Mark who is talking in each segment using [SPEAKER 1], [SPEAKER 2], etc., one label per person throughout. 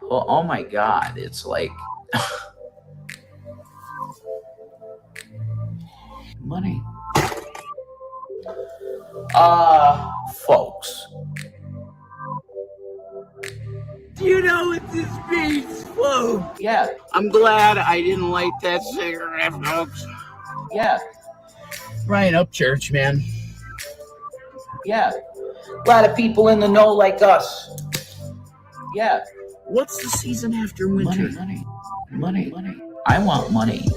[SPEAKER 1] Well, oh my God, it's like money. Folks.
[SPEAKER 2] Do you know what this means, folks?
[SPEAKER 1] Yeah,
[SPEAKER 2] I'm glad I didn't light that cigarette, folks.
[SPEAKER 1] yeah,
[SPEAKER 2] Brian Upchurch, man.
[SPEAKER 1] yeah. A lot of people in the know like us. Yeah.
[SPEAKER 2] What's the season after winter?
[SPEAKER 1] Money. I want money.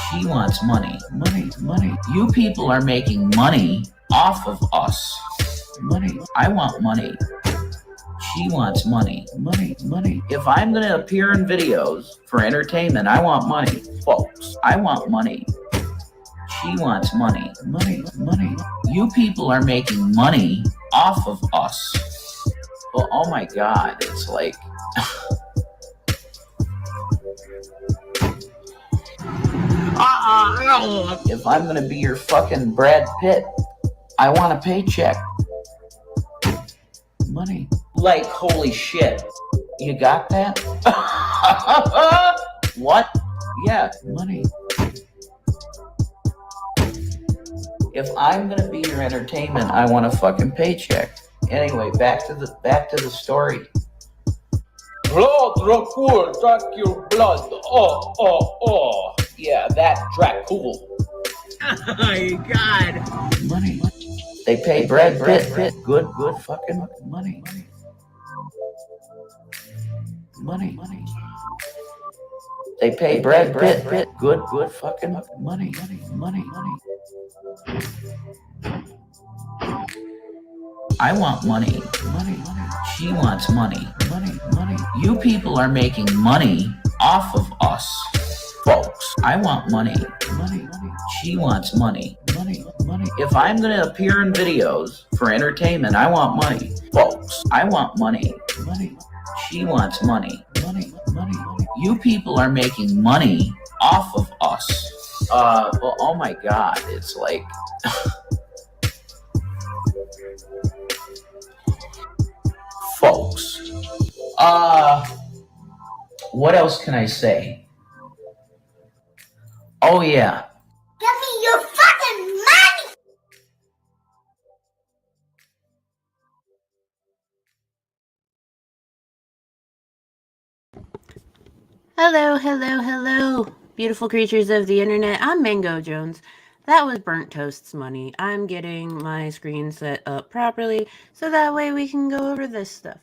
[SPEAKER 1] She wants money. Money. You people are making money off of us. Money. I want money. She wants money. Money. If I'm going to appear in videos for entertainment, I want money. Folks, I want money. She wants money. Money. You people are making money off of us. Well, oh my God, it's like if I'm gonna be your fucking Brad Pitt, I want a paycheck. Money. Like, holy shit. You got that? What? Yeah, money. If I'm gonna be your entertainment, I want a fucking paycheck. Anyway, back to the story. Blood Dracul, Dracul blood. Oh. Yeah, that Dracul.
[SPEAKER 2] Oh my God.
[SPEAKER 1] Money. They pay Brad Pitt. Good fucking money. Money. They pay Brad Pitt. Good fucking money. I want money. She wants money. Money. You people are making money off of us. Folks, I want money. She wants money. Money. If I'm going to appear in videos for entertainment, I want money. Folks, I want money. She wants money. Money. You people are making money off of us. Well, oh my God, it's like folks. What else can I say? Oh yeah.
[SPEAKER 3] Give me your fucking money!
[SPEAKER 4] Hello, beautiful creatures of the internet. I'm Mango Jones. That was Burnt Toast's money. I'm getting my screen set up properly so that way we can go over this stuff.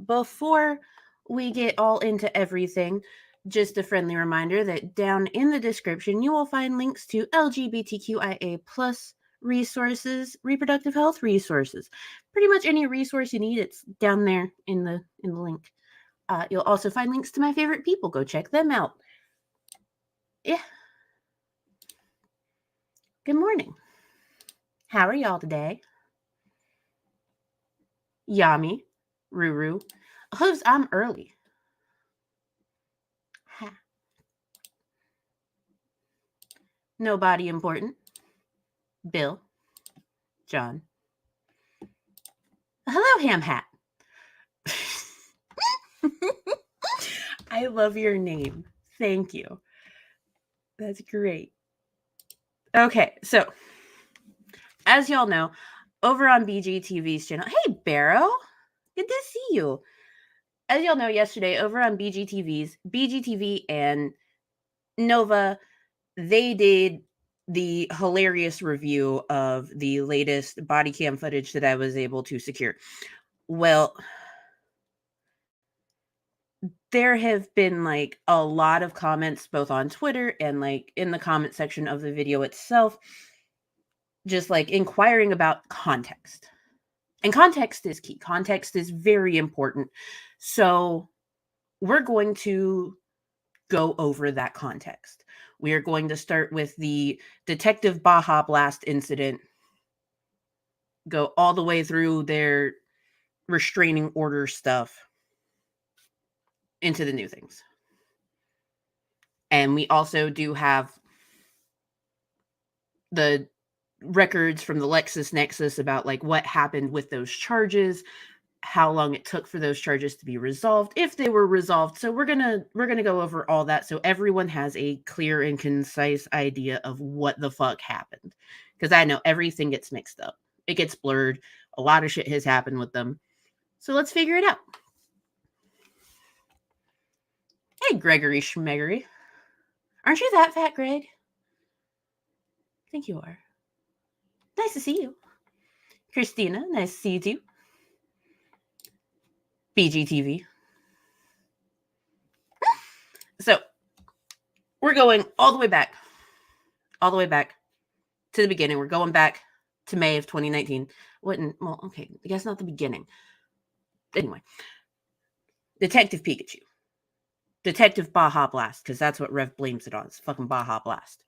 [SPEAKER 4] Before we get all into everything, just a friendly reminder that down in the description you will find links to LGBTQIA plus resources, reproductive health resources. Pretty much any resource you need, it's down there in the link. You'll also find links to my favorite people. Go check them out. Yeah. Good morning. How are y'all today? Yami, Ruru. Hooves, I'm early. Ha. Nobody important. Bill. John. Hello, Ham Hat. I love your name. Thank you. That's great. Okay, so as y'all know, over on BGTV's channel, hey Barrow, good to see you. As y'all know, yesterday over on BGTV and Nova, they did the hilarious review of the latest body cam footage that I was able to secure. Well, there have been like a lot of comments both on Twitter and like in the comment section of the video itself, just like inquiring about context. And context is key. Context is very important. So we're going to go over that context. We are going to start with the Detective Baja Blast incident, go all the way through their restraining order stuff into the new things. And we also do have the records from the LexisNexis about like what happened with those charges, how long it took for those charges to be resolved, if they were resolved. So we're gonna go over all that so everyone has a clear and concise idea of what the fuck happened. Because I know everything gets mixed up. It gets blurred. A lot of shit has happened with them. So let's figure it out. Hey, Gregory Schmeggery. Aren't you that fat, Greg? I think you are. Nice to see you. Christina, nice to see you too. BGTV. So, we're going all the way back to the beginning. We're going back to May of 2019. Well, okay, I guess not the beginning. Anyway, Detective Pikachu. Detective Baja Blast, because that's what Rev blames it on. It's fucking Baja Blast.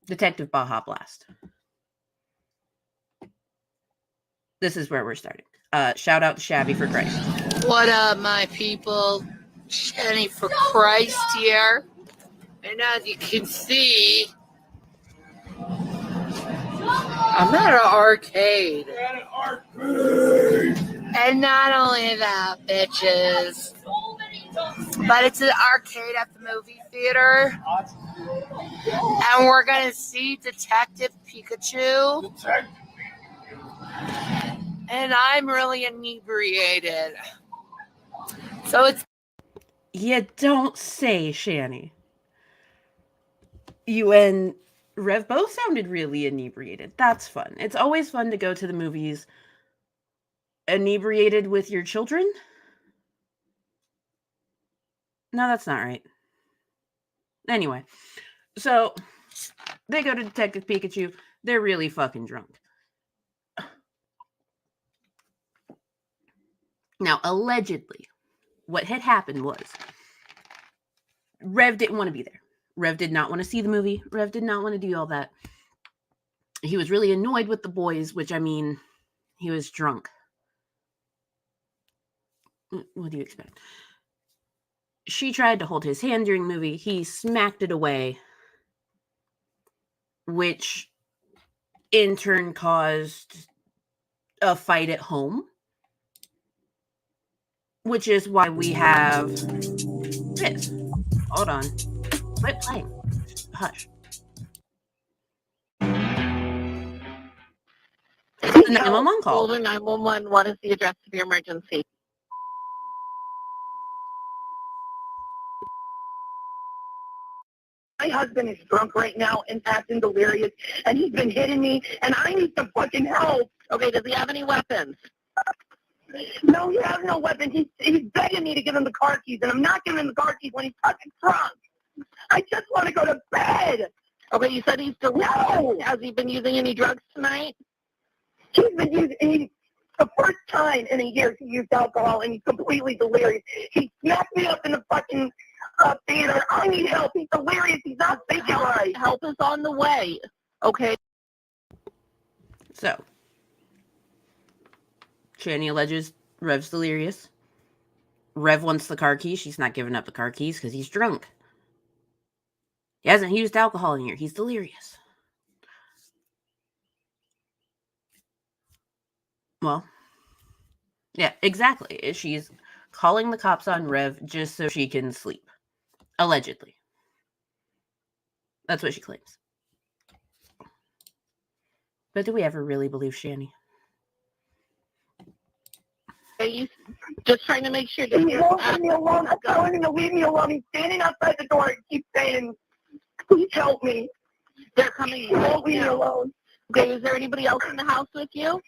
[SPEAKER 4] Detective Baja Blast. This is where we're starting. Shout out to Shabby for Christ.
[SPEAKER 5] What up, my people? Shanny for Christ here. And as you can see, I'm at an arcade. And not only that, bitches, but it's an arcade at the movie theater. And we're going to see Detective Pikachu. And I'm really inebriated. So it's...
[SPEAKER 4] You don't say, Shanny. You and Rev both sounded really inebriated. That's fun. It's always fun to go to the movies inebriated with your children. No, that's not right. Anyway, so they go to Detective Pikachu. They're really fucking drunk. Now, allegedly, what had happened was Rev didn't want to be there. Rev did not want to see the movie. Rev did not want to do all that. He was really annoyed with the boys, which, I mean, he was drunk. What do you expect? She tried to hold his hand during the movie. He smacked it away, which in turn caused a fight at home, which is why we have this. Hold on. Quit playing. Hush. The 911 call.
[SPEAKER 5] 911, what is the address of your emergency?
[SPEAKER 6] My husband is drunk right now and acting delirious, and he's been hitting me, and I need some fucking help.
[SPEAKER 5] Okay, does he have any weapons?
[SPEAKER 6] No, he has no weapon. He's begging me to give him the car keys, and I'm not giving him the car keys when he's fucking drunk. I just want to go to bed.
[SPEAKER 5] Okay, you said he's delirious.
[SPEAKER 6] No.
[SPEAKER 5] Has he been using any drugs tonight?
[SPEAKER 6] He's been using, the first time in a year he used alcohol, and he's completely delirious. He smacked me up in the fucking theater. I need help. He's delirious. He's not thinking right.
[SPEAKER 5] Help is on the way. Okay.
[SPEAKER 4] So, Shanny alleges Rev's delirious. Rev wants the car keys. She's not giving up the car keys because he's drunk. He hasn't used alcohol in a year. He's delirious. Well, yeah, exactly. She's calling the cops on Rev just so she can sleep. Allegedly. That's what she claims. But do we ever really believe Shanny?
[SPEAKER 5] Are you just trying to make sure that
[SPEAKER 6] He won't leave me alone. I'm telling him to leave me alone. He's standing outside the door and keeps saying, please help me.
[SPEAKER 5] they're coming?
[SPEAKER 6] He won't leave me alone.
[SPEAKER 5] Okay, is there anybody else in the house with you?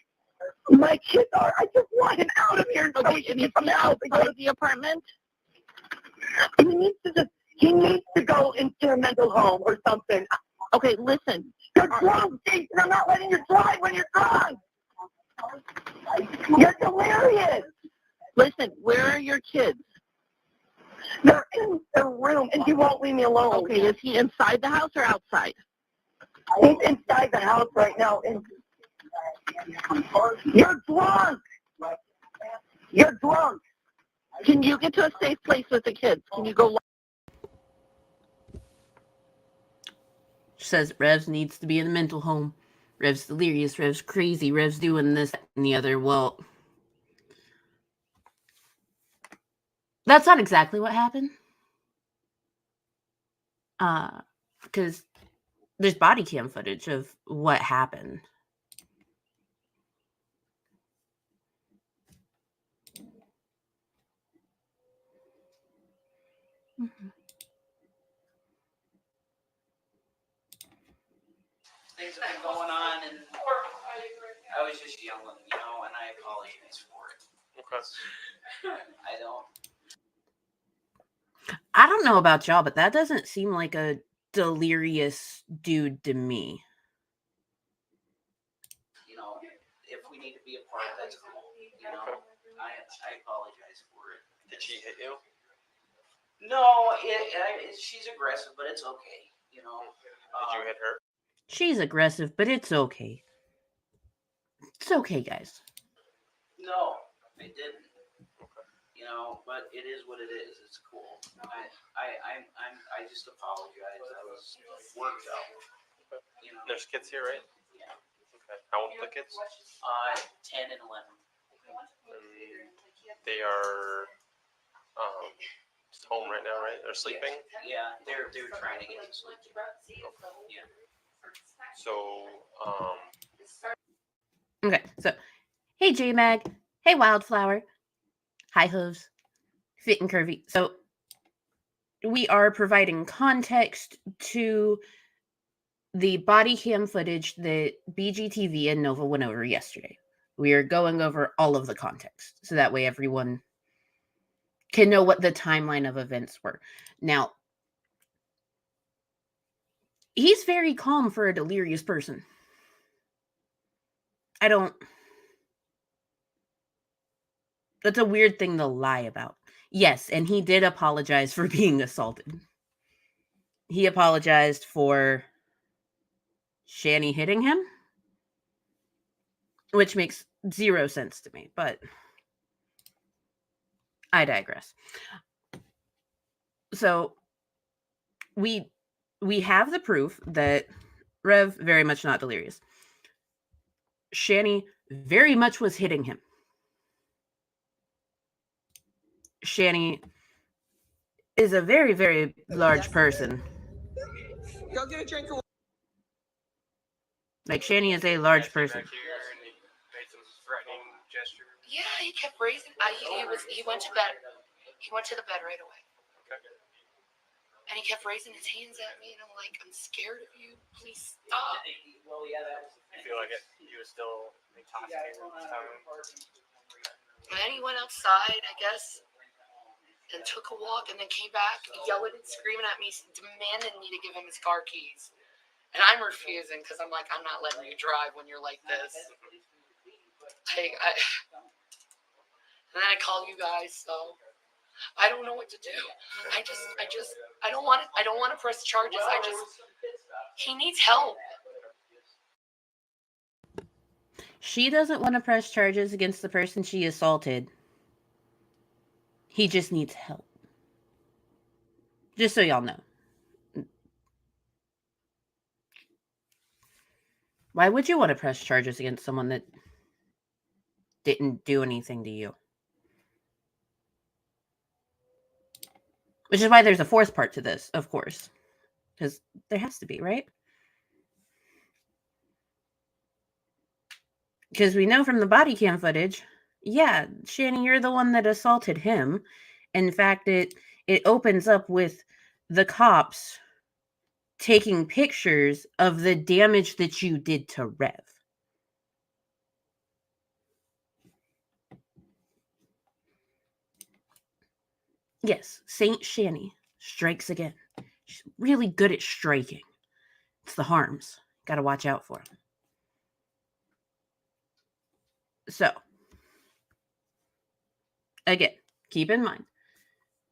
[SPEAKER 6] My kids are. I just want him out of here. So
[SPEAKER 5] Okay,
[SPEAKER 6] he can
[SPEAKER 5] and
[SPEAKER 6] get
[SPEAKER 5] is
[SPEAKER 6] from
[SPEAKER 5] he
[SPEAKER 6] the house.
[SPEAKER 5] outside of the apartment?
[SPEAKER 6] He needs to go into a mental home or something.
[SPEAKER 5] Okay, listen.
[SPEAKER 6] You're drunk, Jason. I'm not letting you drive when you're drunk. You're delirious.
[SPEAKER 5] Listen, where are your kids?
[SPEAKER 6] They're in their room, and he won't leave me alone.
[SPEAKER 5] Okay, is he inside the house or outside?
[SPEAKER 6] He's inside the house right now. And you're drunk. You're drunk.
[SPEAKER 5] Can you get to a safe place with the kids? Can you go?
[SPEAKER 4] She says Revs needs to be in the mental home. Rev's delirious. Rev's crazy. Rev's doing this and the other. Well, That's not exactly what happened. Because there's body cam footage of what happened. Mm-hmm.
[SPEAKER 1] Things have been going on, and I was just yelling, and I apologize for it.
[SPEAKER 7] Okay.
[SPEAKER 4] I don't know about y'all, but that doesn't seem like a delirious dude to me.
[SPEAKER 1] If we need to be apart, that's cool. I apologize for it.
[SPEAKER 7] Did she hit you?
[SPEAKER 1] No, she's aggressive, but it's okay.
[SPEAKER 7] Did you hit her?
[SPEAKER 4] She's aggressive, but it's okay. It's okay, guys.
[SPEAKER 1] No, I didn't. But it is what it is. It's cool. I just apologize. I was worked out.
[SPEAKER 7] There's kids here, right?
[SPEAKER 1] Yeah.
[SPEAKER 7] Okay. How old are the kids?
[SPEAKER 1] 10 and 11.
[SPEAKER 7] They are home right now, right? They're sleeping?
[SPEAKER 1] Yeah, they're trying to get to sleep. Yeah.
[SPEAKER 7] So,
[SPEAKER 4] Okay, so, hey J-Mag, hey Wildflower, hi Hooves, Fit and Curvy. So, we are providing context to the body cam footage that BGTV and Nova went over yesterday. We are going over all of the context, so that way everyone can know what the timeline of events were. Now, he's very calm for a delirious person. That's a weird thing to lie about. Yes, and he did apologize for being assaulted. He apologized for Shanny hitting him, which makes zero sense to me, but I digress. So we have the proof that Rev very much not delirious. Shanny very much was hitting him. Shanny is a very, very large person.
[SPEAKER 2] Go get a drink of water.
[SPEAKER 4] Like, Shanny is a large person.
[SPEAKER 7] Made some threatening gesture.
[SPEAKER 5] Yeah, he kept raising. He went to bed. He went to the bed right away.
[SPEAKER 7] Okay.
[SPEAKER 5] And he kept raising his hands at me, and I'm like, I'm scared of you. Please stop.
[SPEAKER 1] Well, yeah, that was.
[SPEAKER 7] You feel like he was still intoxicated this time?
[SPEAKER 5] And then he went outside, I guess, and took a walk, and then came back, yelling and screaming at me, demanding me to give him his car keys. And I'm refusing because I'm like, I'm not letting you drive when you're like this. And then I call you guys, so I don't know what to do. I don't want to press charges. He needs help.
[SPEAKER 4] She doesn't want to press charges against the person she assaulted. He just needs help. Just so y'all know. Why would you want to press charges against someone that didn't do anything to you? Which is why there's a fourth part to this, of course. Because there has to be, right? Because we know from the body cam footage, yeah, Shanny, you're the one that assaulted him. In fact, it opens up with the cops taking pictures of the damage that you did to Rev. Yes, Saint Shanny strikes again. She's really good at striking. It's the harms. Got to watch out for them. So, again, keep in mind,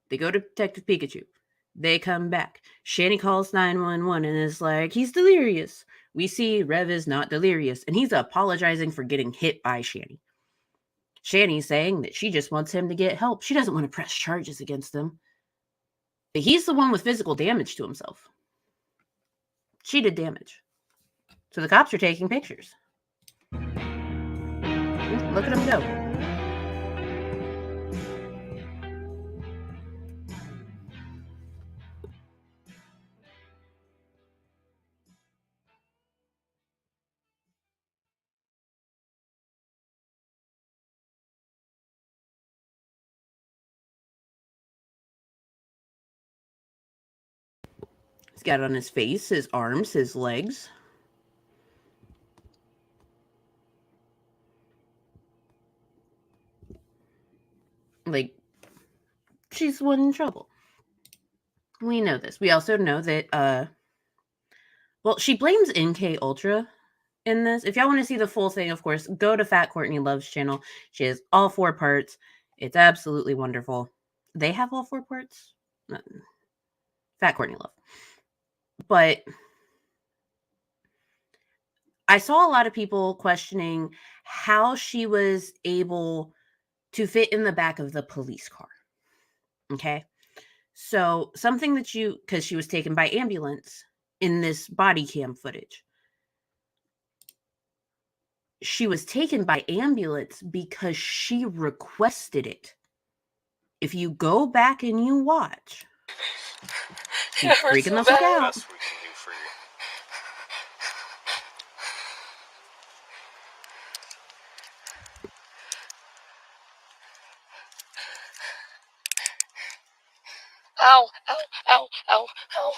[SPEAKER 4] they go to Detective Pikachu. They come back. Shanny calls 911 and is like, he's delirious. We see Rev is not delirious, and he's apologizing for getting hit by Shanny. Shanny's saying that she just wants him to get help. She doesn't want to press charges against him. But he's the one with physical damage to himself. She did damage. So the cops are taking pictures. Look at him go. He's got it on his face, his arms, his legs. Like, she's the one in trouble. We know this. We also know that, well, she blames NK Ultra in this. If y'all want to see the full thing, of course, go to Fat Courtney Love's channel. She has all 4 parts. It's absolutely wonderful. They have all 4 parts? Fat Courtney Love. But I saw a lot of people questioning how she was able to fit in the back of the police car. Okay? So something that because she was taken by ambulance in this body cam footage. She was taken by ambulance because she requested it. If you go back and you watch, she's freaking the fuck out.
[SPEAKER 7] Best we can do for you.
[SPEAKER 5] Ow, ow, ow, ow, ow.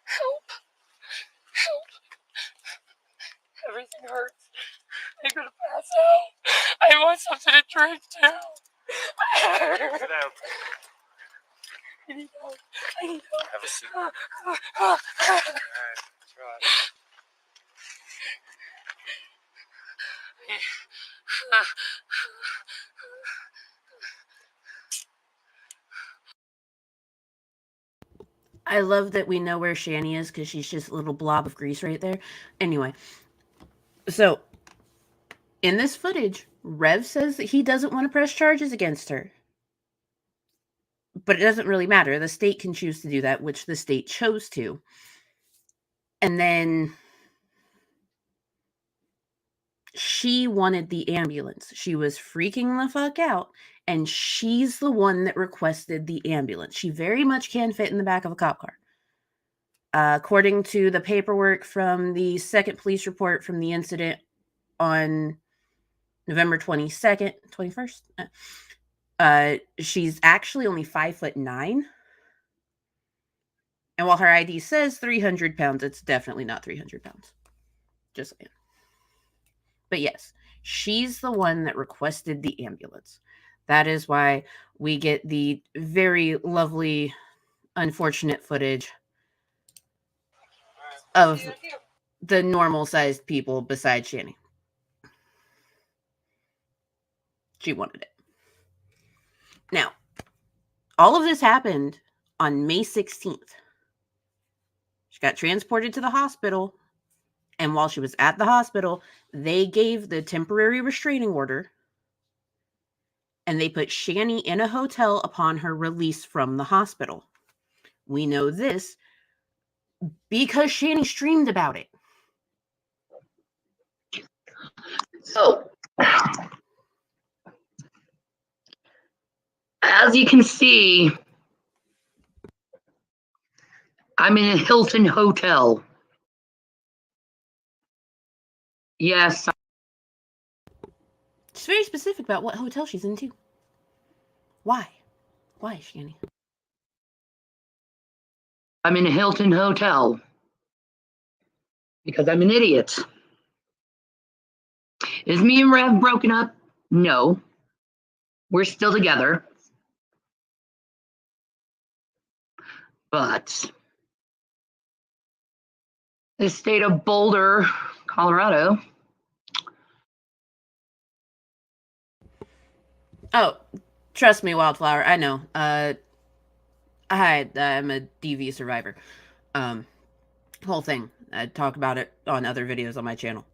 [SPEAKER 5] Help. Help. Everything hurts. I'm gonna pass out. I want something to drink too.
[SPEAKER 7] Get out.
[SPEAKER 5] I need help. I need help.
[SPEAKER 7] Have a seat.
[SPEAKER 5] Alright,
[SPEAKER 7] Try.
[SPEAKER 4] I love that we know where Shanny is because she's just a little blob of grease right there. Anyway, so in this footage, Rev says that he doesn't want to press charges against her. But it doesn't really matter. The state can choose to do that, which the state chose to. And then she wanted the ambulance. She was freaking the fuck out. And she's the one that requested the ambulance. She very much can fit in the back of a cop car. According to the paperwork from the second police report from the incident on November 22nd, 21st, she's actually only 5'9". And while her ID says 300 pounds, it's definitely not 300 pounds. Just saying. But yes, she's the one that requested the ambulance. That is why we get the very lovely, unfortunate footage of the normal-sized people besides Shanny. She wanted it. Now, all of this happened on May 16th. She got transported to the hospital, and while she was at the hospital, they gave the temporary restraining order, and they put Shanny in a hotel upon her release from the hospital. We know this because Shanny streamed about it.
[SPEAKER 6] So, as you can see, I'm in a Hilton hotel. Yes.
[SPEAKER 4] She's very specific about what hotel she's in, too. Why? Why, Shanny?
[SPEAKER 6] I'm in a Hilton hotel. Because I'm an idiot. Is me and Rev broken up? No. We're still together. But the state of Boulder, Colorado.
[SPEAKER 4] Oh, trust me, Wildflower. I know. I'm a DV survivor. Whole thing. I talk about it on other videos on my channel.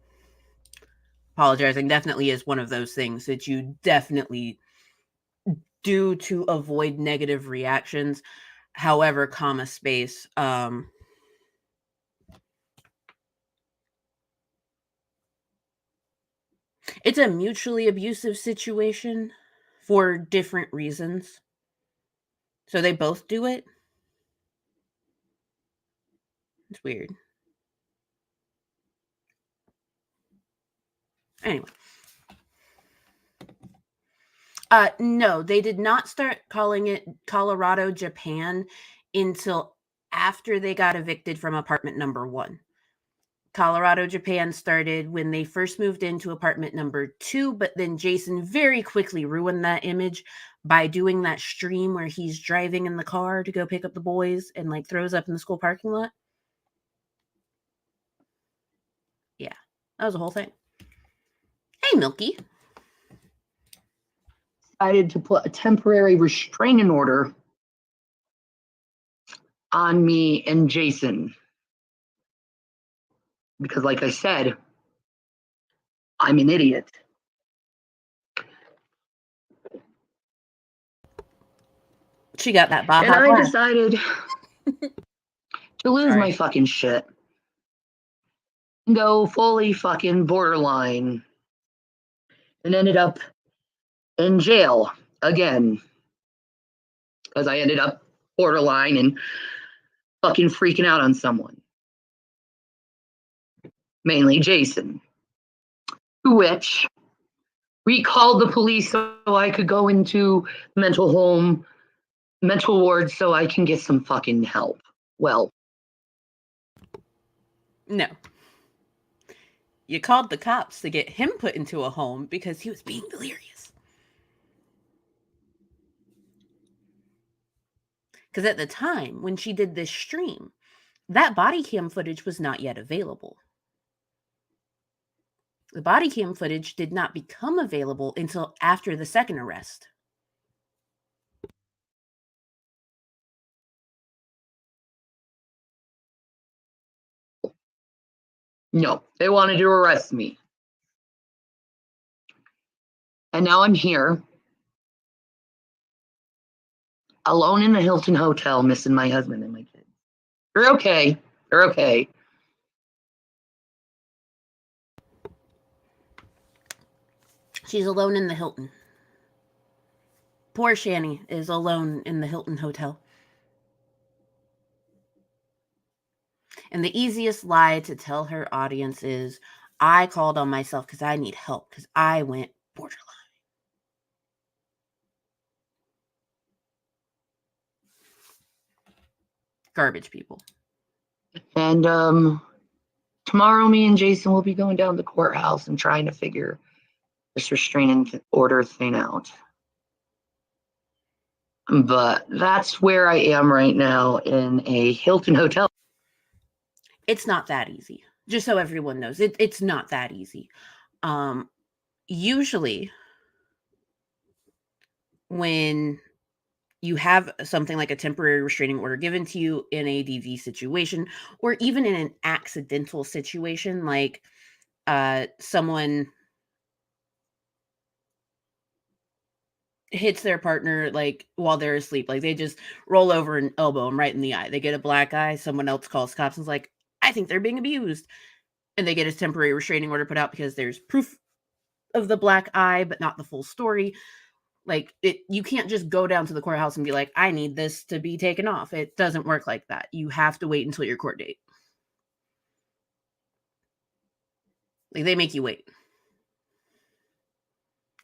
[SPEAKER 4] Apologizing definitely is one of those things that you definitely do to avoid negative reactions. However, comma space. It's a mutually abusive situation for different reasons. So they both do it. It's weird. Anyway. No, they did not start calling it Colorado, Japan until after they got evicted from apartment number 1. Colorado, Japan started when they first moved into apartment number 2, but then Jason very quickly ruined that image by doing that stream where he's driving in the car to go pick up the boys and like throws up in the school parking lot. Yeah, that was the whole thing. Hey, Milky.
[SPEAKER 8] Decided to put a temporary restraining order on me and Jason. Because like I said, I'm an idiot.
[SPEAKER 4] She got that Baja.
[SPEAKER 8] And I decided to lose my fucking shit. And go fully fucking borderline. And ended up in jail again. Because I ended up borderline and fucking freaking out on someone. Mainly Jason. Which we called the police so I could go into mental ward so I can get some fucking help. Well,
[SPEAKER 4] no. You called the cops to get him put into a home because he was being delirious. Because at the time when she did this stream, that body cam footage was not yet available. The body cam footage did not become available until after the second arrest.
[SPEAKER 8] no, they wanted to arrest me. And now I'm here, alone in the Hilton Hotel, missing my husband and my kids. They're okay. They're okay.
[SPEAKER 4] She's alone in the Hilton. Poor Shanny is alone in the Hilton Hotel. And the easiest lie to tell her audience is, I called on myself because I need help, because I went borderline. Garbage people.
[SPEAKER 8] And tomorrow me and Jason will be going down to the courthouse and trying to figure this restraining order thing out. But that's where I am right now, in a Hilton hotel.
[SPEAKER 4] It's not that easy. Just so everyone knows, it's not that easy. Usually, when you have something like a temporary restraining order given to you in a DV situation, or even in an accidental situation, like someone hits their partner like while they're asleep, like they just roll over and elbow them right in the eye. They get a black eye. Someone else calls cops and is like, I think they're being abused. And they get a temporary restraining order put out because there's proof of the black eye, but not the full story. Like, you can't just go down to the courthouse and be like, I need this to be taken off. It doesn't work like that. You have to wait until your court date. Like, they make you wait.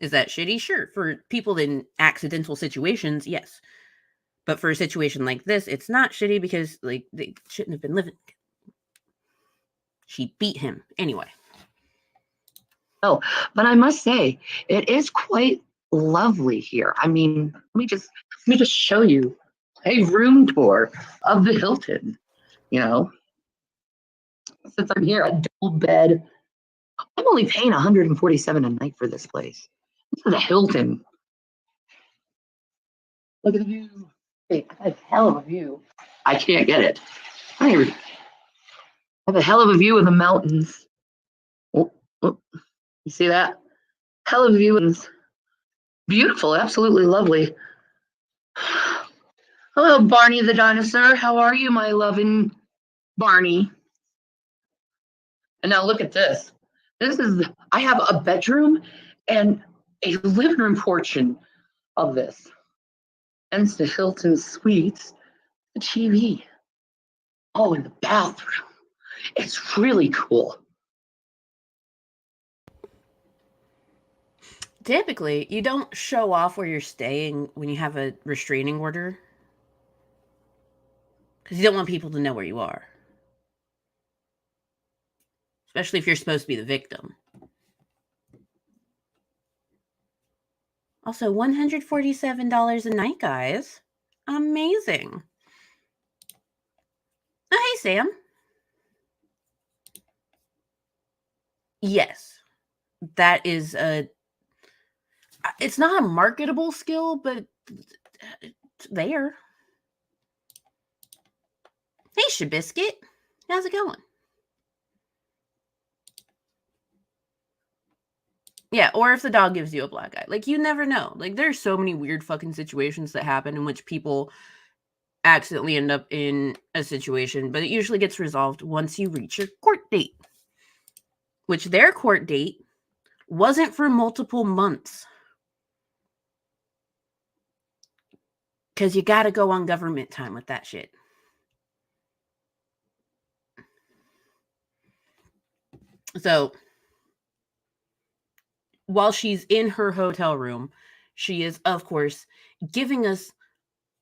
[SPEAKER 4] Is that shitty? Sure. For people in accidental situations, yes. But for a situation like this, it's not shitty because, like, they shouldn't have been living. She beat him. Anyway.
[SPEAKER 8] Oh, but I must say, it is quite lovely here. I mean, let me just show you a room tour of the Hilton. You know, since I'm here, a double bed. I'm only paying $147 a night for this place. This is a Hilton. Look at the view. Hey, I have a hell of a view. I can't get it. I have a hell of a view of the mountains. Oh, you see that? Hell of a view. Beautiful, absolutely lovely. Hello, Barney the dinosaur. How are you, my loving Barney? And now look at this. I have a bedroom and a living room portion of this. And it's the Hilton Suites, the TV. Oh, and the bathroom. It's really cool.
[SPEAKER 4] Typically, you don't show off where you're staying when you have a restraining order. Because you don't want people to know where you are. Especially if you're supposed to be the victim. Also, $147 a night, guys. Amazing. Oh, hey, Sam. Yes. That is it's not a marketable skill, but it's there. Hey, Shabiscuit. How's it going? Yeah, or if the dog gives you a black eye. Like, you never know. Like, there's so many weird fucking situations that happen in which people accidentally end up in a situation, but it usually gets resolved once you reach your court date. Which their court date wasn't for multiple months. Because you gotta go on government time with that shit. So, while she's in her hotel room, she is, of course, giving us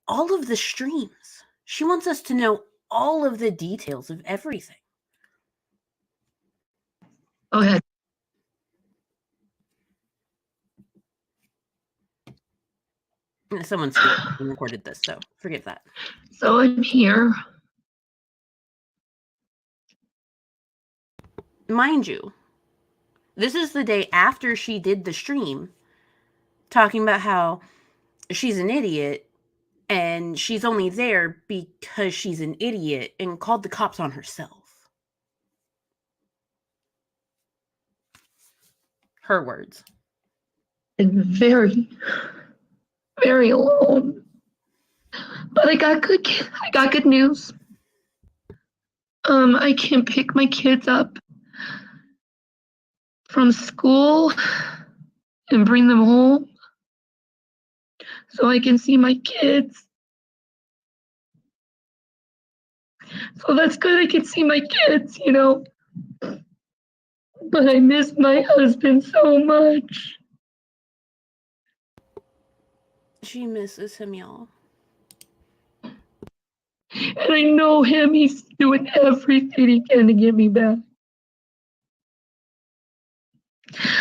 [SPEAKER 4] all of the streams. She wants us to know all of the details of everything.
[SPEAKER 8] Go ahead.
[SPEAKER 4] Someone's recorded this, so forgive that.
[SPEAKER 8] So I'm here.
[SPEAKER 4] Mind you, this is the day after she did the stream, talking about how she's an idiot and she's only there because she's an idiot and called the cops on herself. Her words.
[SPEAKER 8] And very, very alone. But I got good news. I can pick my kids up from school and bring them home so I can see my kids. So that's good, I can see my kids, you know. But I miss my husband so much.
[SPEAKER 4] She misses him, y'all.
[SPEAKER 8] And I know him, he's doing everything he can to get me back.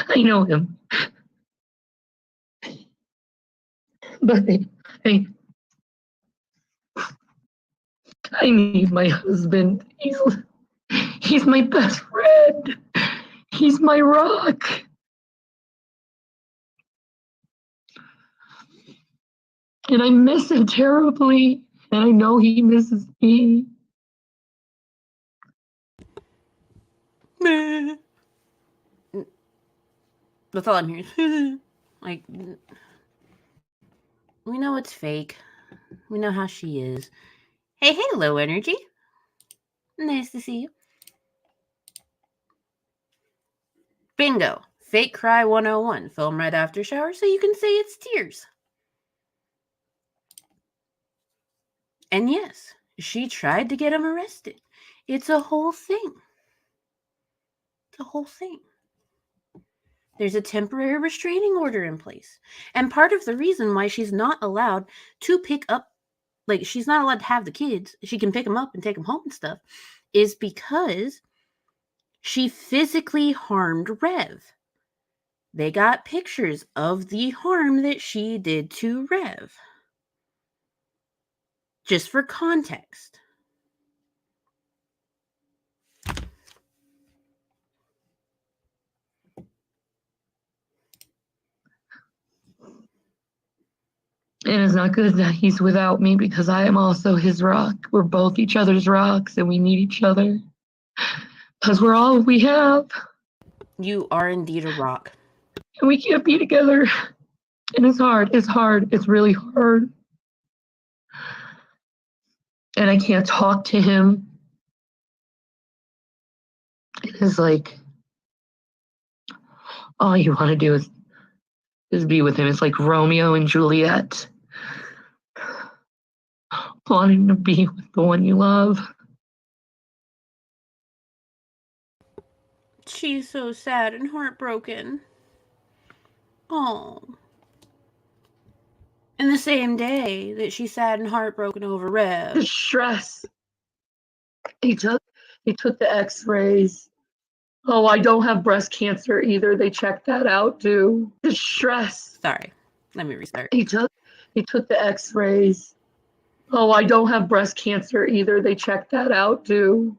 [SPEAKER 8] I know him. But I need my husband. He's my best friend. He's my rock. And I miss him terribly. And I know he misses me.
[SPEAKER 4] That's all I'm hearing. Like, we know it's fake. We know how she is. Hey, low energy. Nice to see you. Bingo. Fake cry 101. Film right after shower so you can say it's tears. And yes, she tried to get him arrested. It's a whole thing. It's a whole thing. There's a temporary restraining order in place. And part of the reason why she's not allowed to pick up, like, she's not allowed to have the kids, she can pick them up and take them home and stuff, is because she physically harmed Rev. They got pictures of the harm that she did to Rev. Just for context.
[SPEAKER 8] And it's not good that he's without me because I am also his rock. We're both each other's rocks and we need each other. Because we're all we have.
[SPEAKER 4] You are indeed a rock.
[SPEAKER 8] And we can't be together. And it's hard. It's hard. It's really hard. And I can't talk to him. It's like all you want to do is be with him. It's like Romeo and Juliet. Wanting to be with the one you love.
[SPEAKER 4] She's so sad and heartbroken. Oh. In the same day that she's sad and heartbroken over
[SPEAKER 8] The
[SPEAKER 4] Rev.
[SPEAKER 8] stress. He took the x-rays. Oh, I don't have breast cancer either. They checked that out too. The stress.
[SPEAKER 4] Sorry. Let me restart.
[SPEAKER 8] He took the x-rays. Oh, I don't have breast cancer either. They checked that out too.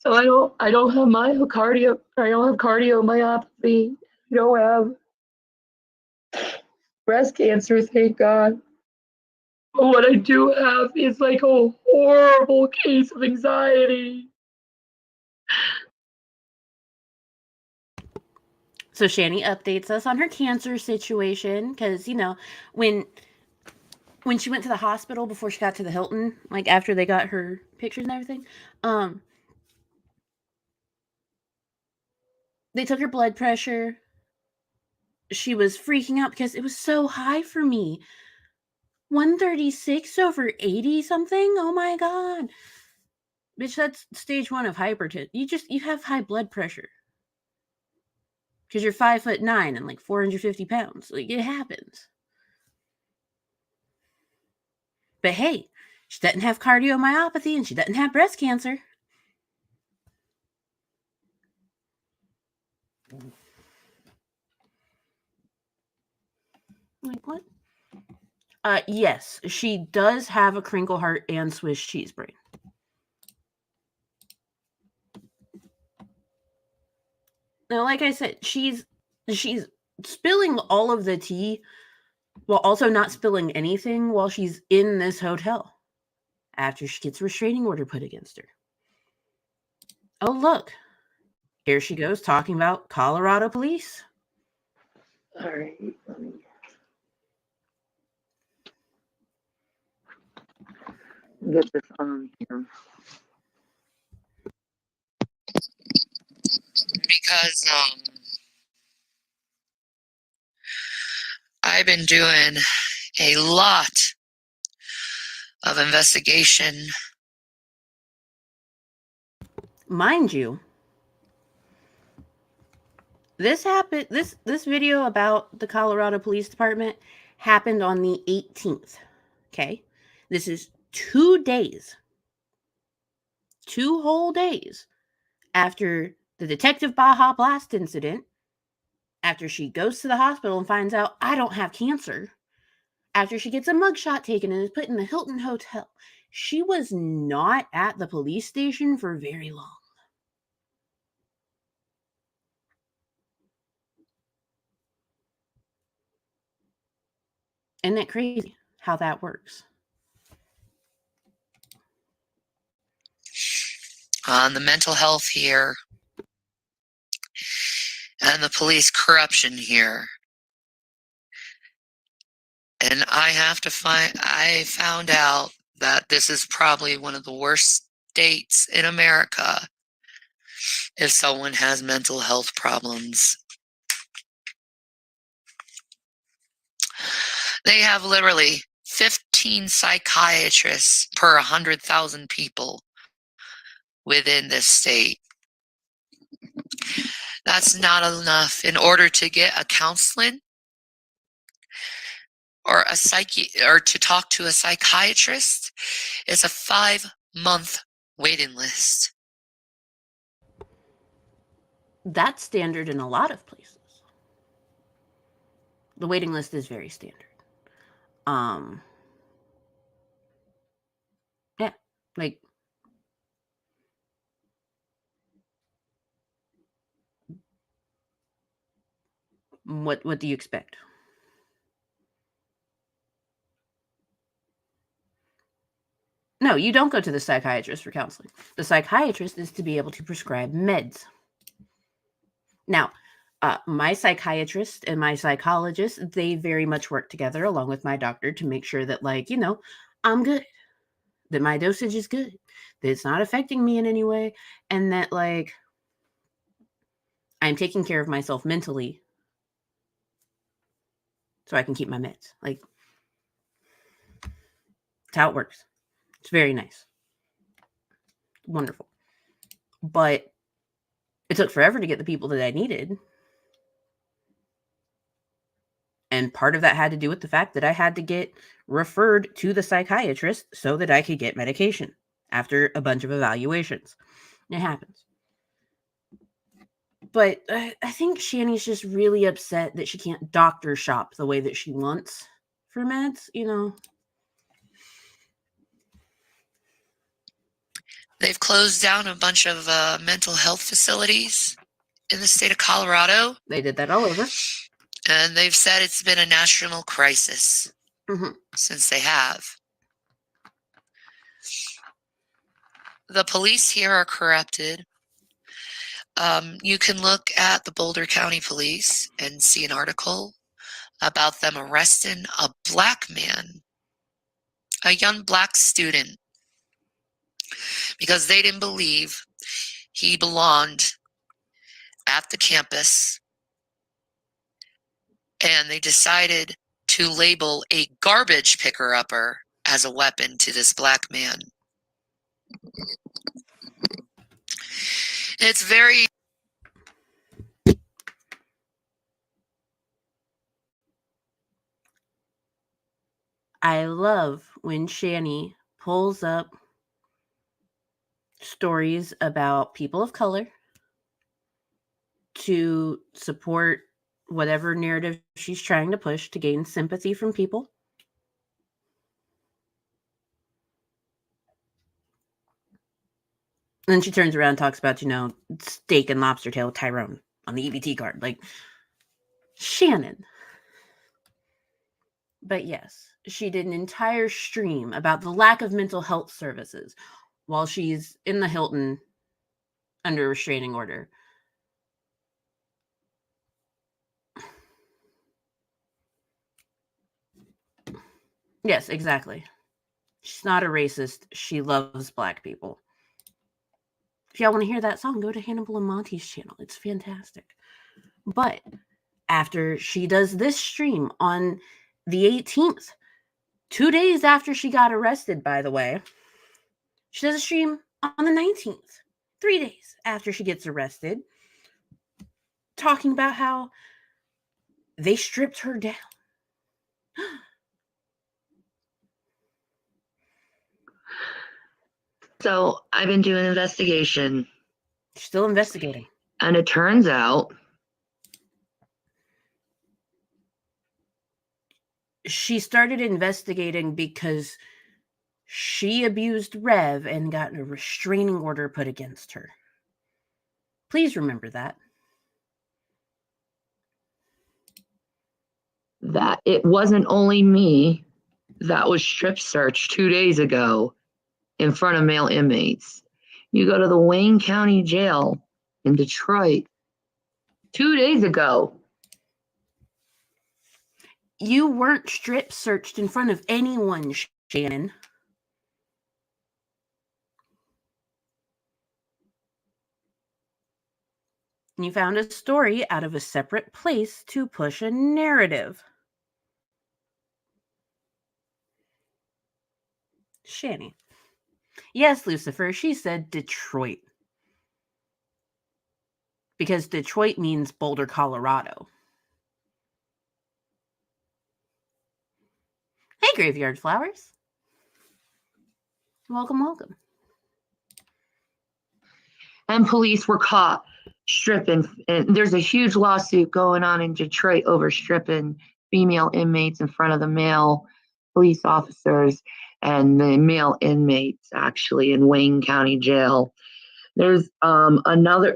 [SPEAKER 8] So I don't have myocardial. I don't have cardiomyopathy. I don't have breast cancer, thank God. But what I do have is like a horrible case of anxiety.
[SPEAKER 4] So Shanny updates us on her cancer situation because, you know, when she went to the hospital before she got to the Hilton, like after they got her pictures and everything, they took her blood pressure. She was freaking out because it was so high for me. 136 over 80 something? Oh my God. Bitch, that's stage 1 of hypertension. You have high blood pressure. Because you're 5'9" and like 450 pounds. Like, it happens. But hey, she doesn't have cardiomyopathy and she doesn't have breast cancer. Like, what? Yes, she does have a crinkle heart and Swiss cheese brain. Now, like I said, she's spilling all of the tea while also not spilling anything while she's in this hotel after she gets a restraining order put against her. Oh, look. Here she goes talking about Colorado police.
[SPEAKER 8] All right, let me get this on here. Because I've been doing a lot of investigation.
[SPEAKER 4] Mind you, this happened. This video about the Colorado Police Department happened on the 18th. Okay, this is 2 days, 2 whole days after the Detective Baja blast incident. After she goes to the hospital and finds out I don't have cancer. After she gets a mugshot taken and is put in the Hilton Hotel. She was not at the police station for very long. Isn't it crazy how that works?
[SPEAKER 8] On the mental health here and the police corruption here. And I found out that this is probably one of the worst states in America if someone has mental health problems. They have literally 15 psychiatrists per 100,000 people within this state. That's not enough. In order to get a counseling or to talk to a psychiatrist, it's a 5-month waiting list.
[SPEAKER 4] That's standard in a lot of places. The waiting list is very standard. Yeah, like what do you expect? No, you don't go to the psychiatrist for counseling. The psychiatrist is to be able to prescribe meds. Now, my psychiatrist and my psychologist, they very much work together along with my doctor to make sure that, like, I'm good, that my dosage is good, that it's not affecting me in any way, and that, like, I'm taking care of myself mentally so I can keep my meds. Like, that's how it works. It's very nice. Wonderful. But It took forever to get the people that I needed. And part of that had to do with the fact that I had to get referred to the psychiatrist so that I could get medication after a bunch of evaluations. It happens. But I think Shanny's just really upset that she can't doctor shop the way that she wants for meds, you know.
[SPEAKER 5] They've closed down a bunch of mental health facilities in the state of Colorado.
[SPEAKER 4] They did that all over.
[SPEAKER 5] And they've said it's been a national crisis since they have. The police here are corrupted. You can look at the Boulder County Police and see an article about them arresting a black man, a young black student, because they didn't believe he belonged at the campus, and they decided to label a garbage picker-upper as a weapon to this black man. It's very...
[SPEAKER 4] I love when Shanny pulls up stories about people of color to support whatever narrative she's trying to push to gain sympathy from people. And then she turns around and talks about, you know, steak and lobster tail Tyrone on the EBT card. Like, Shannon. But yes, she did an entire stream about the lack of mental health services while she's in the Hilton under a restraining order. Yes, exactly. She's not a racist. She loves black people. If y'all want to hear that song, go to Hannibal and Monty's channel. It's fantastic. But after she does this stream on the 18th, 2 days after she got arrested, by the way, she does a stream on the 19th, 3 days after she gets arrested, talking about how they stripped her down.
[SPEAKER 8] So I've been doing an investigation.
[SPEAKER 4] Still investigating.
[SPEAKER 8] And it turns out
[SPEAKER 4] she started investigating because she abused Rev and got a restraining order put against her. Please remember that.
[SPEAKER 8] That it wasn't only me that was strip searched 2 days ago in front of male inmates. You go to the Wayne County Jail in Detroit 2 days ago.
[SPEAKER 4] You weren't strip searched in front of anyone, Shannon. You found a story out of a separate place to push a narrative. Shanny. Yes, Lucifer, she said Detroit. Because Detroit means Boulder, Colorado. Hey, Graveyard Flowers. Welcome, welcome.
[SPEAKER 8] And police were caught stripping. And there's a huge lawsuit going on in Detroit over stripping female inmates in front of the male police officers and the male inmates actually in Wayne County Jail. There's another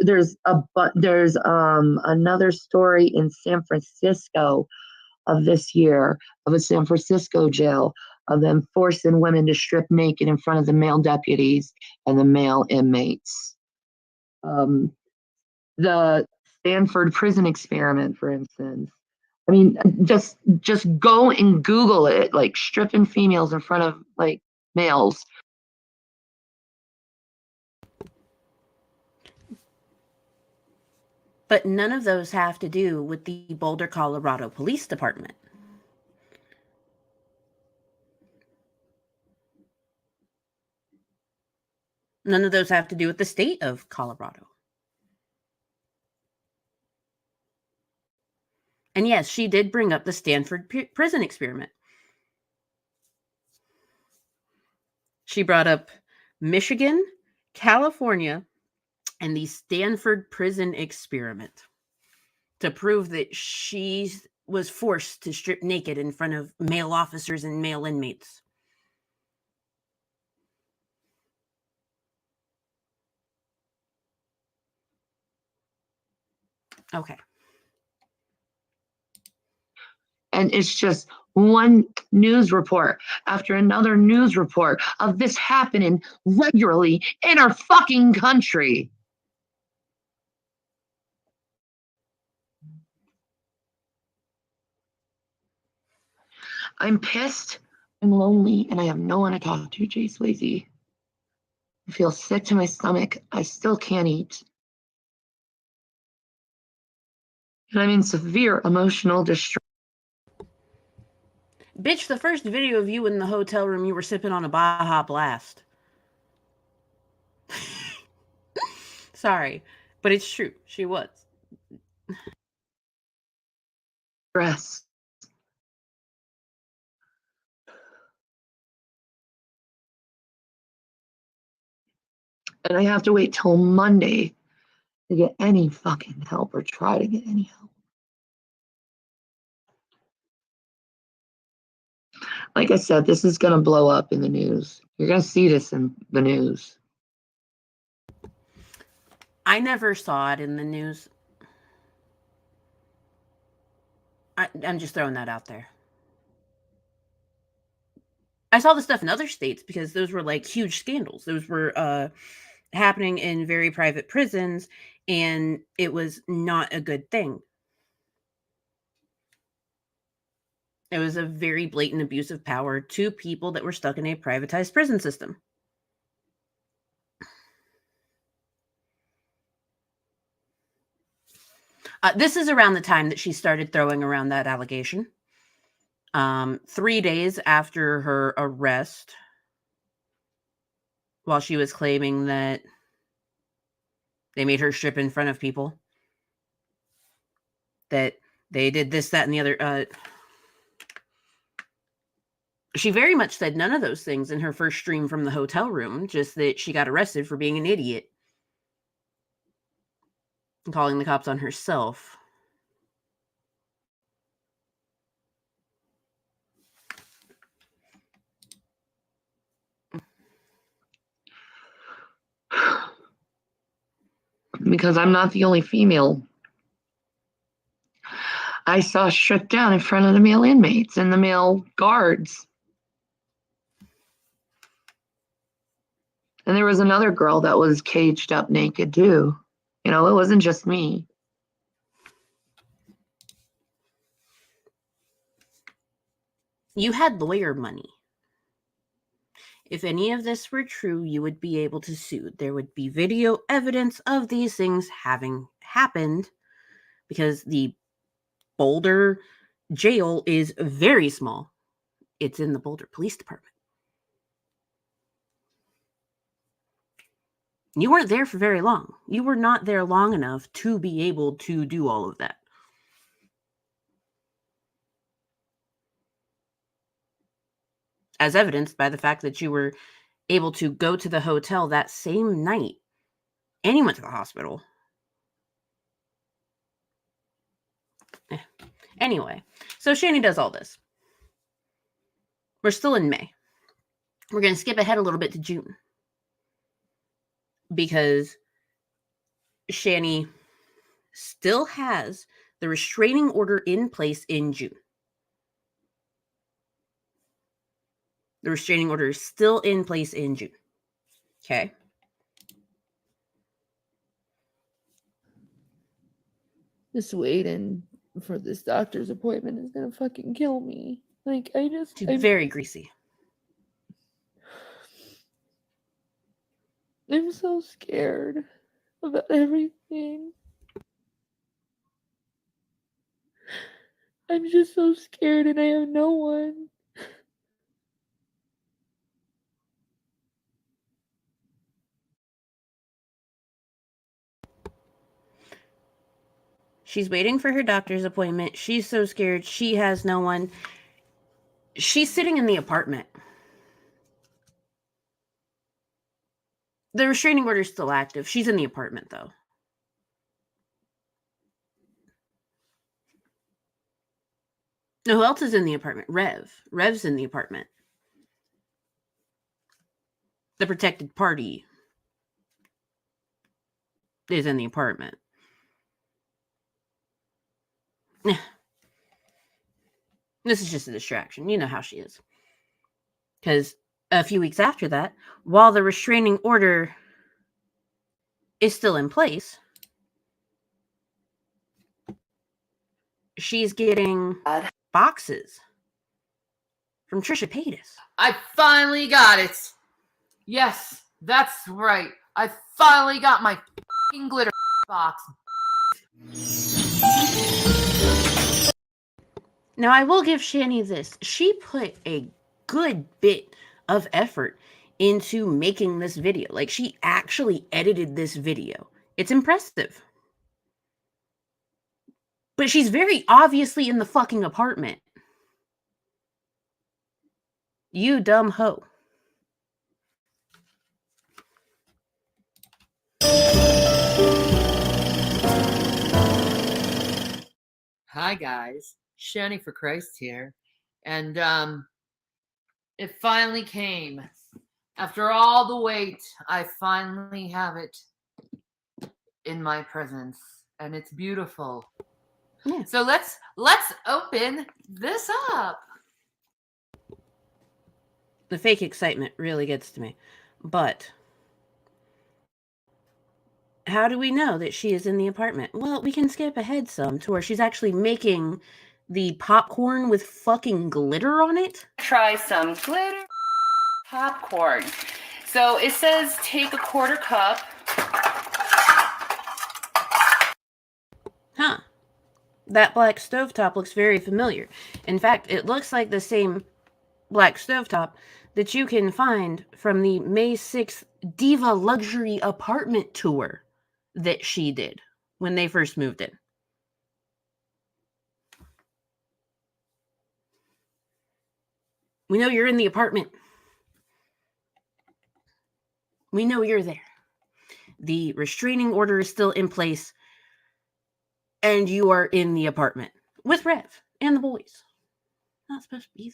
[SPEAKER 8] story in San Francisco of this year of a San Francisco jail of them forcing women to strip naked in front of the male deputies and the male inmates. The Stanford prison experiment, for instance. I mean, just go and Google it, like stripping females in front of like males.
[SPEAKER 4] But none of those have to do with the Boulder, Colorado Police Department. None of those have to do with the state of Colorado. And yes, she did bring up the Stanford prison experiment. She brought up Michigan, California, and the Stanford prison experiment to prove that she was forced to strip naked in front of male officers and male inmates. Okay.
[SPEAKER 8] And it's just one news report after another news report of this happening regularly in our fucking country. I'm pissed, I'm lonely, and I have no one to talk to, Jay Swayze. I feel sick to my stomach. I still can't eat. And I'm in severe emotional distress.
[SPEAKER 4] Bitch, the first video of you in the hotel room, you were sipping on a Baja Blast. Sorry, but it's true. She was.
[SPEAKER 8] And I have to wait till Monday to get any fucking help or try to get any help. Like I said, this is going to blow up in the news. You're going to see this in the news.
[SPEAKER 4] I never saw it in the news. I'm just throwing that out there. I saw the stuff in other states because those were like huge scandals. Those were happening in very private prisons, and it was not a good thing. It was a very blatant abuse of power to people that were stuck in a privatized prison system. This is around the time that she started throwing around that allegation. 3 days after her arrest, while she was claiming that they made her strip in front of people, that they did this, that, and the other. She very much said none of those things in her first stream from the hotel room, just that she got arrested for being an idiot and calling the cops on herself.
[SPEAKER 8] Because I'm not the only female. I saw stripped down in front of the male inmates and the male guards. And there was another girl that was caged up naked too. You know, it wasn't just me.
[SPEAKER 4] You had lawyer money. If any of this were true, you would be able to sue. There would be video evidence of these things having happened because the Boulder jail is very small. It's in the Boulder Police Department. You weren't there for very long. You were not there long enough to be able to do all of that. As evidenced by the fact that you were able to go to the hotel that same night and you went to the hospital. Anyway, so Shanny does all this. We're still in May. We're going to skip ahead a little bit to June because Shanny still has the restraining order in place in June. The restraining order is still in place in June. Okay.
[SPEAKER 9] Just waiting for this doctor's appointment is gonna fucking kill me. Like,
[SPEAKER 4] She's very greasy.
[SPEAKER 9] I'm so scared about everything. I'm just so scared and I have no one.
[SPEAKER 4] She's waiting for her doctor's appointment. She's so scared. She has no one. She's sitting in the apartment. The restraining order is still active. She's in the apartment, though. Now, who else is in the apartment? Rev. Rev's in the apartment. The protected party is in the apartment. This is just a distraction. You know how she is. Because a few weeks after that, while the restraining order is still in place, she's getting boxes from Trisha Paytas.
[SPEAKER 10] I finally got it. Yes, that's right. I finally got my fucking glitter box.
[SPEAKER 4] Now, I will give Shanny this. She put a good bit of effort into making this video. Like, she actually edited this video. It's impressive. But she's very obviously in the fucking apartment. You dumb hoe.
[SPEAKER 10] Hi guys, Shanny for Christ here. And it finally came. After all the wait, I finally have it in my presence. And it's beautiful.
[SPEAKER 4] Yeah.
[SPEAKER 10] So let's open this up.
[SPEAKER 4] The fake excitement really gets to me. But how do we know that she is in the apartment? Well, we can skip ahead some to where she's actually making the popcorn with fucking glitter on it.
[SPEAKER 11] Try some glitter popcorn. So it says take a quarter cup.
[SPEAKER 4] Huh. That black stovetop looks very familiar. In fact, it looks like the same black stovetop that you can find from the May 6th Diva Luxury Apartment Tour that she did when they first moved in. We know you're in the apartment. We know you're there. The restraining order is still in place, and you are in the apartment with Rev and the boys. Not supposed to be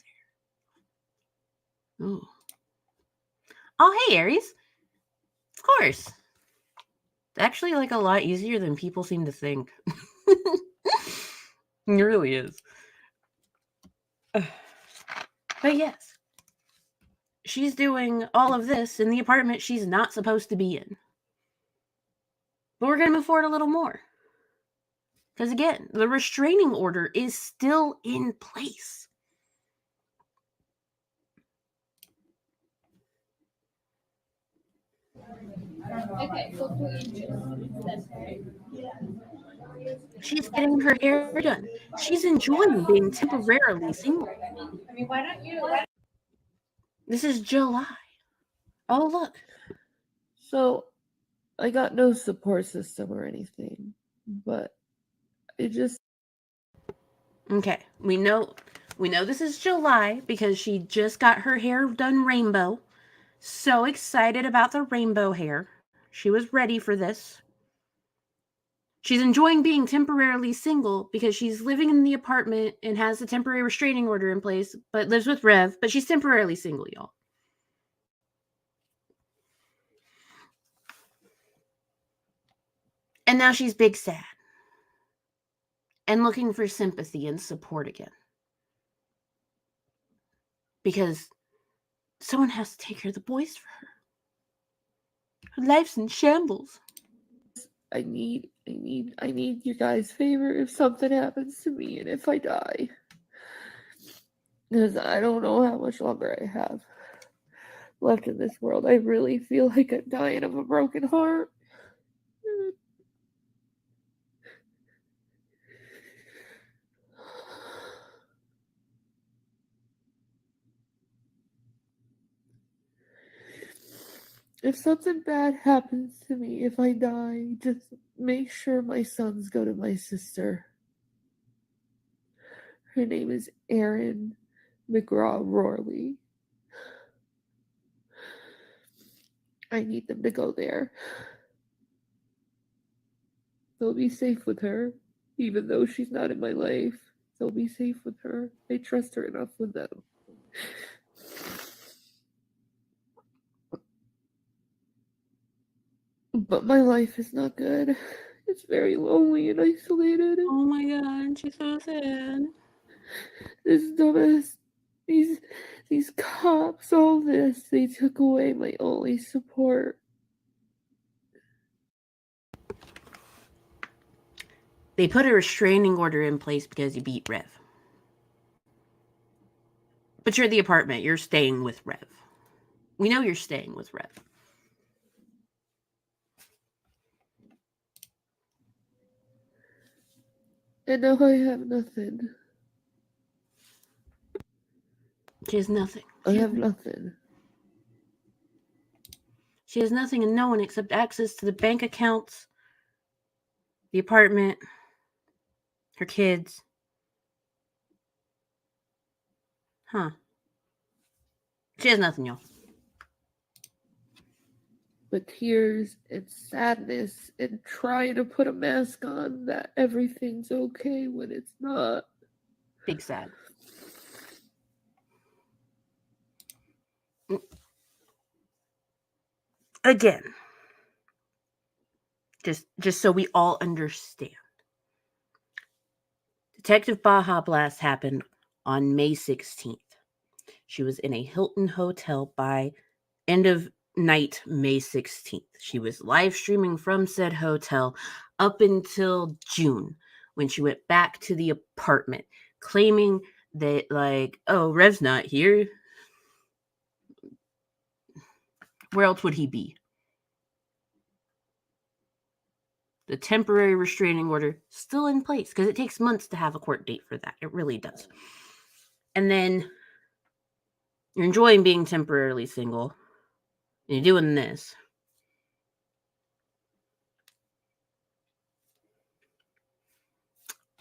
[SPEAKER 4] there. Ooh. Oh, hey, Aries. Of course. It's actually like a lot easier than people seem to think. It really is. But yes, she's doing all of this in the apartment she's not supposed to be in. But we're going to move forward a little more. Because again, the restraining order is still in place.
[SPEAKER 9] Okay, so 3 inches.
[SPEAKER 4] She's getting her hair done. She's enjoying being temporarily single.
[SPEAKER 9] I mean, why don't you?
[SPEAKER 4] This is July. Oh, look.
[SPEAKER 9] So, I got no support system or anything, but it just.
[SPEAKER 4] Okay, we know this is July because she just got her hair done rainbow. So excited about the rainbow hair. She was ready for this. She's enjoying being temporarily single because she's living in the apartment and has a temporary restraining order in place, but lives with Rev, but she's temporarily single, y'all. And now she's big sad and looking for sympathy and support again. Because someone has to take care of the boys for her. Her life's in shambles.
[SPEAKER 9] I need your guys' favor if something happens to me and if I die. Because I don't know how much longer I have left in this world. I really feel like I'm dying of a broken heart. If something bad happens to me, if I die, just make sure my sons go to my sister. Her name is Erin McGraw-Rorley. I need them to go there. They'll be safe with her, even though she's not in my life. They'll be safe with her. I trust her enough with them. But my life is not good. It's very lonely and isolated.
[SPEAKER 4] Oh my god, she's so sad.
[SPEAKER 9] This dumbass, these cops, all this, they took away my only support.
[SPEAKER 4] They put a restraining order in place because you beat Rev. But you're at the apartment. You're staying with Rev. We know you're staying with Rev.
[SPEAKER 9] And now I have nothing.
[SPEAKER 4] She has nothing.
[SPEAKER 9] I have nothing.
[SPEAKER 4] She has nothing and no one except access to the bank accounts, the apartment, her kids. Huh. She has nothing, y'all.
[SPEAKER 9] But tears and sadness and trying to put a mask on that everything's okay when it's not.
[SPEAKER 4] Big sad. Again, just so we all understand. Detective Baja blast happened on May 16th. She was in a Hilton hotel by end of night, May 16th. She was live streaming from said hotel up until June when she went back to the apartment, claiming that, like, oh, Rev's not here. Where else would he be? The temporary restraining order still in place because it takes months to have a court date for that. It really does. And then you're enjoying being temporarily single. And you're doing this.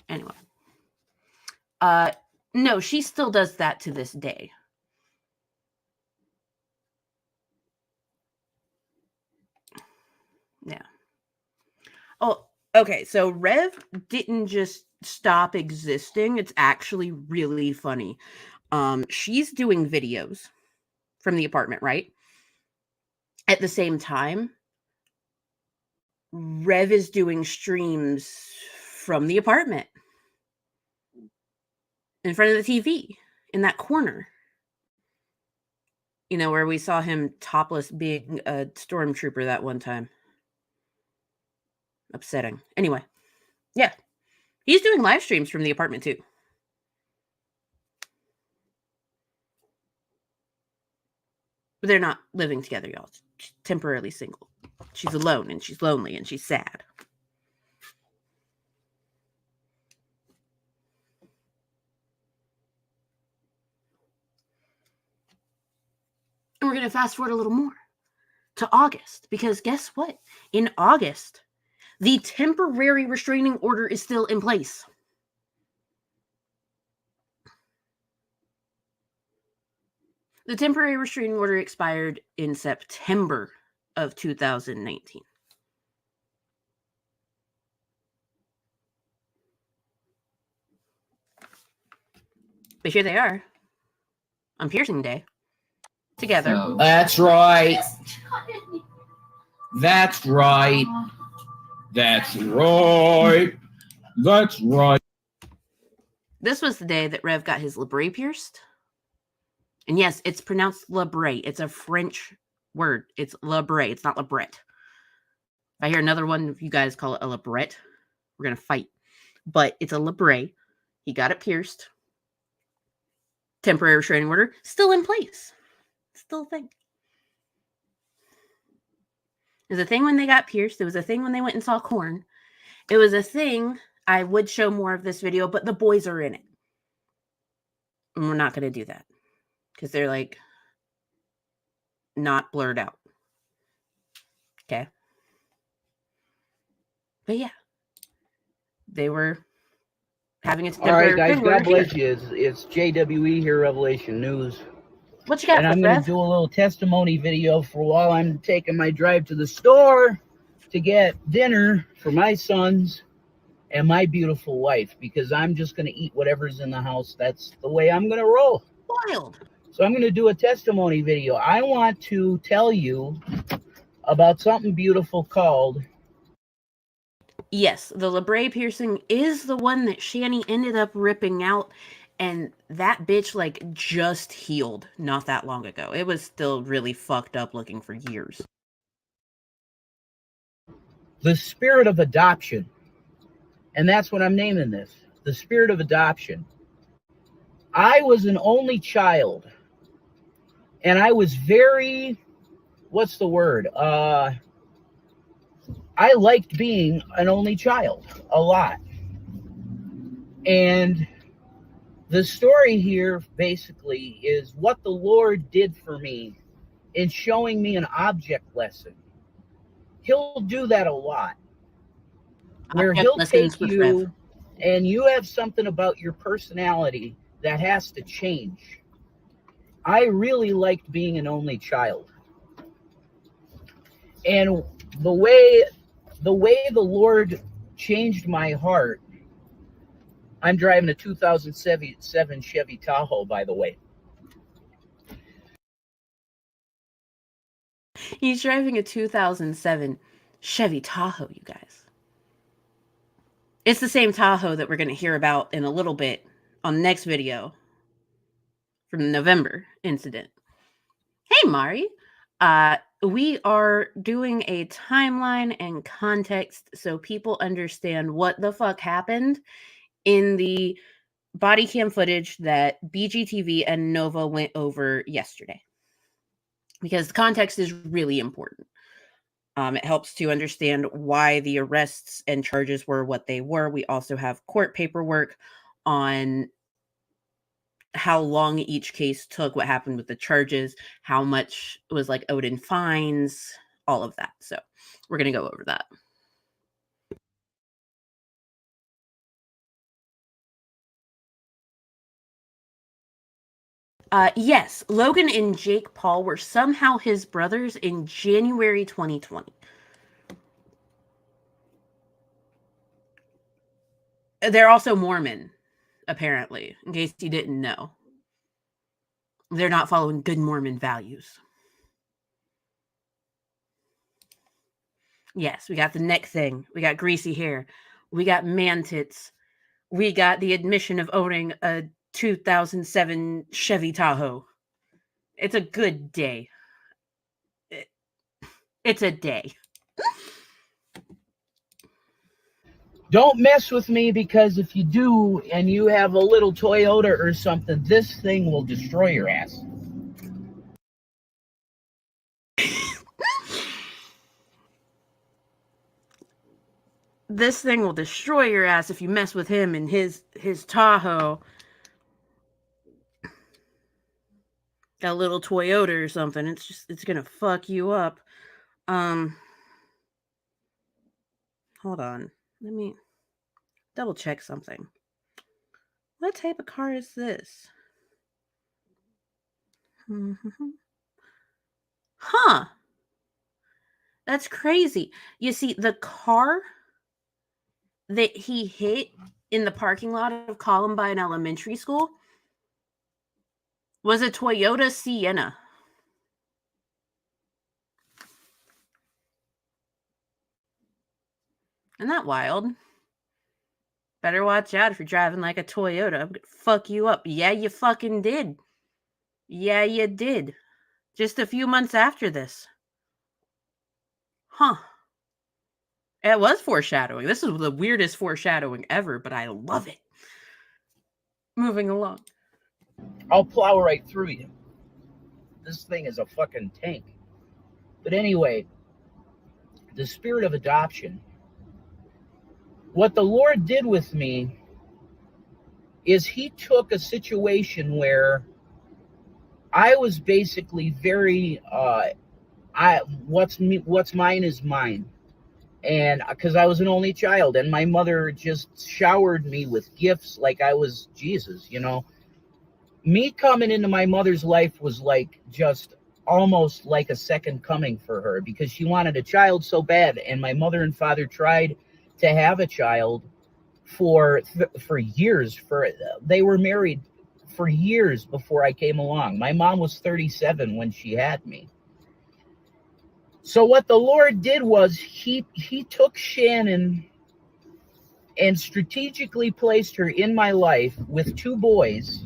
[SPEAKER 4] Anyway. No, she still does that to this day. Yeah. Oh, okay. So Rev didn't just stop existing. It's actually really funny. She's doing videos from the apartment, right? At the same time, Rev is doing streams from the apartment in front of the TV in that corner. You know, where we saw him topless being a stormtrooper that one time. Upsetting. Anyway, yeah. He's doing live streams from the apartment too. But they're not living together, y'all. She's temporarily single. She's alone and she's lonely and she's sad. And we're going to fast forward a little more to August, because guess what? In August, the temporary restraining order is still in place. The temporary restraining order expired in September of 2019. But here they are on piercing day together.
[SPEAKER 1] That's right. That's right. That's right. That's right.
[SPEAKER 4] This was the day that Rev got his labret pierced. And yes, it's pronounced labret. It's a French word. It's labret. It's not labret. If I hear another one, if you guys call it a labret, we're going to fight. But it's a labret. He got it pierced. Temporary restraining order still in place. Still a thing. It was a thing when they got pierced. It was a thing when they went and saw Korn. It was a thing. I would show more of this video, but the boys are in it. And we're not going to do that. Because they're like not blurred out. Okay. But yeah, they were having a
[SPEAKER 12] All right,
[SPEAKER 4] temporary
[SPEAKER 12] guys,
[SPEAKER 4] restraining order
[SPEAKER 12] God bless
[SPEAKER 4] here.
[SPEAKER 12] you. It's JWE here, Revelation News.
[SPEAKER 4] What you got,
[SPEAKER 12] And I'm going to do a little testimony video for while I'm taking my drive to the store to get dinner for my sons and my beautiful wife, because I'm just going to eat whatever's in the house. That's the way I'm going to roll.
[SPEAKER 4] Wild.
[SPEAKER 12] So I'm going to do a testimony video. I want to tell you about something beautiful called...
[SPEAKER 4] Yes, the labret piercing is the one that Shanny ended up ripping out, and that bitch like just healed not that long ago. It was still really fucked up looking for years.
[SPEAKER 12] the spirit of adoption. And that's what I'm naming this. The spirit of adoption. I was an only child. And I was very, what's the word? I liked being an only child a lot. And the story here basically is what the Lord did for me in showing me an object lesson. He'll do that a lot. Where he'll take you and you have something about your personality that has to change. I really liked being an only child. And the way the Lord changed my heart, I'm driving a 2007 Chevy Tahoe, by the way.
[SPEAKER 4] He's driving a 2007 Chevy Tahoe, you guys. It's the same Tahoe that we're going to hear about in a little bit on the next video from the November incident. Hey, Mari. We are doing a timeline and context so people understand what the fuck happened in the body cam footage that BGTV and Nova went over yesterday. Because the context is really important. It helps to understand why the arrests and charges were what they were. We also have court paperwork on how long each case took, what happened with the charges, how much was like owed in fines, all of that. So we're going to go over that. Yes, Logan and Jake Paul were somehow his brothers in January 2020. They're also Mormon, apparently, in case you didn't know. They're not following good Mormon values. Yes, we got the neck thing. We got greasy hair. We got man tits. We got the admission of owning a 2007 Chevy Tahoe. It's a good day. It's a day.
[SPEAKER 12] Don't mess with me, because if you do and you have a little Toyota or something, this thing will destroy your ass.
[SPEAKER 4] This thing will destroy your ass if you mess with him and his Tahoe. Got a little Toyota or something. It's gonna fuck you up. Hold on. Let me double check something. What type of car is this? Huh. That's crazy. You see, the car that he hit in the parking lot of Columbine Elementary School was a Toyota Sienna. Isn't that wild? Better watch out if you're driving like a Toyota. I'm gonna fuck you up. Yeah, you fucking did. Yeah, you did. Just a few months after this. Huh. It was foreshadowing. This is the weirdest foreshadowing ever, but I love it. Moving along.
[SPEAKER 12] I'll plow right through you. This thing is a fucking tank. But anyway, the spirit of adoption. What the Lord did with me is he took a situation where I was basically very, what's mine is mine. And because I was an only child, and my mother just showered me with gifts like I was Jesus, you know. Me coming into my mother's life was like just almost like a second coming for her, because she wanted a child so bad, and my mother and father tried to have a child for years. They were married for years before I came along. My mom was 37 when she had me. So what the Lord did was he took Shannon and strategically placed her in my life with two boys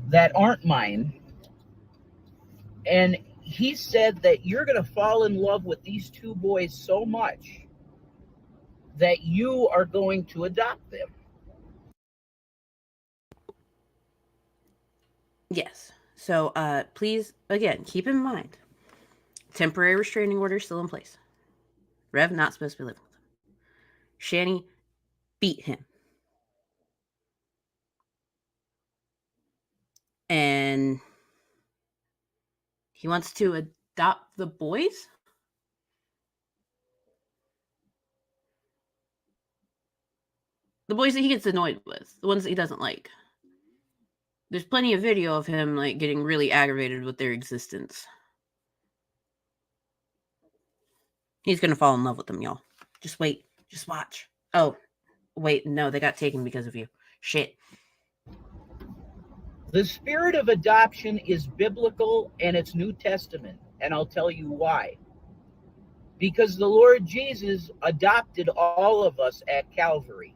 [SPEAKER 12] that aren't mine. And he said that you're going to fall in love with these two boys so much that you are going to adopt them.
[SPEAKER 4] Yes. So please, again, keep in mind, temporary restraining order still in place. Rev not supposed to be living with him. Shanny beat him. And he wants to adopt the boys? The boys that he gets annoyed with, the ones that he doesn't like. There's plenty of video of him like getting really aggravated with their existence. He's gonna fall in love with them, y'all. Just wait. Just watch. Oh, wait, no, they got taken because of you. Shit.
[SPEAKER 12] The spirit of adoption is biblical and it's New Testament, and I'll tell you why. Because the Lord Jesus adopted all of us at Calvary.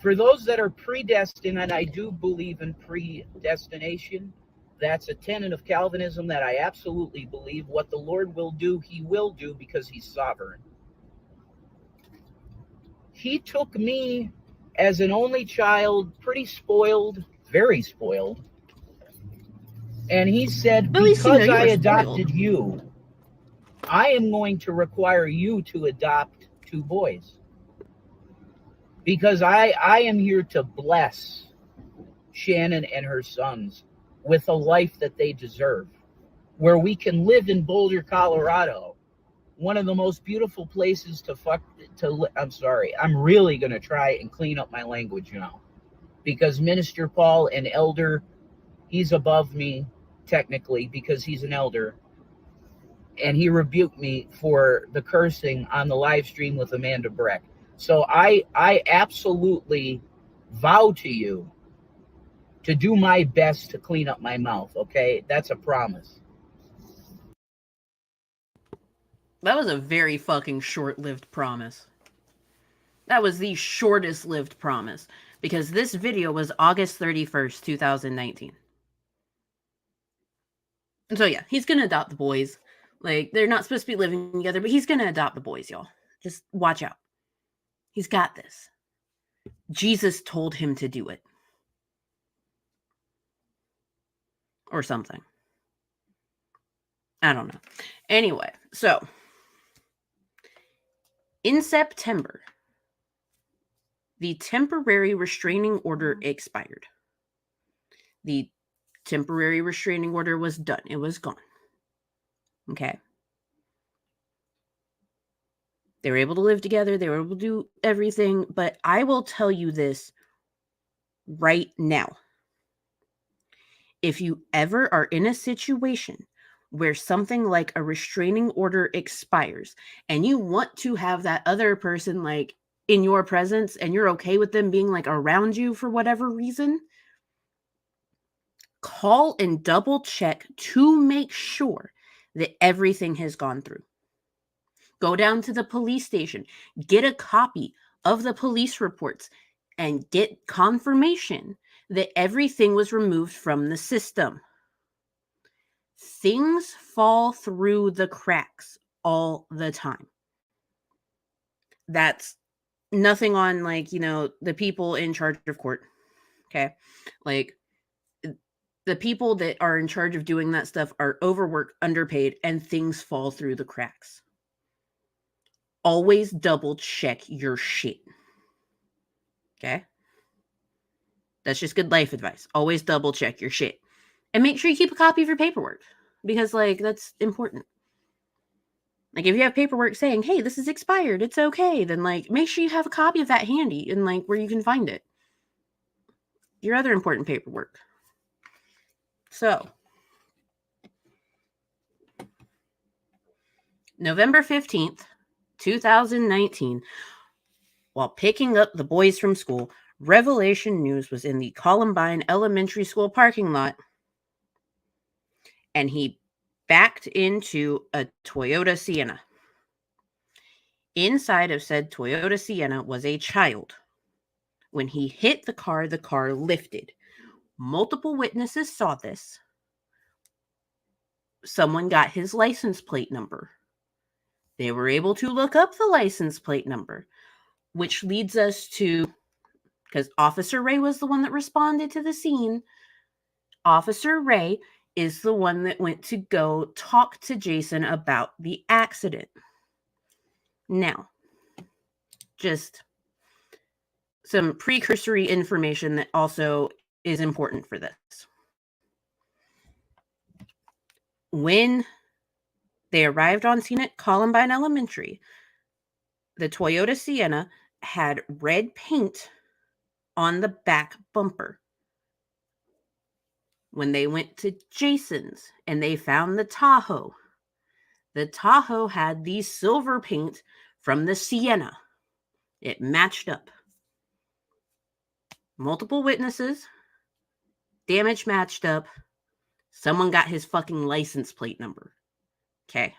[SPEAKER 12] For those that are predestined, and I do believe in predestination, that's a tenet of Calvinism that I absolutely believe. What the Lord will do, he will do, because he's sovereign. He took me as an only child, pretty spoiled, very spoiled. And he said, because I adopted you, I am going to require you to adopt two boys. Because I am here to bless Shannon and her sons with a life that they deserve, where we can live in Boulder, Colorado, one of the most beautiful places I'm sorry, I'm really going to try and clean up my language now, because Minister Paul, an elder, he's above me technically because he's an elder, and he rebuked me for the cursing on the live stream with Amanda Breck. So I absolutely vow to you to do my best to clean up my mouth, okay? That's a promise.
[SPEAKER 4] That was a very fucking short-lived promise. That was the shortest lived promise, because this video was August 31st, 2019. And so yeah, he's gonna adopt the boys. Like, they're not supposed to be living together, but he's gonna adopt the boys, y'all. Just watch out. He's got this. Jesus told him to do it. Or something. I don't know. Anyway, so in September, the temporary restraining order expired. The temporary restraining order was done. It was gone. Okay. They were able to live together. They were able to do everything. But I will tell you this right now. If you ever are in a situation where something like a restraining order expires and you want to have that other person like in your presence and you're okay with them being like around you for whatever reason, call and double check to make sure that everything has gone through. Go down to the police station, get a copy of the police reports, and get confirmation that everything was removed from the system. Things fall through the cracks all the time. That's nothing on, like, you know, the people in charge of court. Okay. Like, the people that are in charge of doing that stuff are overworked, underpaid, and things fall through the cracks. Always double check your shit. Okay? That's just good life advice. Always double check your shit. And make sure you keep a copy of your paperwork. because like that's important. Like if you have paperwork saying, hey, this is expired, it's okay, then like make sure you have a copy of that handy and like where you can find it. Your other important paperwork. So November 15th, 2019, while picking up the boys from school, Revelation News was in the Columbine Elementary School parking lot, and he backed into a Toyota Sienna. Inside of said Toyota Sienna was a child. When he hit the car lifted. Multiple witnesses saw this. Someone got his license plate number. They were able to look up the license plate number, which leads us to, because Officer Ray was the one that responded to the scene, Officer Ray is the one that went to go talk to Jason about the accident. Now, just some precursory information that also is important for this. When they arrived on scene at Columbine Elementary, the Toyota Sienna had red paint on the back bumper. When they went to Jason's and they found the Tahoe had the silver paint from the Sienna. It matched up. Multiple witnesses, damage matched up. Someone got his fucking license plate number. Okay.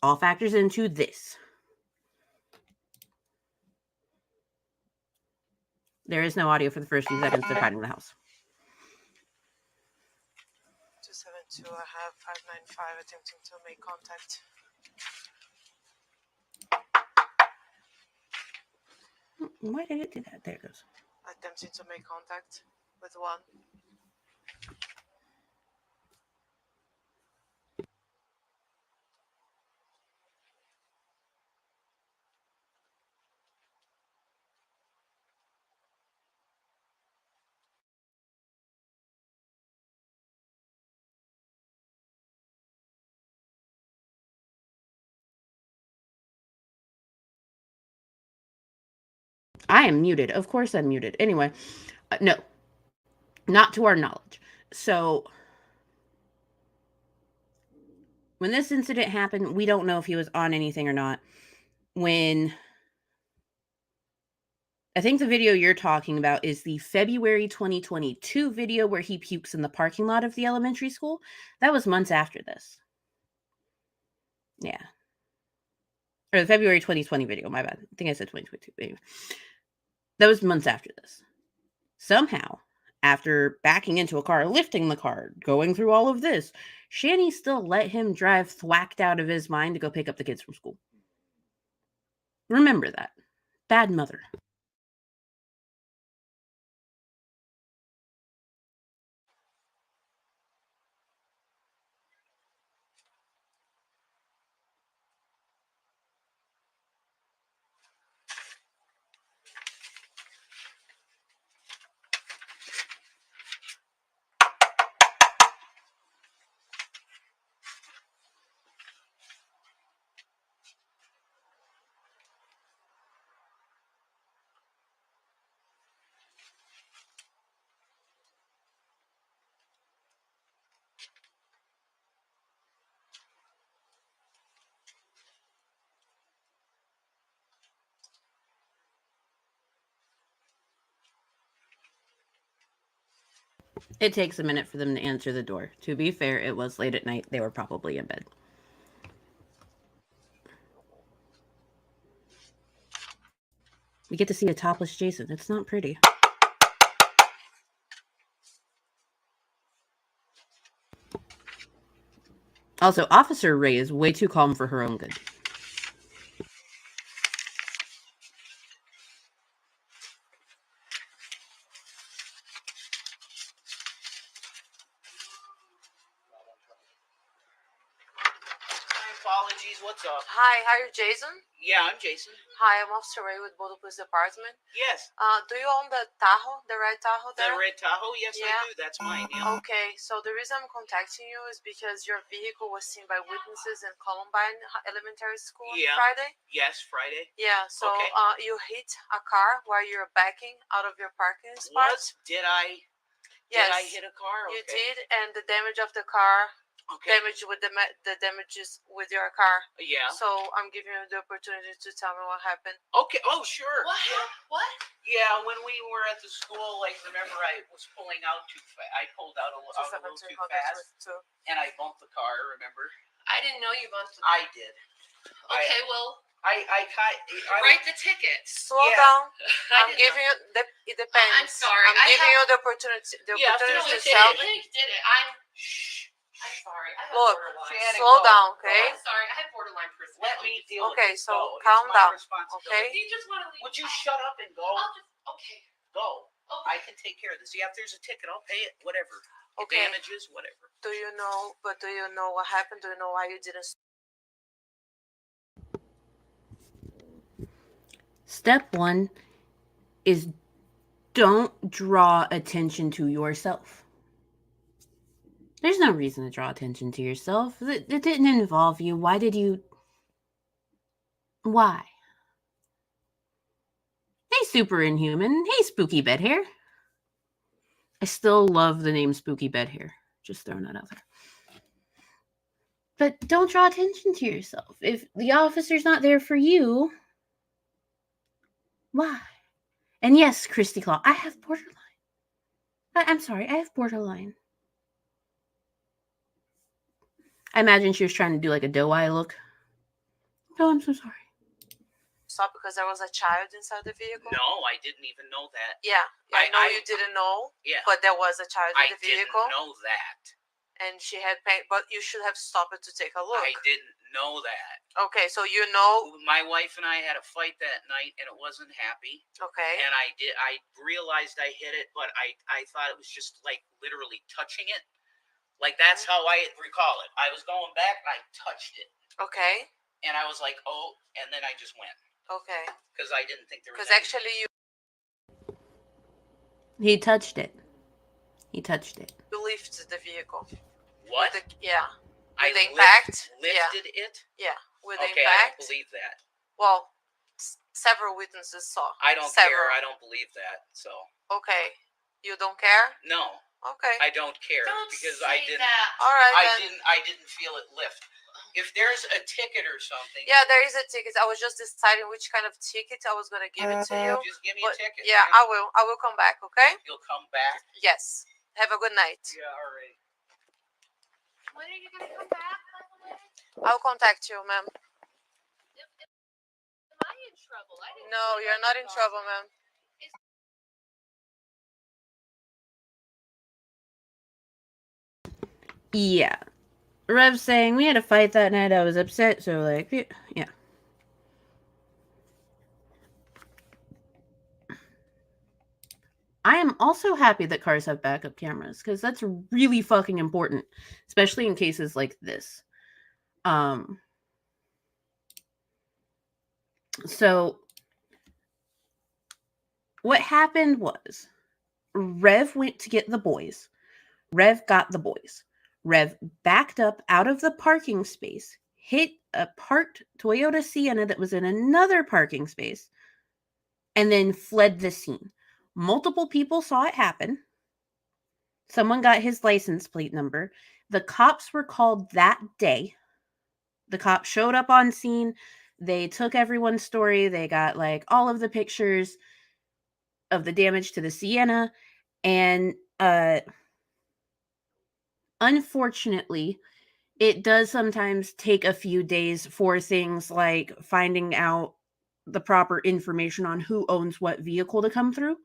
[SPEAKER 4] All factors into this. There is no audio for the first few seconds. They're finding the house.
[SPEAKER 13] 272, I have 595 attempting to make contact.
[SPEAKER 4] Why did it do that? There it goes.
[SPEAKER 13] Attempting to make contact with one.
[SPEAKER 4] I am muted. Of course I'm muted. Anyway, no. Not to our knowledge. So, when this incident happened, we don't know if he was on anything or not. When I think the video you're talking about is the February 2022 video where he pukes in the parking lot of the elementary school. That was months after this. Yeah. Or the February 2020 video, my bad. I think I said 2022. Anyway. That was months after this. Somehow, after backing into a car, lifting the car, going through all of this, Shanny still let him drive thwacked out of his mind to go pick up the kids from school. Remember that. Bad mother. It takes a minute for them to answer the door. To be fair, it was late at night. They were probably in bed. We get to see a topless Jason. It's not pretty. Also, Officer Ray is way too calm for her own good.
[SPEAKER 12] what's up?
[SPEAKER 13] Hi, are you Jason?
[SPEAKER 12] Yeah, I'm Jason.
[SPEAKER 13] Hi, I'm Officer Ray with Boulder Police Department.
[SPEAKER 12] Yes.
[SPEAKER 13] Do you own the Tahoe, the red Tahoe there?
[SPEAKER 12] The red Tahoe? Yes,
[SPEAKER 13] Yeah.
[SPEAKER 12] I do. That's mine, yeah.
[SPEAKER 13] Okay, so the reason I'm contacting you is because your vehicle was seen by witnesses in Columbine Elementary School on Friday.
[SPEAKER 12] Yes, Friday.
[SPEAKER 13] Yeah, so
[SPEAKER 12] Okay.
[SPEAKER 13] you hit a car while you were backing out of your parking spot.
[SPEAKER 12] Did I?
[SPEAKER 13] Yes.
[SPEAKER 12] Did I hit a car?
[SPEAKER 13] You
[SPEAKER 12] Okay.
[SPEAKER 13] did, and the damage of the car, damage with the damages with your car.
[SPEAKER 12] Yeah.
[SPEAKER 13] So I'm giving you the opportunity to tell me what happened.
[SPEAKER 12] Okay. Oh, sure.
[SPEAKER 13] What?
[SPEAKER 12] Yeah.
[SPEAKER 13] What?
[SPEAKER 12] Yeah, when we were at the school, like, remember I was pulling out too fast. I pulled out a little too fast, and I bumped the car. Remember?
[SPEAKER 11] I didn't know you bumped.
[SPEAKER 12] I did.
[SPEAKER 11] Okay, well,
[SPEAKER 12] I
[SPEAKER 11] write the ticket.
[SPEAKER 13] Slow down. I'm
[SPEAKER 11] didn't
[SPEAKER 13] giving you it depends.
[SPEAKER 11] I'm sorry.
[SPEAKER 13] I'm giving you the opportunity. The opportunity to tell me.
[SPEAKER 11] did it. I'm sorry. I have
[SPEAKER 13] Look,
[SPEAKER 11] borderline.
[SPEAKER 13] slow down, okay?
[SPEAKER 11] I'm sorry. I have borderline personality.
[SPEAKER 12] Let me deal
[SPEAKER 13] Okay,
[SPEAKER 12] with it.
[SPEAKER 13] so
[SPEAKER 12] Go.
[SPEAKER 13] calm
[SPEAKER 12] It's my
[SPEAKER 13] down.
[SPEAKER 12] responsibility.
[SPEAKER 13] Okay.
[SPEAKER 11] You just want to leave.
[SPEAKER 12] Would you shut up and go?
[SPEAKER 11] Okay.
[SPEAKER 12] Go.
[SPEAKER 11] Okay.
[SPEAKER 12] I can take care of this. Yeah, if there's a ticket, I'll pay it. Whatever.
[SPEAKER 13] Okay.
[SPEAKER 12] Damages, whatever.
[SPEAKER 13] Do you know what happened? Do you know why you didn't?
[SPEAKER 4] Step 1 is don't draw attention to yourself. There's no reason to draw attention to yourself. It didn't involve you. Why did you? Why? Hey, Super Inhuman. Hey, Spooky Bedhair. I still love the name Spooky Bedhair. Just throwing that out there. But don't draw attention to yourself. If the officer's not there for you, why? And yes, Christy Claw, I have borderline. I'm sorry, I have borderline. I imagine she was trying to do like a doe eye look. Oh, I'm so sorry.
[SPEAKER 13] Stop because there was a child inside the vehicle?
[SPEAKER 12] No, I didn't even know that.
[SPEAKER 13] Yeah, I know you didn't know.
[SPEAKER 12] Yeah.
[SPEAKER 13] But there was a child in the vehicle.
[SPEAKER 12] I didn't know that.
[SPEAKER 13] And she had pain, but you should have stopped it to take a look.
[SPEAKER 12] I didn't know that.
[SPEAKER 13] Okay, so you know.
[SPEAKER 12] My wife and I had a fight that night, and it wasn't happy.
[SPEAKER 13] Okay.
[SPEAKER 12] And I realized I hit it, but I thought it was just like literally touching it. Like that's how I recall it. I was going back, and I touched it.
[SPEAKER 13] Okay.
[SPEAKER 12] And I was like, oh, and then I just went.
[SPEAKER 13] Okay.
[SPEAKER 12] Because I didn't think there was.
[SPEAKER 13] Because actually you.
[SPEAKER 4] He touched it. He touched it.
[SPEAKER 13] You lifted the vehicle.
[SPEAKER 12] What?
[SPEAKER 13] Yeah.
[SPEAKER 12] I
[SPEAKER 13] With the impact.
[SPEAKER 12] Lifted it?
[SPEAKER 13] Yeah. With the
[SPEAKER 12] Okay,
[SPEAKER 13] impact.
[SPEAKER 12] I don't believe that.
[SPEAKER 13] Well, several witnesses saw.
[SPEAKER 12] I don't care. I don't believe that. So.
[SPEAKER 13] Okay. You don't care?
[SPEAKER 12] No.
[SPEAKER 13] Okay.
[SPEAKER 12] I don't care because I didn't.
[SPEAKER 13] All right.
[SPEAKER 12] I didn't feel it lift. If there's a ticket or something.
[SPEAKER 13] Yeah, there is a ticket. I was just deciding which kind of ticket I was gonna give it to you.
[SPEAKER 12] Just give me a ticket.
[SPEAKER 13] Yeah,
[SPEAKER 12] man.
[SPEAKER 13] I will. I will come back. Okay.
[SPEAKER 12] You'll come back.
[SPEAKER 13] Yes. Have a good night.
[SPEAKER 12] Yeah. All right.
[SPEAKER 11] When are you going to come back, by the way?
[SPEAKER 13] I'll contact you, ma'am.
[SPEAKER 11] Am I in trouble?
[SPEAKER 13] No, you're not in trouble, ma'am.
[SPEAKER 4] Yeah. Rev saying we had a fight that night. I was upset, so like, yeah. I am also happy that cars have backup cameras because that's really fucking important, especially in cases like this. So what happened was Rev went to get the boys. Rev got the boys. Rev backed up out of the parking space, hit a parked Toyota Sienna that was in another parking space, and then fled the scene. Multiple people saw it happen. Someone got his license plate number. The cops were called that day. The cops showed up on scene. They took everyone's story. They got like all of the pictures of the damage to the Sienna. And unfortunately, it does sometimes take a few days for things like finding out the proper information on who owns what vehicle to come through.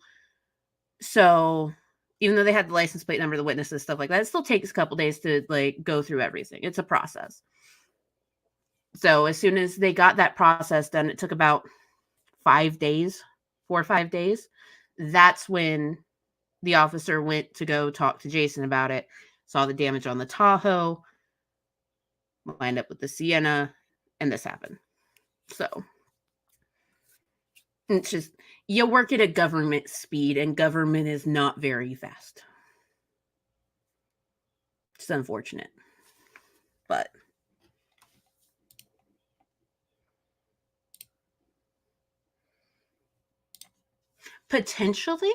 [SPEAKER 4] So even though they had the license plate number, the witnesses, stuff like that, it still takes a couple days to like go through everything. It's a process. So as soon as they got that process done, it took about 5 days, 4 or 5 days. That's when the officer went to go talk to Jason about it, saw the damage on the Tahoe, lined up with the Sienna, and this happened. So it's just, you work at a government speed, and government is not very fast. It's unfortunate, but potentially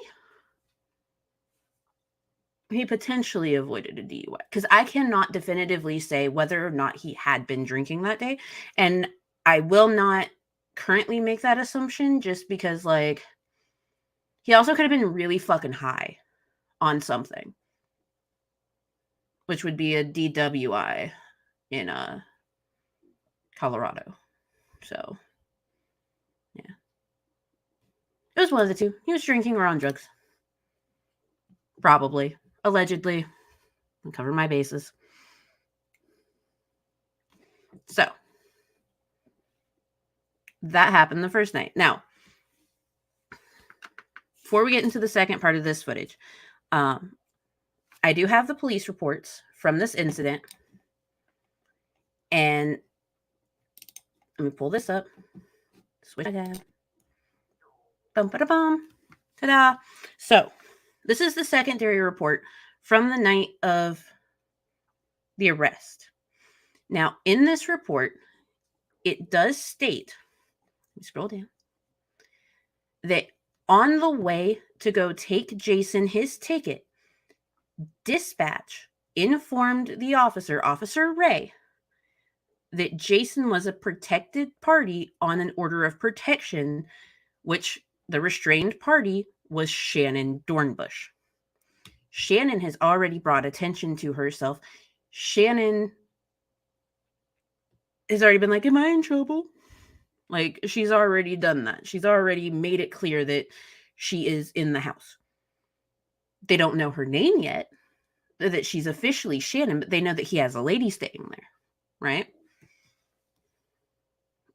[SPEAKER 4] he potentially avoided a DUI, because I cannot definitively say whether or not he had been drinking that day, and I will not currently make that assumption, just because, like, he also could have been really fucking high on something, which would be a DWI in Colorado. So yeah, it was one of the two. He was drinking or on drugs, probably, allegedly. I'll cover my bases. So that happened the first night. Now, before we get into the second part of this footage, I do have the police reports from this incident, and let me pull this up. Switch tab. Bum-ba-da-bum. Ta-da. So this is the secondary report from the night of the arrest. Now, in this report, it does state, let me scroll down, that on the way to go take Jason his ticket, dispatch informed the officer, Officer Ray, that Jason was a protected party on an order of protection, which the restrained party was Shannon Dornbush. Shannon has already brought attention to herself. Shannon has already been like, am I in trouble? Like, she's already done that. She's already made it clear that she is in the house. They don't know her name yet, that she's officially Shannon, but they know that he has a lady staying there, right?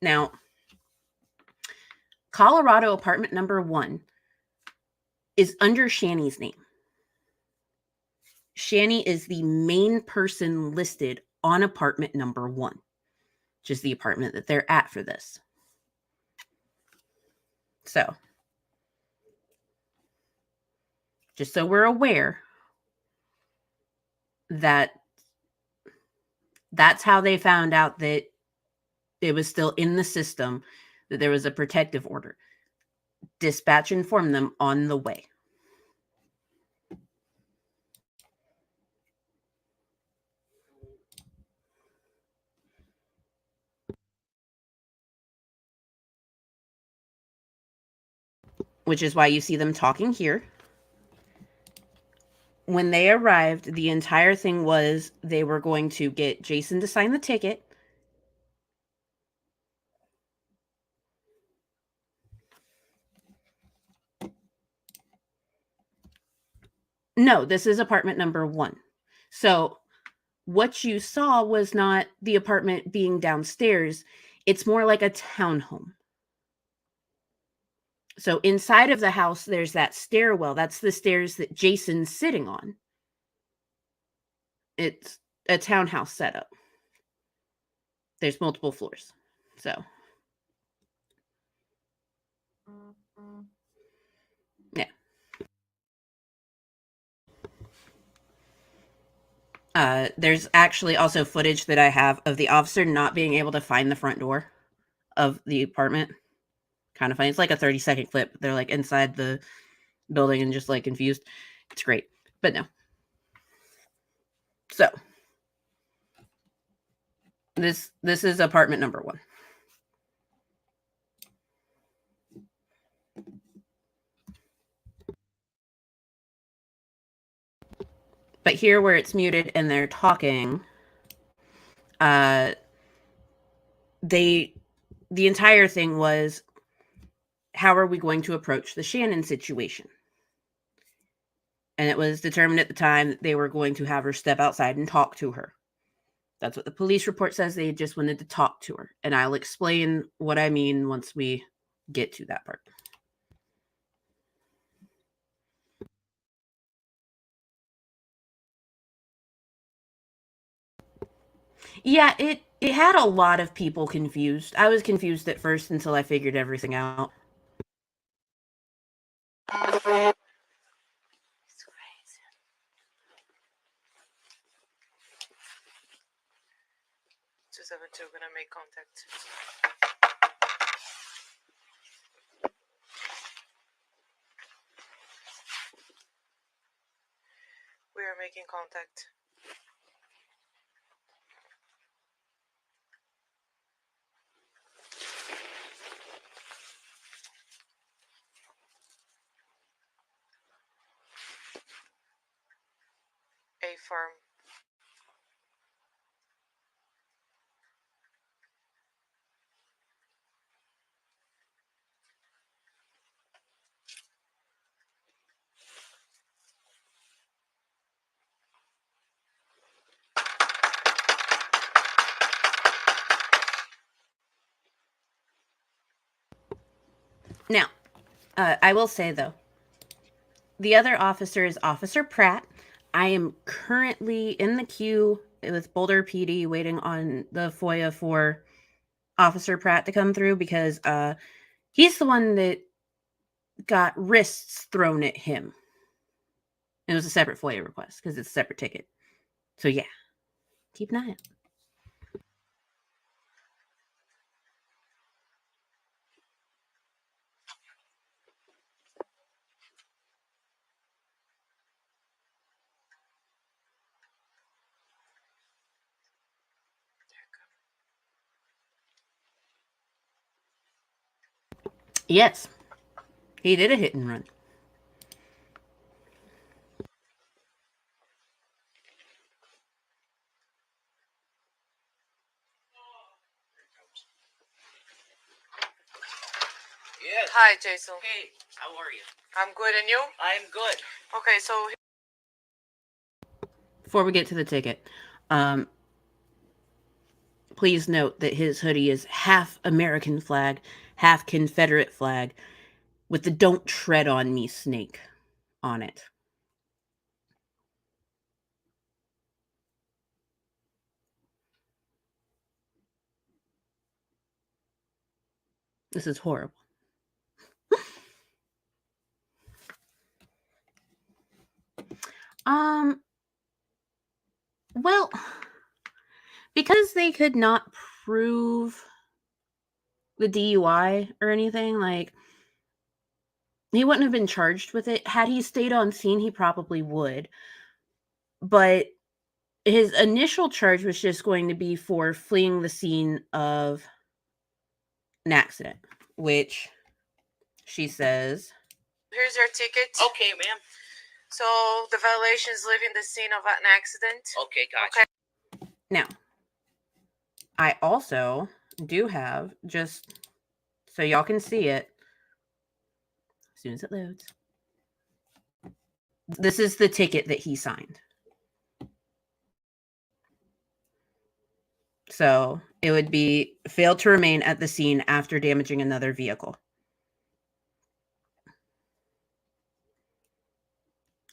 [SPEAKER 4] Now, Colorado apartment number 1 is under Shanny's name. Shanny is the main person listed on apartment number 1, which is the apartment that they're at for this. So, just so we're aware that that's how they found out that it was still in the system, that there was a protective order. Dispatch informed them on the way. Which is why you see them talking here. When they arrived, the entire thing was they were going to get Jason to sign the ticket. No, this is apartment number 1. So what you saw was not the apartment being downstairs. It's more like a townhome. So inside of the house, there's that stairwell. That's the stairs that Jason's sitting on. It's a townhouse setup. There's multiple floors. So, yeah. There's actually also footage that I have of the officer not being able to find the front door of the apartment. Kind of funny. It's like a 30-second clip. They're like inside the building and just like confused. It's great. But no. So, this is apartment number 1. But here where it's muted and they're talking, the entire thing was, how are we going to approach the Shannon situation? And it was determined at the time that they were going to have her step outside and talk to her. That's what the police report says. They just wanted to talk to her. And I'll explain what I mean once we get to that part. Yeah, It had a lot of people confused. I was confused at first until I figured everything out.
[SPEAKER 13] It's crazy. 272, gonna make contact. We are making contact. A firm.
[SPEAKER 4] Now, I will say though, the other officer is Officer Pratt. I am currently in the queue with Boulder PD waiting on the FOIA for Officer Pratt to come through because he's the one that got wrists thrown at him. It was a separate FOIA request because it's a separate ticket. So yeah, keep an eye out. Yes, he did a hit and run.
[SPEAKER 13] Yes. Hi, Jason.
[SPEAKER 14] Hey, how are you?
[SPEAKER 13] I'm good, and you?
[SPEAKER 14] I'm good.
[SPEAKER 13] Okay, so
[SPEAKER 4] Before we get to the ticket, please note that his hoodie is half American flag, half Confederate flag, with the "Don't Tread on Me" snake on it. This is horrible. Well, because they could not prove the DUI or anything, like, he wouldn't have been charged with it. Had he stayed on scene, he probably would. But his initial charge was just going to be for fleeing the scene of an accident, which she says.
[SPEAKER 13] here's your ticket.
[SPEAKER 14] Okay, ma'am.
[SPEAKER 13] So the violation is leaving the scene of an accident.
[SPEAKER 14] Okay, gotcha.
[SPEAKER 13] Okay.
[SPEAKER 4] Now, I also do have, just so y'all can see it, as soon as it loads, this is the ticket that he signed. So it would be failed to remain at the scene after damaging another vehicle.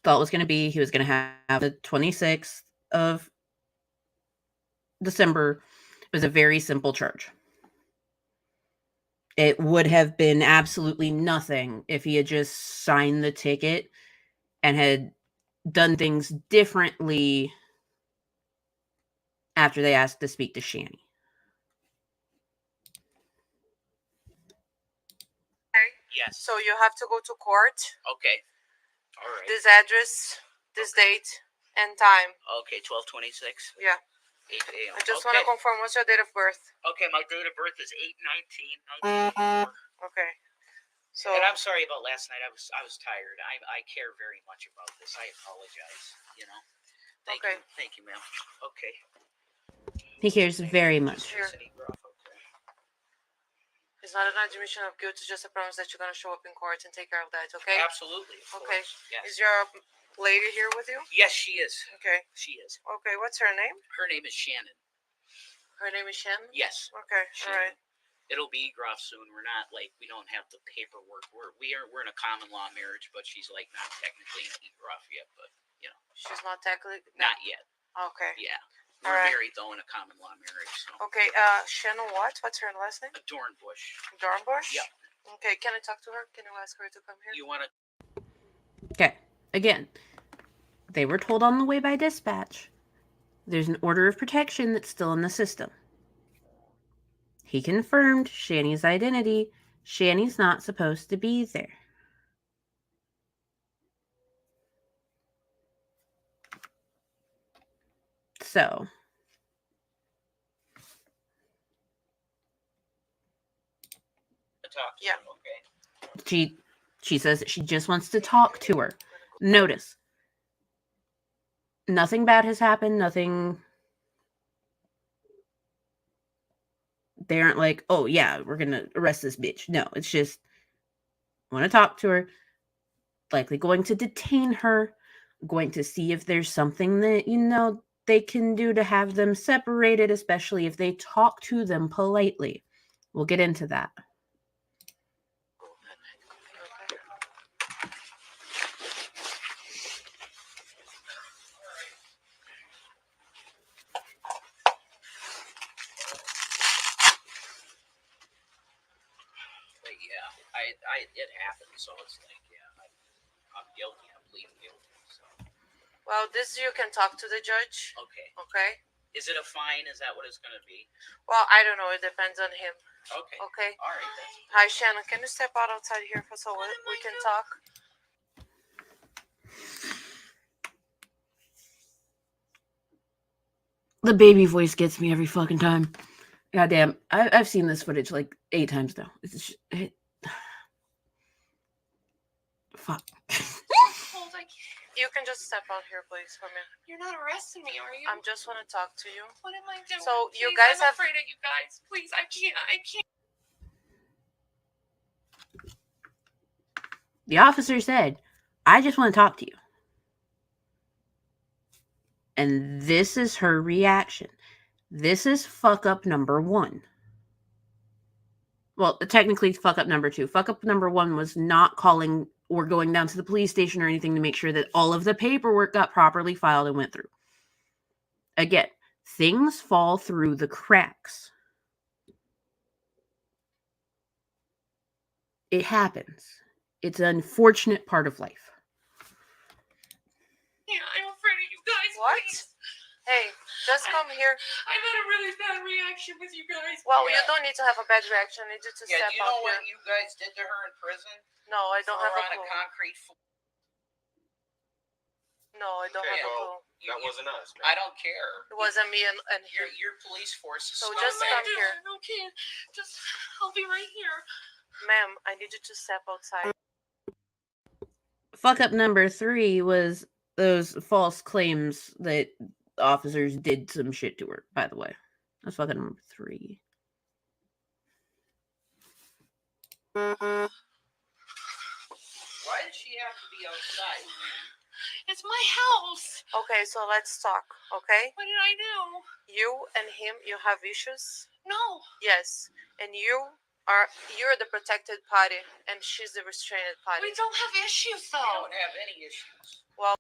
[SPEAKER 4] Thought it was going to be, he was going to have the 26th of December. It was a very simple charge. It would have been absolutely nothing if he had just signed the ticket and had done things differently after they asked to speak to Shanny.
[SPEAKER 14] Yes.
[SPEAKER 13] So you have to go to court.
[SPEAKER 14] Okay. All right.
[SPEAKER 13] This address, this date, and time.
[SPEAKER 14] Okay, 12/26.
[SPEAKER 13] Yeah.
[SPEAKER 14] 8 a.m.
[SPEAKER 13] I just want to confirm, what's your date of birth?
[SPEAKER 14] Okay, my date of birth is 8/19/1984.
[SPEAKER 13] Okay. So.
[SPEAKER 14] And I'm sorry about last night. I was tired. I care very much about this. I apologize. You know. Thank you, ma'am. Okay.
[SPEAKER 4] He cares very much.
[SPEAKER 13] Here. It's not an admission of guilt, it's just a promise that you're going to show up in court and take care of that, okay?
[SPEAKER 14] Absolutely.
[SPEAKER 13] Okay.
[SPEAKER 14] Yes.
[SPEAKER 13] Is your lady here with you?
[SPEAKER 14] Yes, she is.
[SPEAKER 13] Okay.
[SPEAKER 14] She is.
[SPEAKER 13] Okay, what's her name?
[SPEAKER 14] Her name is Shannon.
[SPEAKER 13] Her name is Shannon?
[SPEAKER 14] Yes.
[SPEAKER 13] Okay,
[SPEAKER 14] Shannon.
[SPEAKER 13] all right.
[SPEAKER 14] It'll be Groff soon. We're not we don't have the paperwork. We're in a common law marriage, but she's like not technically an Groff yet, but you know.
[SPEAKER 13] She's not technically?
[SPEAKER 14] Not yet.
[SPEAKER 13] Okay.
[SPEAKER 14] Yeah. We're
[SPEAKER 13] Alright.
[SPEAKER 14] married though in a common law marriage. So.
[SPEAKER 13] Okay, Shannon what? What's her last name?
[SPEAKER 14] Dornbush.
[SPEAKER 13] Dornbush?
[SPEAKER 14] Yep.
[SPEAKER 13] Okay, can I talk to her? Can you ask her to come here?
[SPEAKER 14] You want to?
[SPEAKER 4] Okay, again, they were told on the way by dispatch. There's an order of protection that's still in the system. He confirmed Shanny's identity. Shanny's not supposed to be there. So,
[SPEAKER 14] Talk.
[SPEAKER 13] Yeah.
[SPEAKER 14] Okay.
[SPEAKER 4] she says that she just wants to talk to her. Notice, nothing bad has happened. Nothing. They aren't like, oh yeah, we're gonna arrest this bitch. No, it's just want to talk to her. Likely going to detain her. Going to see if there's something that they can do to have them separated, especially if they talk to them politely. We'll get into that.
[SPEAKER 14] But yeah, it happened, so it's like, yeah, I'm guilty. I'm pleading guilty. So.
[SPEAKER 13] Well, this you can talk to the judge.
[SPEAKER 14] Okay.
[SPEAKER 13] Okay.
[SPEAKER 14] Is it a fine? Is that what it's going to be?
[SPEAKER 13] Well, I don't know. It depends on him.
[SPEAKER 14] Okay.
[SPEAKER 13] Okay.
[SPEAKER 14] All right.
[SPEAKER 13] Hi, Shannon. Can you step out outside here for so we can talk?
[SPEAKER 4] The baby voice gets me every fucking time. Goddamn, I've seen this footage like 8 times now. Fuck.
[SPEAKER 13] You can just step out here, please, for me.
[SPEAKER 5] You're not arresting me, are you?
[SPEAKER 13] I just want to talk to you.
[SPEAKER 5] What am I doing?
[SPEAKER 13] So
[SPEAKER 5] Please,
[SPEAKER 13] you guys
[SPEAKER 5] I'm
[SPEAKER 13] have.
[SPEAKER 5] afraid of you guys. Please, I can't.
[SPEAKER 4] The officer said, I just want to talk to you. And this is her reaction. This is fuck up number 1. Well, technically fuck up number 2. Fuck up number 1 was not calling or going down to the police station or anything to make sure that all of the paperwork got properly filed and went through. Again, things fall through the cracks. It happens. It's an unfortunate part of life.
[SPEAKER 5] Yeah, I'm afraid of you guys.
[SPEAKER 13] What?
[SPEAKER 5] Please.
[SPEAKER 13] Hey, just come here.
[SPEAKER 5] I've had a really bad reaction with you guys.
[SPEAKER 13] Well, you don't need to have a bad reaction. I need you to
[SPEAKER 14] Yeah,
[SPEAKER 13] step
[SPEAKER 14] do you
[SPEAKER 13] out
[SPEAKER 14] know
[SPEAKER 13] here.
[SPEAKER 14] what you guys did to her in prison?
[SPEAKER 13] No, I don't have a
[SPEAKER 14] on
[SPEAKER 13] clue.
[SPEAKER 14] a concrete floor.
[SPEAKER 13] No, I don't have a clue.
[SPEAKER 7] That wasn't us, man.
[SPEAKER 14] I don't care.
[SPEAKER 13] It wasn't me and
[SPEAKER 14] your police force is
[SPEAKER 13] So
[SPEAKER 14] scumbag.
[SPEAKER 13] just come here.
[SPEAKER 5] Okay, I'll be right here.
[SPEAKER 13] Ma'am, I need you to step outside.
[SPEAKER 4] Fuck up number 3 was those false claims that officers did some shit to her, by the way. That's fuck up number 3.
[SPEAKER 14] Why did she have to be outside, man?
[SPEAKER 5] It's my house.
[SPEAKER 13] Okay, so let's talk, okay?
[SPEAKER 5] What did I do?
[SPEAKER 13] You and him, you have issues?
[SPEAKER 5] No.
[SPEAKER 13] Yes. And you're the protected party, and she's the restrained party.
[SPEAKER 5] We don't have issues, though.
[SPEAKER 14] We don't have any issues.
[SPEAKER 13] Well.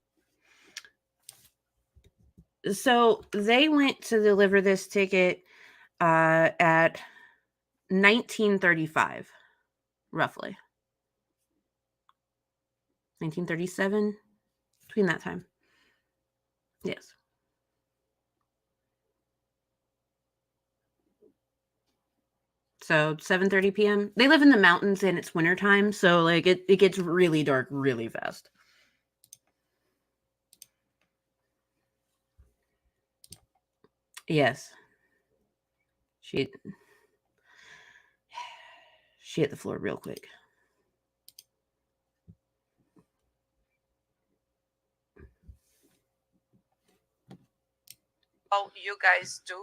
[SPEAKER 4] So they went to deliver this ticket at 1935, roughly. 1937, between that time. Yes. So 7:30 p.m. They live in the mountains and it's wintertime, so like it gets really dark really fast. Yes. She hit the floor real quick.
[SPEAKER 13] Well, you guys do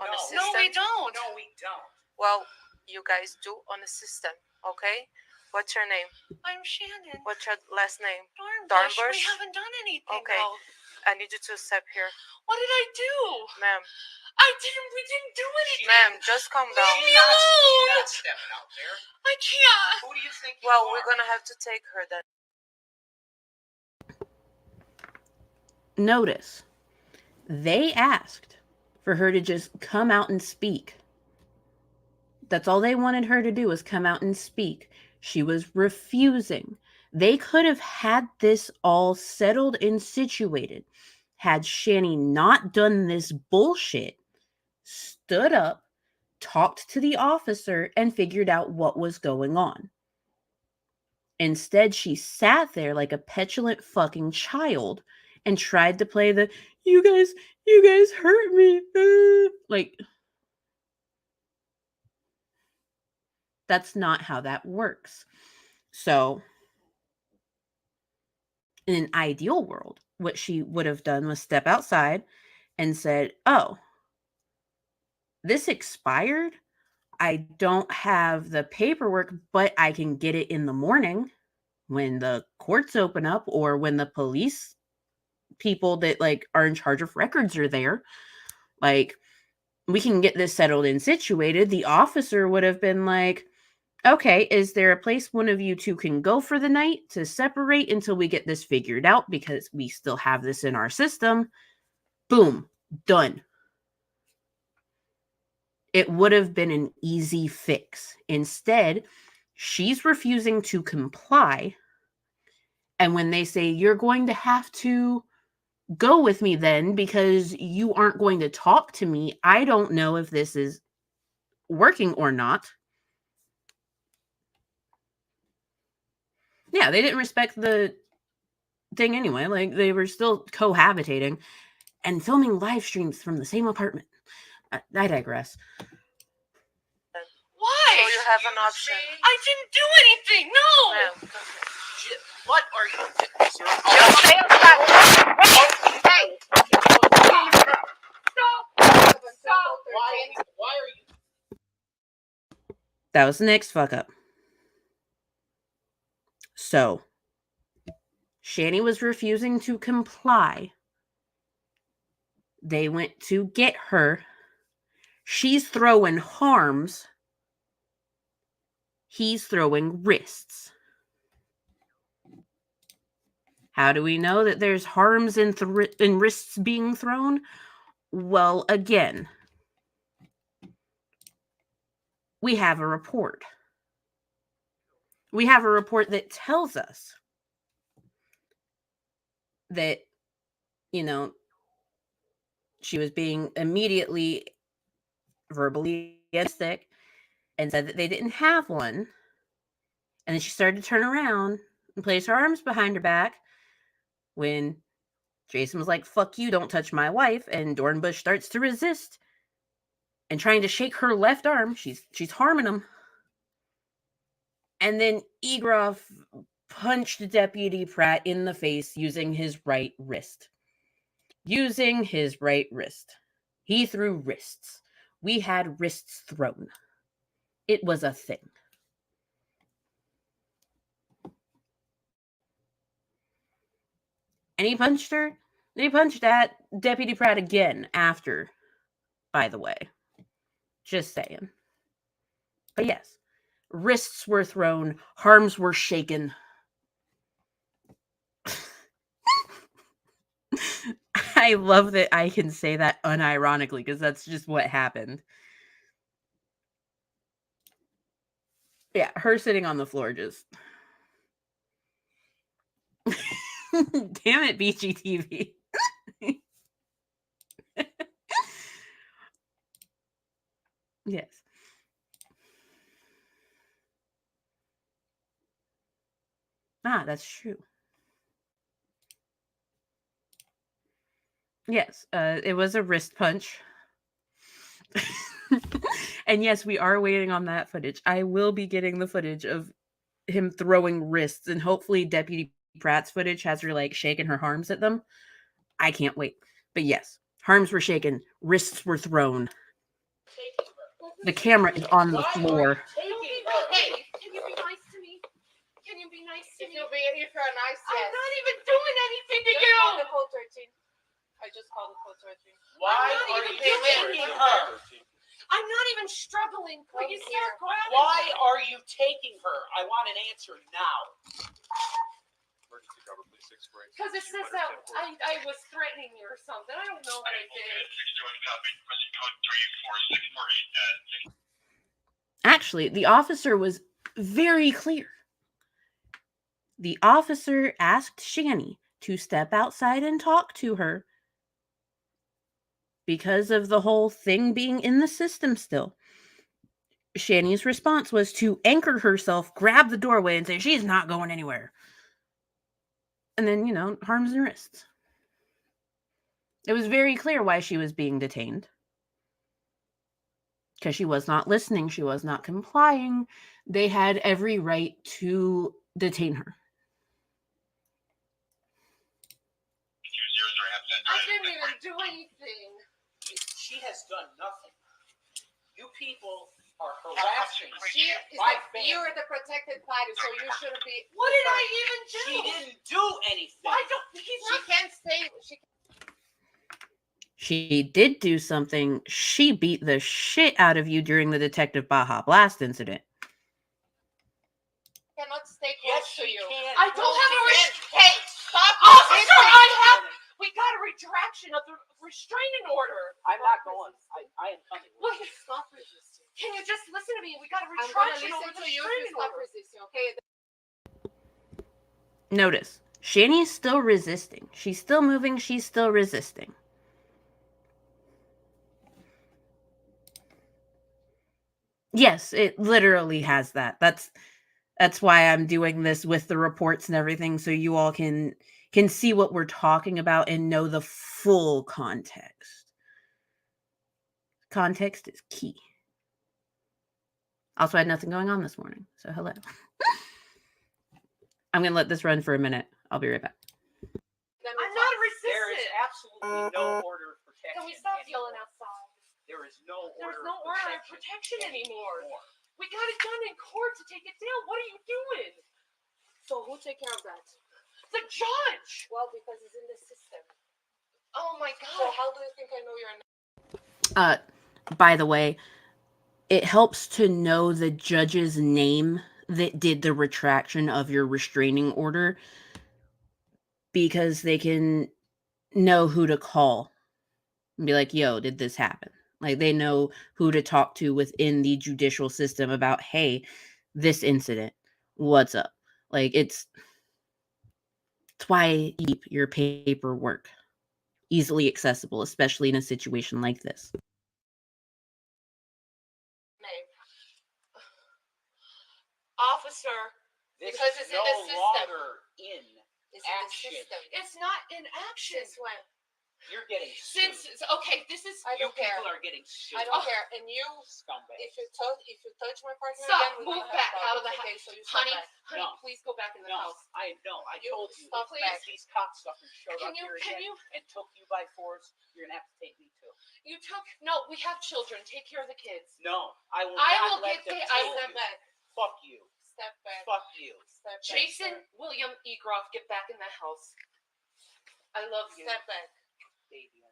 [SPEAKER 13] on the system.
[SPEAKER 5] No, we don't.
[SPEAKER 14] No, we don't.
[SPEAKER 13] Well, you guys do on the system, okay? What's your name?
[SPEAKER 5] I'm Shannon.
[SPEAKER 13] What's your last name?
[SPEAKER 5] Dornbush.
[SPEAKER 13] Dornbush?
[SPEAKER 5] We haven't done anything,
[SPEAKER 13] Okay.
[SPEAKER 5] though.
[SPEAKER 13] I need you to step here.
[SPEAKER 5] What did I do?
[SPEAKER 13] Ma'am.
[SPEAKER 5] We didn't do anything.
[SPEAKER 13] Ma'am, just calm down.
[SPEAKER 5] Leave me alone.
[SPEAKER 14] Not stepping out there.
[SPEAKER 5] I can't.
[SPEAKER 14] Who do you think you
[SPEAKER 13] Well,
[SPEAKER 14] are?
[SPEAKER 13] we're gonna have to take her then.
[SPEAKER 4] Notice, they asked for her to just come out and speak. That's all they wanted her to do, was come out and speak. She was refusing. They could have had this all settled and situated had Shanny not done this bullshit, stood up, talked to the officer, and figured out what was going on. Instead, she sat there like a petulant fucking child and tried to play the, you guys hurt me. Like, that's not how that works. So, in an ideal world, what she would have done was step outside and said, oh, this expired. I don't have the paperwork, but I can get it in the morning when the courts open up or when the police people that like are in charge of records are there. Like, we can get this settled and situated. The officer would have been like, okay, is there a place one of you two can go for the night to separate until we get this figured out, because we still have this in our system? Boom, done. It would have been an easy fix. Instead, she's refusing to comply. And when they say, you're going to have to go with me then because you aren't going to talk to me, I don't know if this is working or not. Yeah, they didn't respect the thing anyway. Like, they were still cohabitating and filming live streams from the same apartment. I digress.
[SPEAKER 13] Why? So you have an option.
[SPEAKER 5] I didn't do anything. No.
[SPEAKER 13] Well,
[SPEAKER 14] What are you doing?
[SPEAKER 5] Hey. Stop.
[SPEAKER 14] Why are you?
[SPEAKER 4] That was the next fuck up. So, Shanny was refusing to comply. They went to get her. She's throwing harms. He's throwing wrists. How do we know that there's harms and wrists being thrown? Well, again, we have a report. We have a report that tells us that, you know, she was being immediately verbally sick and said that they didn't have one. And then she started to turn around and place her arms behind her back when Jason was like, fuck you, don't touch my wife. And Dornbush starts to resist and trying to shake her left arm. She's harming him. And then Egroff punched Deputy Pratt in the face using his right wrist. Using his right wrist. He threw wrists. We had wrists thrown. It was a thing. And he punched her. He punched at Deputy Pratt again after, by the way. Just saying. But yes, wrists were thrown, arms were shaken. I love that I can say that unironically because that's just what happened. Yeah, her sitting on the floor just... Damn it, BGTV. Yes. Ah, that's true. Yes, it was a wrist punch. And yes, we are waiting on that footage. I will be getting the footage of him throwing wrists, and hopefully Deputy Pratt's footage has her like shaking her arms at them. I can't wait. But yes, arms were shaken, wrists were thrown. The camera is on the floor.
[SPEAKER 5] Hey, can you be nice to me? Can you be nice to me?
[SPEAKER 13] If you're nice, yes.
[SPEAKER 5] I'm not even doing anything to
[SPEAKER 13] Just
[SPEAKER 5] you.
[SPEAKER 13] call the code 13. I just called the code 13.
[SPEAKER 14] Why are you taking her?
[SPEAKER 5] I'm not even struggling. Please start grabbing
[SPEAKER 14] Why
[SPEAKER 5] me.
[SPEAKER 14] are you taking her? I want an answer now.
[SPEAKER 11] Because it says that I was threatening you or something. I don't know what I did.
[SPEAKER 4] Actually, the officer was very clear. The officer asked Shanny to step outside and talk to her because of the whole thing being in the system still. Shanny's response was to anchor herself, grab the doorway, and say, she's not going anywhere. And then, arms and wrists. It was very clear why she was being detained. Because she was not listening. She was not complying. They had every right to detain her.
[SPEAKER 11] I didn't even do anything.
[SPEAKER 14] She has done nothing. You people are harassing.
[SPEAKER 11] You're the protected party, so you shouldn't be. What did I even do?
[SPEAKER 14] She didn't do anything.
[SPEAKER 11] She can't say.
[SPEAKER 4] She did do something. She beat the shit out of you during the Detective Baja Blast incident.
[SPEAKER 11] Cannot stay close to you.
[SPEAKER 14] Can.
[SPEAKER 11] I don't have a
[SPEAKER 14] Hey, stop!
[SPEAKER 11] Officer, we got a retraction of the restraining order.
[SPEAKER 14] I'm not going. I am coming.
[SPEAKER 11] Look, stop resisting. Can you just listen to me? We got a retraction over the restraining order. Resisting, okay?
[SPEAKER 4] Notice, Shanny's still resisting. She's still moving. She's still resisting. Yes, it literally has that. That's why I'm doing this with the reports and everything, so you all can see what we're talking about and know the full context. Context is key. Also, I had nothing going on this morning, so hello. I'm going to let this run for a minute. I'll be right back.
[SPEAKER 11] I'm not resisting.
[SPEAKER 14] There is absolutely no order of protection.
[SPEAKER 11] Can we stop yelling outside?
[SPEAKER 14] There is no
[SPEAKER 11] There's
[SPEAKER 14] order
[SPEAKER 11] no order of protection anymore. We got it done in court to take it down. What are you doing? So who take care of that? The judge. Well, because it's in the system. Oh my God. So how do you think I know you're not?
[SPEAKER 4] By the way, it helps to know the judge's name that did the retraction of your restraining order, because they can know who to call and be like, yo, did this happen? Like, they know who to talk to within the judicial system about, hey, this incident, what's up? Like, it's why you keep your paperwork easily accessible, especially in a situation like this.
[SPEAKER 11] Officer,
[SPEAKER 14] This
[SPEAKER 11] because
[SPEAKER 14] is
[SPEAKER 11] it's in
[SPEAKER 14] no
[SPEAKER 11] the system.
[SPEAKER 14] longer in
[SPEAKER 11] It's
[SPEAKER 14] action.
[SPEAKER 11] in the system. It's not in action. Since when?
[SPEAKER 14] You're getting sued.
[SPEAKER 11] Okay, this is.
[SPEAKER 14] You people are getting sued.
[SPEAKER 11] I don't care. And you,
[SPEAKER 14] scumbag.
[SPEAKER 11] If you touch my partner
[SPEAKER 14] Stop.
[SPEAKER 11] again,
[SPEAKER 14] Move back out of the
[SPEAKER 11] house. Okay,
[SPEAKER 14] house.
[SPEAKER 11] so you
[SPEAKER 14] Honey,
[SPEAKER 11] honey, please go back in the house.
[SPEAKER 14] I told you.
[SPEAKER 11] Stop
[SPEAKER 14] If
[SPEAKER 11] back.
[SPEAKER 14] these cocksuckers showed up
[SPEAKER 11] Can
[SPEAKER 14] here
[SPEAKER 11] you?
[SPEAKER 14] again and took you by force, you're gonna have to take me too.
[SPEAKER 11] No, we have children. Take care of the kids.
[SPEAKER 14] No, I will
[SPEAKER 11] I will
[SPEAKER 14] not let them
[SPEAKER 11] I
[SPEAKER 14] take
[SPEAKER 11] will
[SPEAKER 14] you.
[SPEAKER 11] step back.
[SPEAKER 14] Fuck you.
[SPEAKER 11] Step back.
[SPEAKER 14] Fuck you.
[SPEAKER 11] Step back. Jason William Egroff, get back in the house. I love you. Step back.
[SPEAKER 14] Baby,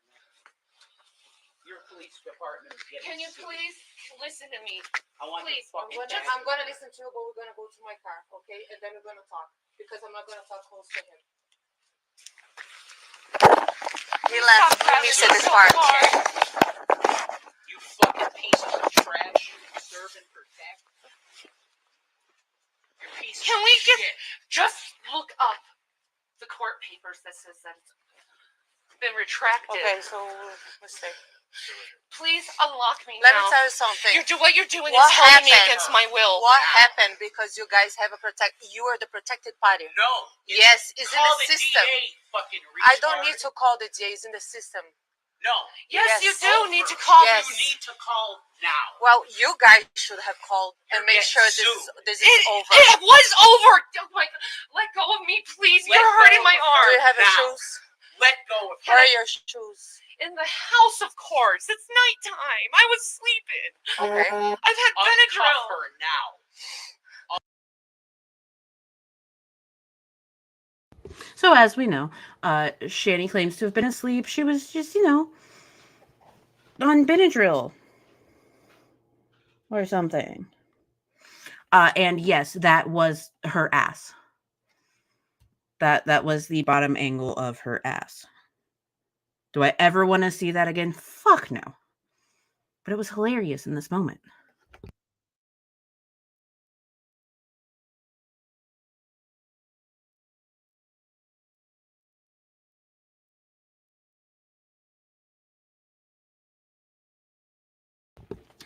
[SPEAKER 14] your police department is getting
[SPEAKER 11] Can you
[SPEAKER 14] sued.
[SPEAKER 11] please listen to me?
[SPEAKER 14] I want
[SPEAKER 11] please.
[SPEAKER 14] you fucking
[SPEAKER 11] I'm gonna listen to you, but we're gonna go to my car, okay? And then we're gonna talk, because I'm not gonna talk close to him.
[SPEAKER 13] He left. We missed this part.
[SPEAKER 14] You fucking pieces of trash. Serve and protect.
[SPEAKER 11] Can we just look up the court papers that says that it's been retracted?
[SPEAKER 13] Okay, so let's see.
[SPEAKER 11] Please unlock me
[SPEAKER 13] Let
[SPEAKER 11] now.
[SPEAKER 13] me tell you something.
[SPEAKER 11] What you're doing
[SPEAKER 13] What
[SPEAKER 11] is holding me
[SPEAKER 13] happened?
[SPEAKER 11] against my will.
[SPEAKER 13] What happened? Because you guys have you are the protected party.
[SPEAKER 14] No.
[SPEAKER 13] Yes, it's in
[SPEAKER 14] Call
[SPEAKER 13] the
[SPEAKER 14] the
[SPEAKER 13] system.
[SPEAKER 14] DA, fucking
[SPEAKER 13] I don't
[SPEAKER 14] retard.
[SPEAKER 13] need to call the DA. It's in the system.
[SPEAKER 14] No.
[SPEAKER 11] Yes, you do need to
[SPEAKER 14] call.
[SPEAKER 11] call.
[SPEAKER 13] Yes.
[SPEAKER 14] You need to call now.
[SPEAKER 13] Well, you guys should have called and
[SPEAKER 14] You're
[SPEAKER 13] make sure
[SPEAKER 14] getting
[SPEAKER 13] this is over.
[SPEAKER 11] It was over. Oh my God. Let go of me, please. You're hurting my arm.
[SPEAKER 13] Do you have your
[SPEAKER 14] Now.
[SPEAKER 13] shoes?
[SPEAKER 14] Let go of
[SPEAKER 13] Where
[SPEAKER 14] her.
[SPEAKER 13] are your shoes?
[SPEAKER 11] In the house, of course. It's nighttime. I was sleeping.
[SPEAKER 13] Okay.
[SPEAKER 11] I've had
[SPEAKER 14] Uncuff
[SPEAKER 11] Benadryl.
[SPEAKER 14] her now.
[SPEAKER 4] So as we know, Shanny claims to have been asleep. She was just, on Benadryl or something. And yes, that was her ass. That was the bottom angle of her ass. Do I ever want to see that again? Fuck no. But it was hilarious in this moment.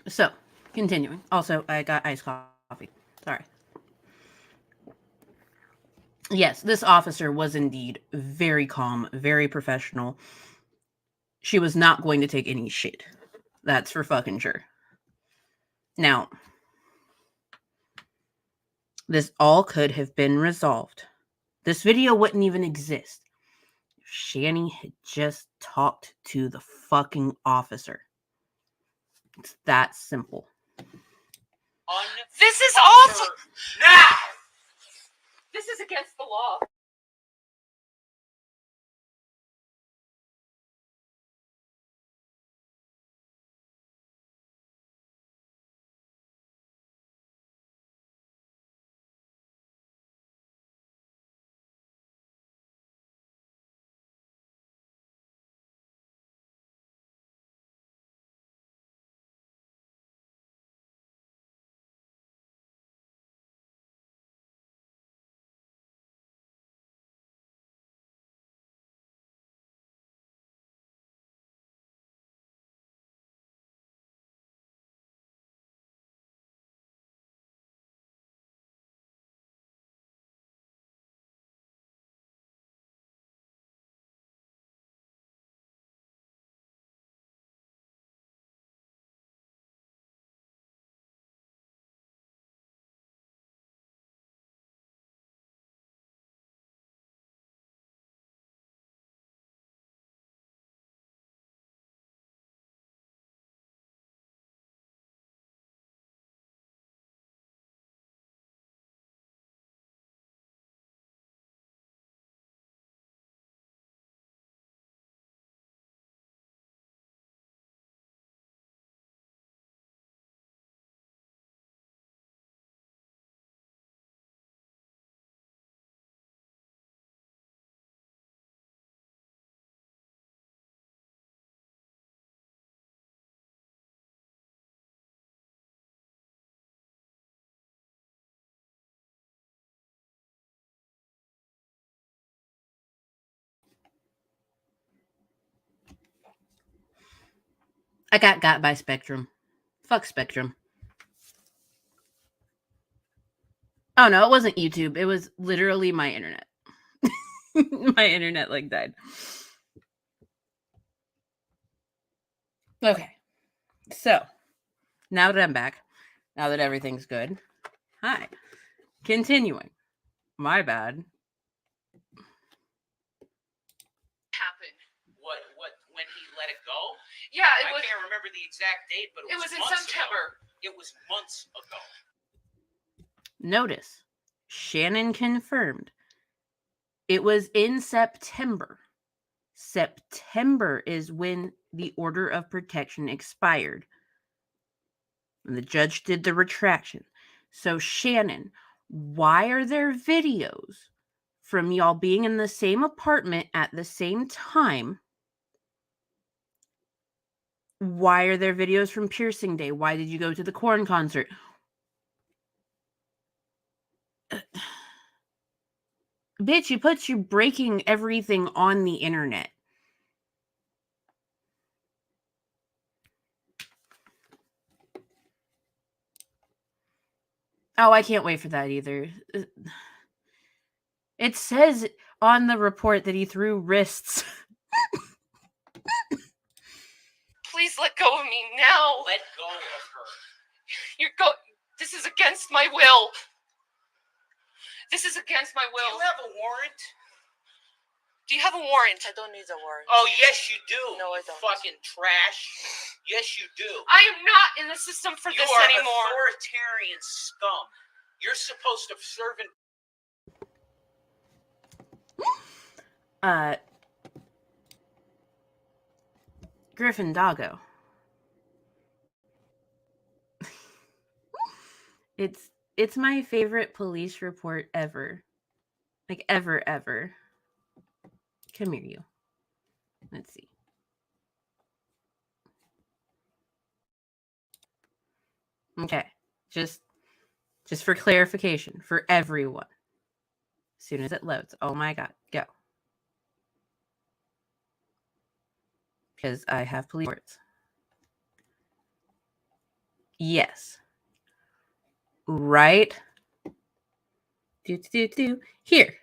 [SPEAKER 4] So, continuing. Also, I got iced coffee. Sorry. Yes, this officer was indeed very calm, very professional. She was not going to take any shit. That's for fucking sure. Now, this all could have been resolved. This video wouldn't even exist if Shanny had just talked to the fucking officer. It's that simple.
[SPEAKER 11] This is awful! Now! This is against the law.
[SPEAKER 4] I got by Spectrum. Fuck Spectrum. Oh no, it wasn't YouTube. It was literally my internet. My internet like died. Okay. So, now that I'm back, now that everything's good. Hi. Continuing. My bad.
[SPEAKER 11] Happened.
[SPEAKER 14] What, when he let it go?
[SPEAKER 11] Yeah, it was.
[SPEAKER 14] I can't remember the exact date, but
[SPEAKER 11] It was in
[SPEAKER 14] months
[SPEAKER 11] September.
[SPEAKER 14] Ago. It was months ago.
[SPEAKER 4] Notice, Shannon confirmed it was in September. September is when the order of protection expired. And the judge did the retraction. So, Shannon, why are there videos from y'all being in the same apartment at the same time? Why are there videos from Piercing Day? Why did you go to the Korn concert? Bitch, you put you breaking everything on the internet. Oh, I can't wait for that either. It says on the report that he threw wrists.
[SPEAKER 11] Please let go of me now.
[SPEAKER 14] Let go of her.
[SPEAKER 11] This is against my will. This is against my will.
[SPEAKER 14] Do you have a warrant?
[SPEAKER 11] Do you have a warrant?
[SPEAKER 13] I don't need a warrant.
[SPEAKER 14] Oh, yes, you do.
[SPEAKER 13] No, I don't.
[SPEAKER 14] Fucking trash. Yes, you do.
[SPEAKER 11] I am not in the system for this anymore.
[SPEAKER 14] You are authoritarian scum. You're supposed to serve in...
[SPEAKER 4] Griffin Doggo. It's my favorite police report ever. Like, ever. Come here, you. Let's see. Okay. Just for clarification, for everyone. As soon as it loads. Oh my God. Go. Because I have police reports. Yes. Right. Here.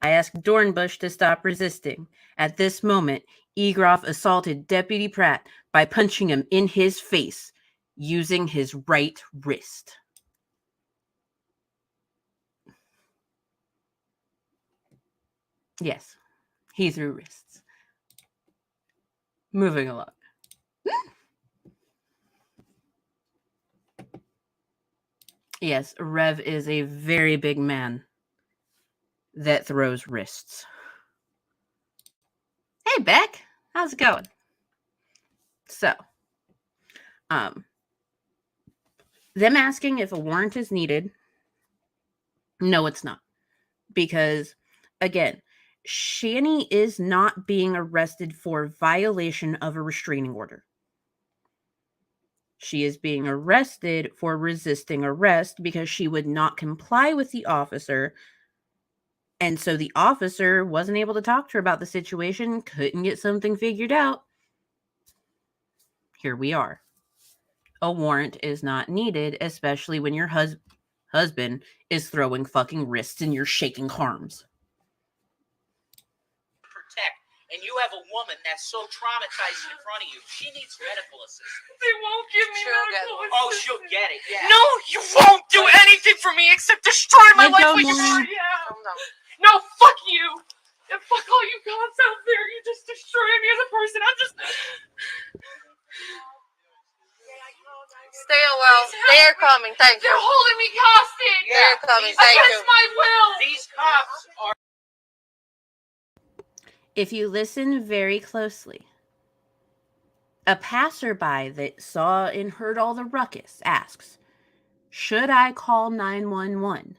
[SPEAKER 4] I asked Dornbush to stop resisting. At this moment, Egroff assaulted Deputy Pratt by punching him in his face using his right wrist. Yes, he threw wrists. Moving along. Yes, Rev is a very big man that throws wrists. Hey, Beck. How's it going? So, them asking if a warrant is needed. No, it's not. Because, again, Shanny is not being arrested for violation of a restraining order. She is being arrested for resisting arrest because she would not comply with the officer. And so the officer wasn't able to talk to her about the situation, couldn't get something figured out. Here we are. A warrant is not needed, especially when your husband is throwing fucking wrists and you're shaking arms.
[SPEAKER 14] Protect. And you have a woman that's so traumatized in front of you. She needs medical assistance.
[SPEAKER 11] They won't give me medical assistance.
[SPEAKER 14] Oh, she'll get it. Yeah.
[SPEAKER 11] No, you won't do anything for me except destroy my life like you already have. No, fuck you. And fuck all you gods out there. You just destroyed me as a person. I'm just...
[SPEAKER 13] Stay a while. They are coming. Thank you.
[SPEAKER 11] They're holding me hostage.
[SPEAKER 13] Yeah. They're coming. Thank you.
[SPEAKER 11] Against my will.
[SPEAKER 14] These cops are...
[SPEAKER 4] If you listen very closely, a passerby that saw and heard all the ruckus asks, should I call 911?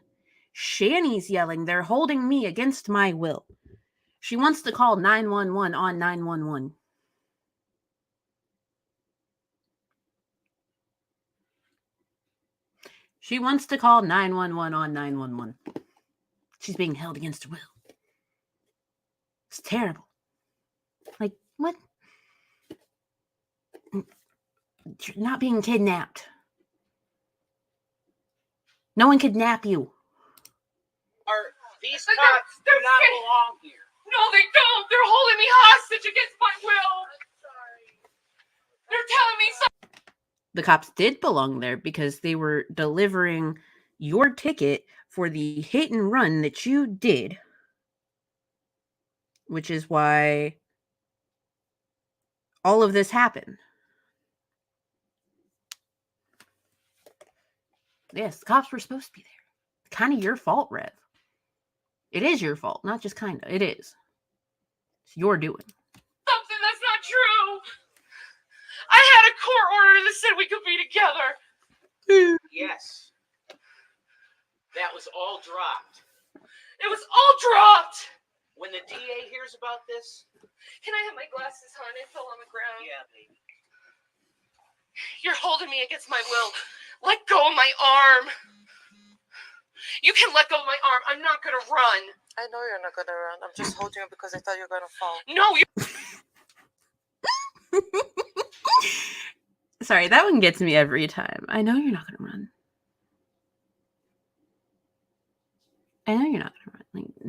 [SPEAKER 4] Shanny's yelling, they're holding me against my will. She wants to call 911 on 911. She wants to call 911 on 911. She's being held against her will. It's terrible. Like, what? You're not being kidnapped. No one kidnapped you.
[SPEAKER 14] These cops do not belong here.
[SPEAKER 11] No, they don't. They're holding me hostage against my will. I'm sorry. They're telling me something.
[SPEAKER 4] The cops did belong there because they were delivering your ticket for the hit and run that you did, which is why all of this happened. Yes, the cops were supposed to be there. Kind of your fault, Rev. It is your fault, not just kind of. It is. It's your doing.
[SPEAKER 11] Something that's not true. I had a court order that said we could be together.
[SPEAKER 14] Yes. That was all dropped.
[SPEAKER 11] It was all dropped.
[SPEAKER 14] When the DA hears about this...
[SPEAKER 11] Can I have my glasses, hon? They fell on the ground.
[SPEAKER 14] Yeah, baby.
[SPEAKER 11] You're holding me against my will. Let go of my arm. You can let go of my arm. I'm not going to run.
[SPEAKER 13] I know you're not going to run. I'm just holding you because I thought you were going to fall.
[SPEAKER 11] No, you...
[SPEAKER 4] Sorry, that one gets me every time. I know you're not going to run. I know you're not going to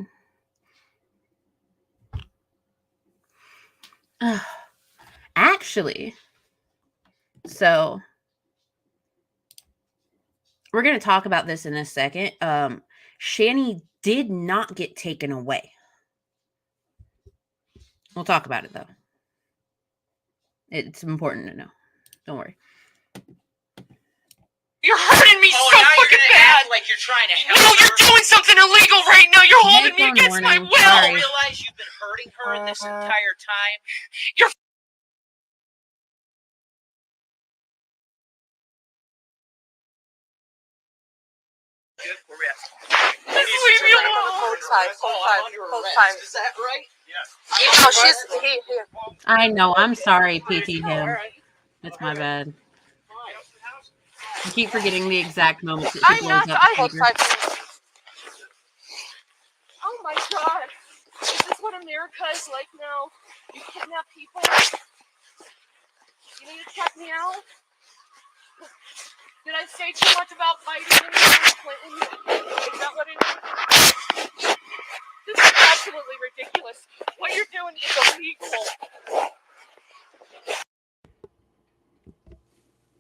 [SPEAKER 4] run. Like... Actually, so... we're going to talk about this in a second. Shanny did not get taken away. We'll talk about it, though. It's important to know. Don't worry.
[SPEAKER 11] You're hurting me so fucking bad.
[SPEAKER 14] Like you're trying to help
[SPEAKER 11] her. You're doing something illegal right now. You're holding me against my will.
[SPEAKER 14] You realize you've been hurting her this entire time?
[SPEAKER 11] You're... Just leave me alone.
[SPEAKER 13] 5, code 5, code 5.
[SPEAKER 14] Is that right?
[SPEAKER 13] No, she's here.
[SPEAKER 4] I know. I'm sorry, PT him. It's my bad. I keep forgetting the exact moments that she blows up.
[SPEAKER 13] I code 5.
[SPEAKER 11] Oh my god. Is this what America is like now? You kidnap people? You need to check me out? Did I say too much about Biden and Hillary Clinton? Is that what it is? This is absolutely ridiculous. What you're doing is illegal.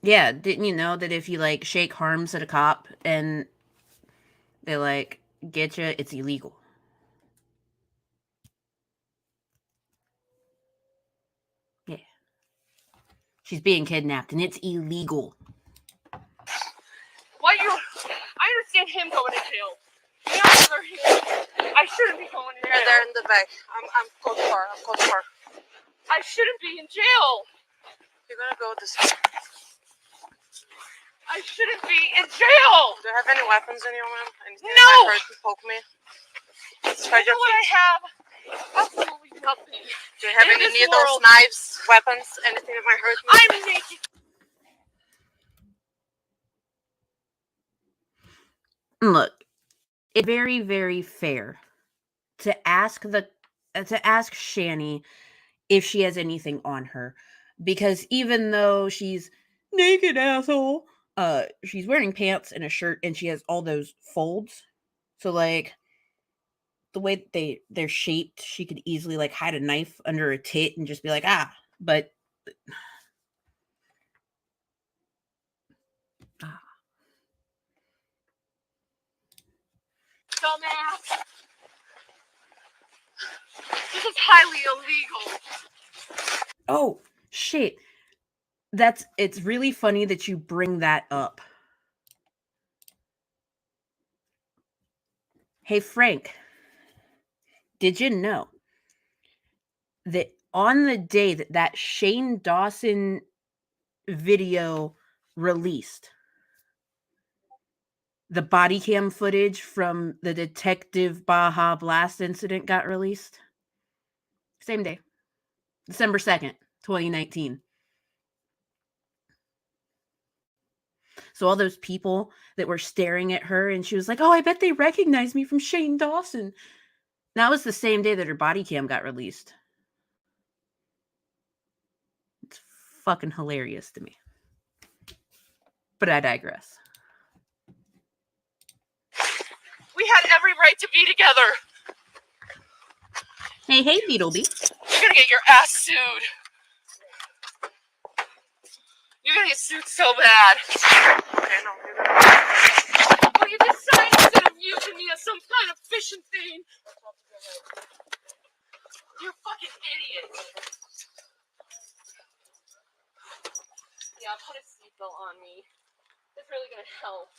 [SPEAKER 4] Yeah, didn't you know that if you like shake arms at a cop and they like get you, it's illegal? Yeah. She's being kidnapped and it's illegal.
[SPEAKER 11] I understand him going to jail. On the other hand, I shouldn't be going to jail.
[SPEAKER 13] They're in the back. I'm code 4. I'm code 4.
[SPEAKER 11] I shouldn't be in jail.
[SPEAKER 13] You're gonna go this way.
[SPEAKER 11] I shouldn't be in jail.
[SPEAKER 13] Do you have any weapons in you, ma'am? Anything
[SPEAKER 11] No.
[SPEAKER 13] that hurt to poke me?
[SPEAKER 11] You know what I have? Absolutely nothing.
[SPEAKER 13] Do you have
[SPEAKER 11] In
[SPEAKER 13] any
[SPEAKER 11] this
[SPEAKER 13] needles,
[SPEAKER 11] world,
[SPEAKER 13] knives, weapons, anything that might hurt me?
[SPEAKER 11] I'm naked.
[SPEAKER 4] Look, it's very, very fair to ask Shanny if she has anything on her, because even though she's naked, asshole, she's wearing pants and a shirt, and she has all those folds. So like the way they're shaped, she could easily like hide a knife under a tit and just be like, ah, but.
[SPEAKER 11] Dumbass. This is highly illegal.
[SPEAKER 4] Oh, shit. It's really funny that you bring that up. Hey, Frank, did you know that on the day that Shane Dawson video released, the body cam footage from the Detective Baja blast incident got released? Same day, December 2nd, 2019. So all those people that were staring at her and she was like, oh, I bet they recognize me from Shane Dawson. That was the same day that her body cam got released. It's fucking hilarious to me. But I digress.
[SPEAKER 11] We had every right to be together.
[SPEAKER 4] Hey, Beetlebee.
[SPEAKER 11] You're gonna get your ass sued. You're gonna get sued so bad.
[SPEAKER 13] Okay, no, you're gonna...
[SPEAKER 11] Well, you decided instead of using me as some kind of fishing thing. You're a fucking idiot. Yeah, put a seatbelt on me. It's really gonna help.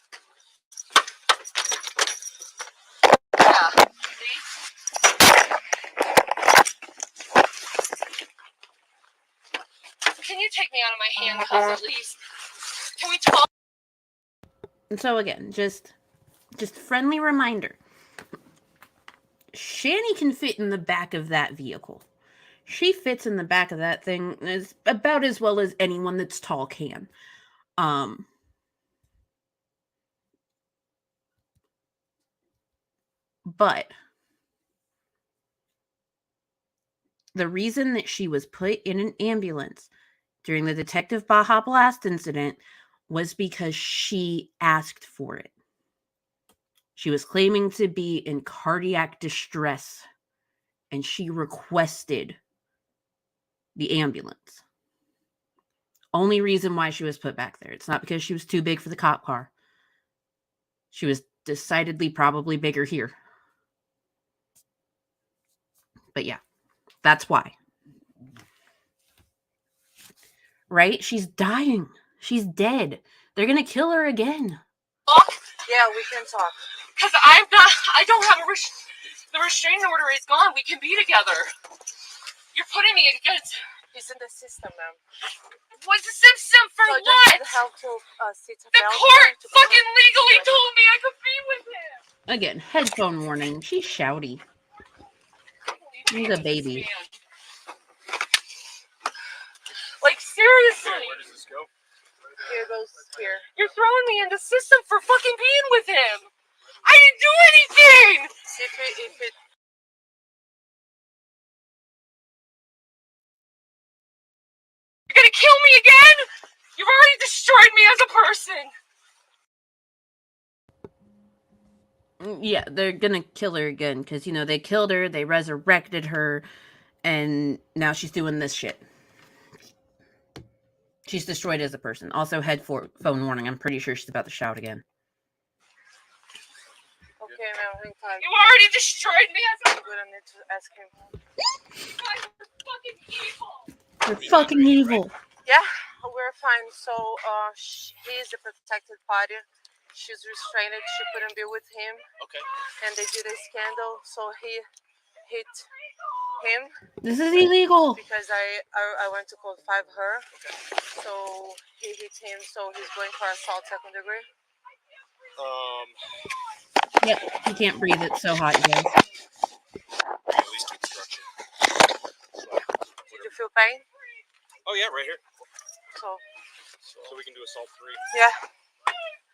[SPEAKER 11] Yeah, see? Can you take me out of my handcuffs at least? Can we talk?
[SPEAKER 4] And so again, just friendly reminder. Shanny can fit in the back of that vehicle. She fits in the back of that thing as about as well as anyone that's tall can. But the reason that she was put in an ambulance during the Detective Baja blast incident was because she asked for it. She was claiming to be in cardiac distress, and she requested the ambulance. Only reason why she was put back there. It's not because she was too big for the cop car. She was decidedly probably bigger here. But yeah, that's why. Right? She's dying. She's dead. They're gonna kill her again.
[SPEAKER 13] Yeah, we can talk.
[SPEAKER 11] Because I don't have the restraining order is gone. We can be together. You're putting me against...
[SPEAKER 13] He's in the system, ma'am.
[SPEAKER 11] What's the system for
[SPEAKER 13] so
[SPEAKER 11] what?
[SPEAKER 13] Just help to sit
[SPEAKER 11] the court fucking legally told me I could be with him.
[SPEAKER 4] Again, headphone warning. She's shouty. She's a baby.
[SPEAKER 11] Like, seriously.
[SPEAKER 7] Where does this go?
[SPEAKER 11] Here goes here. You're throwing me in the system for fucking being with him. I didn't do anything. See if it. You're gonna kill me again? You've already destroyed me as a person.
[SPEAKER 4] Yeah, they're gonna kill her again because, you know, they killed her, they resurrected her, and now she's doing this shit. She's destroyed as a person. Also, headphone warning. I'm pretty sure she's about to shout again.
[SPEAKER 13] Okay, now hang tight.
[SPEAKER 11] You already destroyed me as a.
[SPEAKER 13] I'm gonna need to ask him.
[SPEAKER 11] You guys are fucking evil.
[SPEAKER 4] You're fucking evil.
[SPEAKER 13] Yeah, we're fine. So, he's the protected party. She's restrained. She couldn't be with him.
[SPEAKER 7] Okay.
[SPEAKER 13] And they did a scandal, so he hit him.
[SPEAKER 4] This is illegal.
[SPEAKER 13] Because I went to code 5 her. Okay. So he hit him. So he's going for assault 2nd degree.
[SPEAKER 4] Yep, he can't breathe. It's so hot, you guys.
[SPEAKER 7] Release to instruction.
[SPEAKER 13] Did you feel pain?
[SPEAKER 7] Oh yeah, right here.
[SPEAKER 13] So
[SPEAKER 7] we can do assault 3.
[SPEAKER 13] yeah.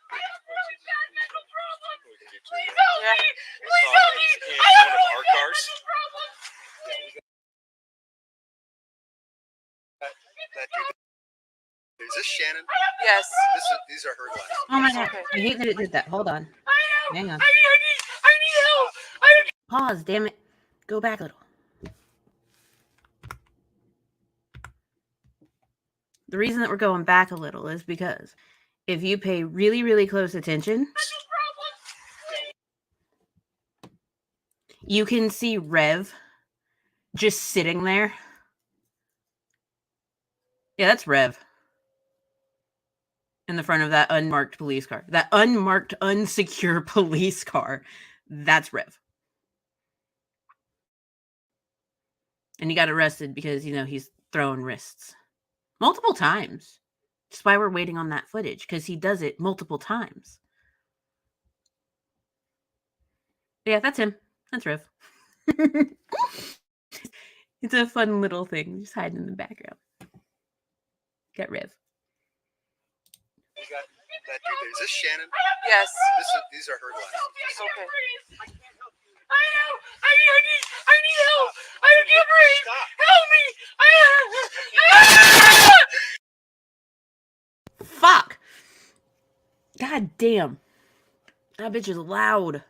[SPEAKER 7] We can do 2.
[SPEAKER 13] Yeah.
[SPEAKER 11] Please help me.
[SPEAKER 7] In one of our cars. That dude. Is this Shannon?
[SPEAKER 13] Yes.
[SPEAKER 7] These are her glasses.
[SPEAKER 4] Oh my god. I hate that it did that. Hold on. Hang on.
[SPEAKER 11] I need help.
[SPEAKER 4] Pause, damn it. Go back a little. The reason that we're going back a little is because if you pay really, really close attention, you can see Rev just sitting there. Yeah, that's Rev. In the front of that unmarked police car. That unmarked, unsecure police car. That's Rev. And he got arrested because, you know, he's throwing wrists. Multiple times. That's why we're waiting on that footage. Because he does it multiple times. But yeah, that's him. That's Rev. It's a fun little thing. Just hiding in the background. Got Rev.
[SPEAKER 7] We got that dude there. Is this Shannon?
[SPEAKER 13] Yes.
[SPEAKER 7] These are her glasses.
[SPEAKER 13] Okay.
[SPEAKER 11] I need help. I can't breathe. Help me.
[SPEAKER 4] Fuck. God damn. That bitch is loud.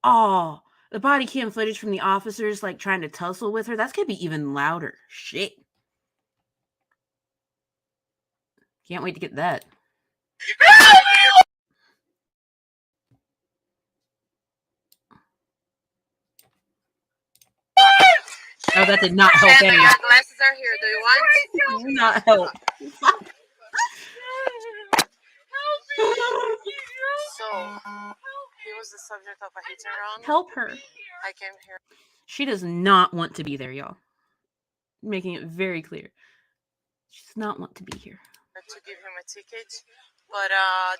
[SPEAKER 4] Oh, the body cam footage from the officers like trying to tussle with her. That's gonna be even louder. Shit. Can't wait to get that. Oh, that did not help any.
[SPEAKER 13] Your glasses are here. Do you want?
[SPEAKER 4] Do not help.
[SPEAKER 13] So, he was the subject of a hit and run.
[SPEAKER 4] Help her.
[SPEAKER 13] I came here.
[SPEAKER 4] She does not want to be there, y'all. Making it very clear. She does not want to be here.
[SPEAKER 13] To give him a ticket, but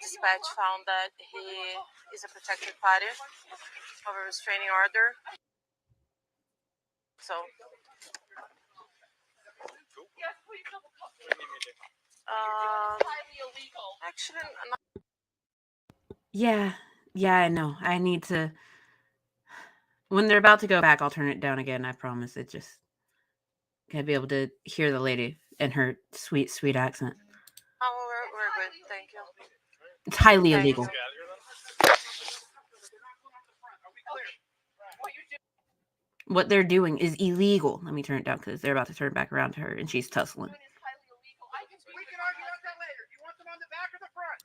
[SPEAKER 13] dispatch found that he is a protected party of a restraining order. So, actually, not.
[SPEAKER 4] Yeah, I know. I need to. When they're about to go back, I'll turn it down again. I promise. It just gotta be able to hear the lady in her sweet, sweet accent.
[SPEAKER 13] Oh, we're good. Thank you.
[SPEAKER 4] It's highly illegal. What they're doing is illegal. Let me turn it down because they're about to turn back around to her and she's tussling.
[SPEAKER 7] We can argue about that later. Do you want them on the back or the front?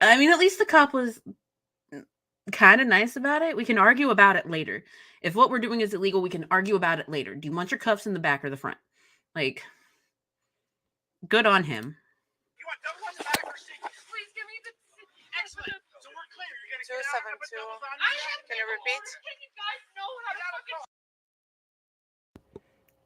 [SPEAKER 4] I mean, at least the cop was kind of nice about it. We can argue about it later. If what we're doing is illegal, we can argue about it later. Do you want your cuffs in the back or the front? Like, good on him.
[SPEAKER 7] You want double on the back or single?
[SPEAKER 11] Please give me the. Excellent.
[SPEAKER 7] So we're clear. You're gonna get out and put
[SPEAKER 13] 272.
[SPEAKER 7] doubles on
[SPEAKER 13] Can you repeat?
[SPEAKER 11] You guys know how to fucking.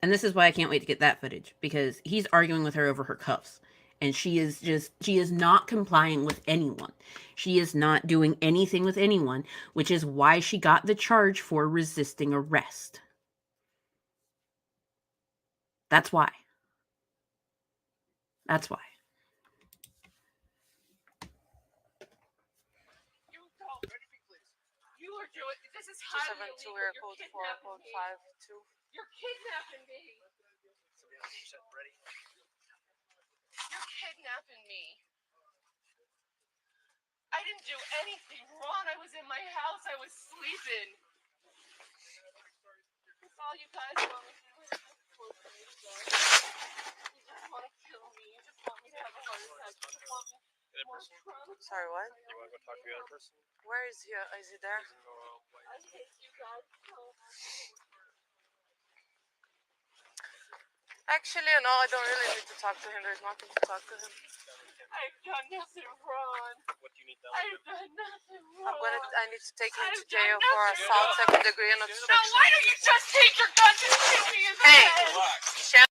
[SPEAKER 4] And this is why I can't wait to get that footage, because he's arguing with her over her cuffs. And she is not complying with anyone. She is not doing anything with anyone, which is why she got the charge for resisting arrest. That's why. That's why.
[SPEAKER 11] You are doing this is highly illegal. You're kidnapping me. You're kidnapping me. You're kidnapping me. I didn't do anything wrong. I was in my house. I was sleeping. That's all you guys want me to do is you just want to kill me. You just want me to have a heart attack. You just want me more trauma.
[SPEAKER 13] Sorry, what?
[SPEAKER 7] You want to go talk to the other person?
[SPEAKER 13] Where is he? Is he there?
[SPEAKER 11] I hate you guys so much.
[SPEAKER 13] Actually, no, I don't really need to talk to him. There's nothing to talk to him.
[SPEAKER 11] I've done nothing wrong.
[SPEAKER 7] What do you need done?
[SPEAKER 11] I've done nothing wrong.
[SPEAKER 13] I need to take him to jail for assault, second degree, and obstruction.
[SPEAKER 11] Now, why don't you just take your gun and shoot me in the head?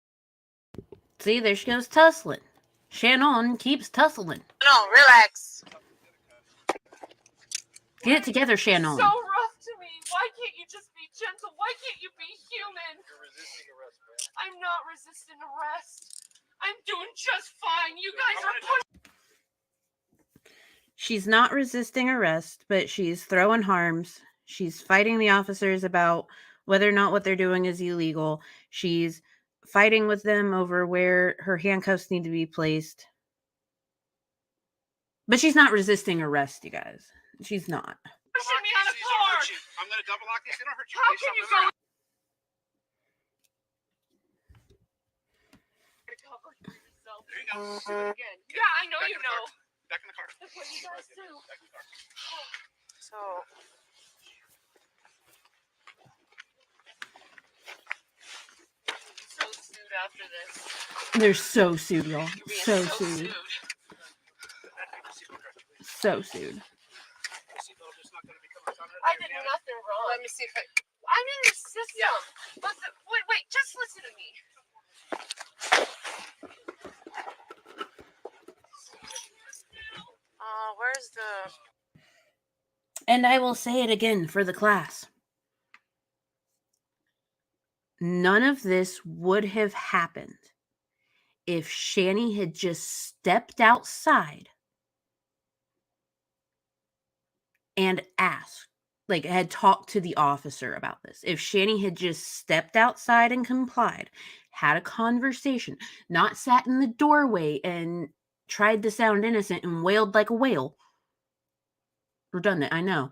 [SPEAKER 4] See, there she goes tussling. Shannon keeps tussling.
[SPEAKER 13] No, relax.
[SPEAKER 4] Get it together, Shannon.
[SPEAKER 11] So rough to me. Why can't you just be gentle? Why can't you be human?
[SPEAKER 7] You're resisting arrest, man.
[SPEAKER 11] I'm not resisting arrest. I'm doing just fine. You guys are pushing.
[SPEAKER 4] She's not resisting arrest, but she's throwing harms. She's fighting the officers about whether or not what they're doing is illegal. She's fighting with them over where her handcuffs need to be placed. But she's not resisting arrest, you guys. She's not.
[SPEAKER 11] Pushing me on a car.
[SPEAKER 7] I'm going to double lock these. They don't hurt you.
[SPEAKER 11] How can you go? Cover yourself.
[SPEAKER 7] There you go.
[SPEAKER 11] Do it again. Yeah, I know you know.
[SPEAKER 7] Back in the car.
[SPEAKER 11] That's what you guys do.
[SPEAKER 7] Back in the car.
[SPEAKER 13] So,
[SPEAKER 11] So sued after this.
[SPEAKER 4] They're so sued, y'all.
[SPEAKER 11] You're being
[SPEAKER 4] So
[SPEAKER 11] so
[SPEAKER 4] sued. So sued.
[SPEAKER 11] I did nothing wrong.
[SPEAKER 13] let me see if I...
[SPEAKER 11] I'm in the system. Listen, wait, just listen to me.
[SPEAKER 13] Where's the...
[SPEAKER 4] And I will say it again for the class. None of this would have happened if Shanny had just stepped outside and asked, like had talked to the officer about this. If Shanny had just stepped outside and complied, had a conversation, not sat in the doorway and tried to sound innocent and wailed like a whale. Redundant, I know.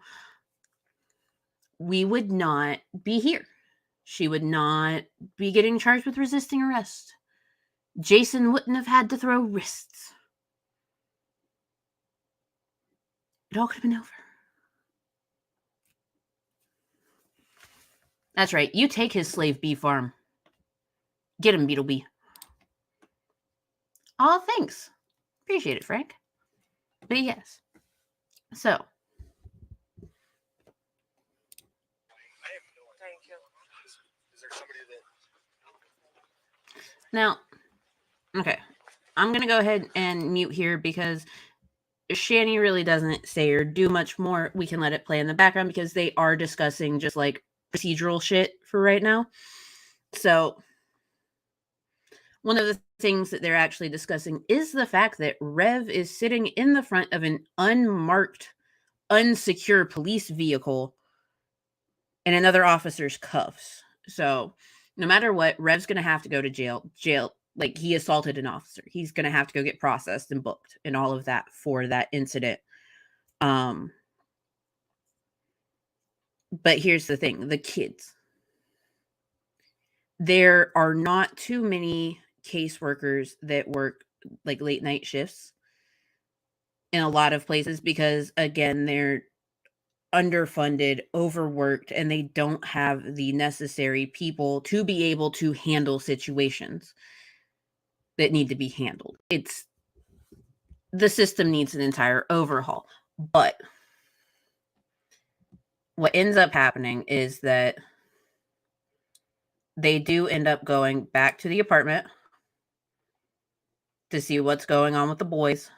[SPEAKER 4] We would not be here. She would not be getting charged with resisting arrest. Jason wouldn't have had to throw wrists. It all could have been over. That's right. You take his slave bee farm. Get him, Beetlebee. Oh, thanks. Appreciate it, Frank. But yes. So.
[SPEAKER 13] Thank you.
[SPEAKER 7] Is there somebody that...
[SPEAKER 4] Now, okay. I'm going to go ahead and mute here because Shanny really doesn't say or do much more. We can let it play in the background because they are discussing just like procedural shit for right now. So one of the things that they're actually discussing is the fact that Rev is sitting in the front of an unmarked, unsecure police vehicle in another officer's cuffs. So no matter what, Rev's going to have to go to jail. Like, he assaulted an officer. He's going to have to go get processed and booked and all of that for that incident. But here's the thing, the kids. There are not too many caseworkers that work like late night shifts in a lot of places because, again, they're underfunded, overworked, and they don't have the necessary people to be able to handle situations that need to be handled. The system needs an entire overhaul. But what ends up happening is that they do end up going back to the apartment to see what's going on with the boys,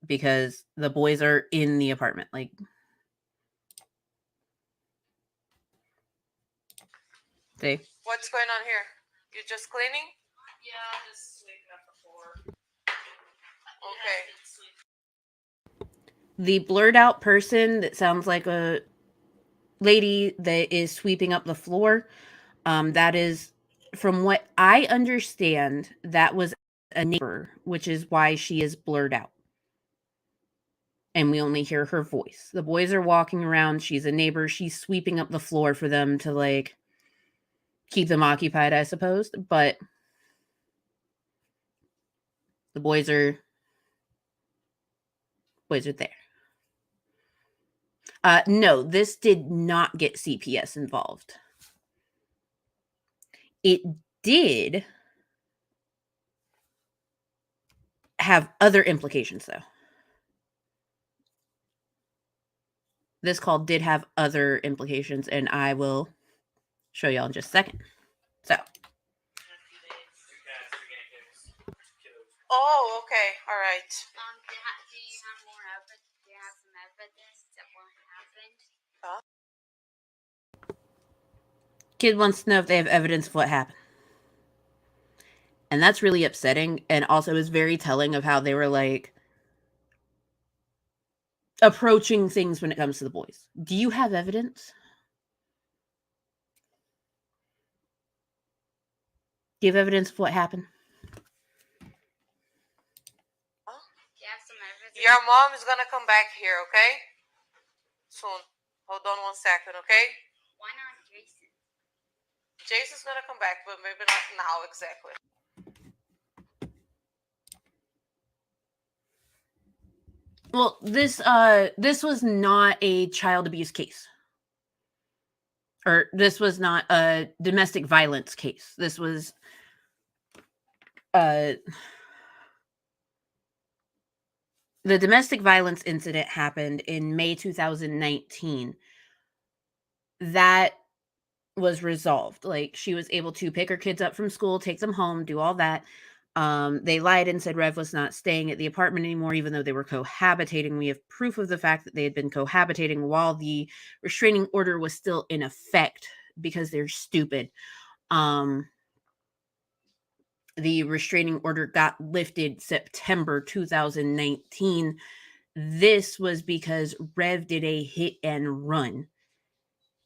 [SPEAKER 4] because the boys are in the apartment. Like, see?
[SPEAKER 13] What's going on here? You just cleaning?
[SPEAKER 11] Yeah, just sweeping up the floor.
[SPEAKER 13] Okay.
[SPEAKER 4] The blurred out person that sounds like a lady that is sweeping up the floor, that is, from what I understand, that was a neighbor, which is why she is blurred out. And we only hear her voice. The boys are walking around. She's a neighbor. She's sweeping up the floor for them to, like, keep them occupied, I suppose. But the boys are there. No, this did not get CPS involved. It did have other implications, though. This call did have other implications, and I will show y'all in just a second. So.
[SPEAKER 13] Oh, okay. All right.
[SPEAKER 3] Do you have more evidence? Do you have some evidence of what happened?
[SPEAKER 4] Kid wants to know if they have evidence of what happened. And that's really upsetting, and also is very telling of how they were, like, approaching things when it comes to the boys. Do you have evidence? Do you have evidence of what happened?
[SPEAKER 13] Your mom is gonna come back here, okay? Soon. Hold on 1 second, okay?
[SPEAKER 3] Why not Jason?
[SPEAKER 13] Jason's gonna come back, but maybe not now exactly.
[SPEAKER 4] Well, this was not a child abuse case. Or this was not a domestic violence case. This was the domestic violence incident happened in May 2019. That was resolved. Like, she was able to pick her kids up from school, take them home, do all that. They lied and said Rev was not staying at the apartment anymore, even though they were cohabitating. We have proof of the fact that they had been cohabitating while the restraining order was still in effect, because they're stupid. The restraining order got lifted September 2019. This was because Rev did a hit and run.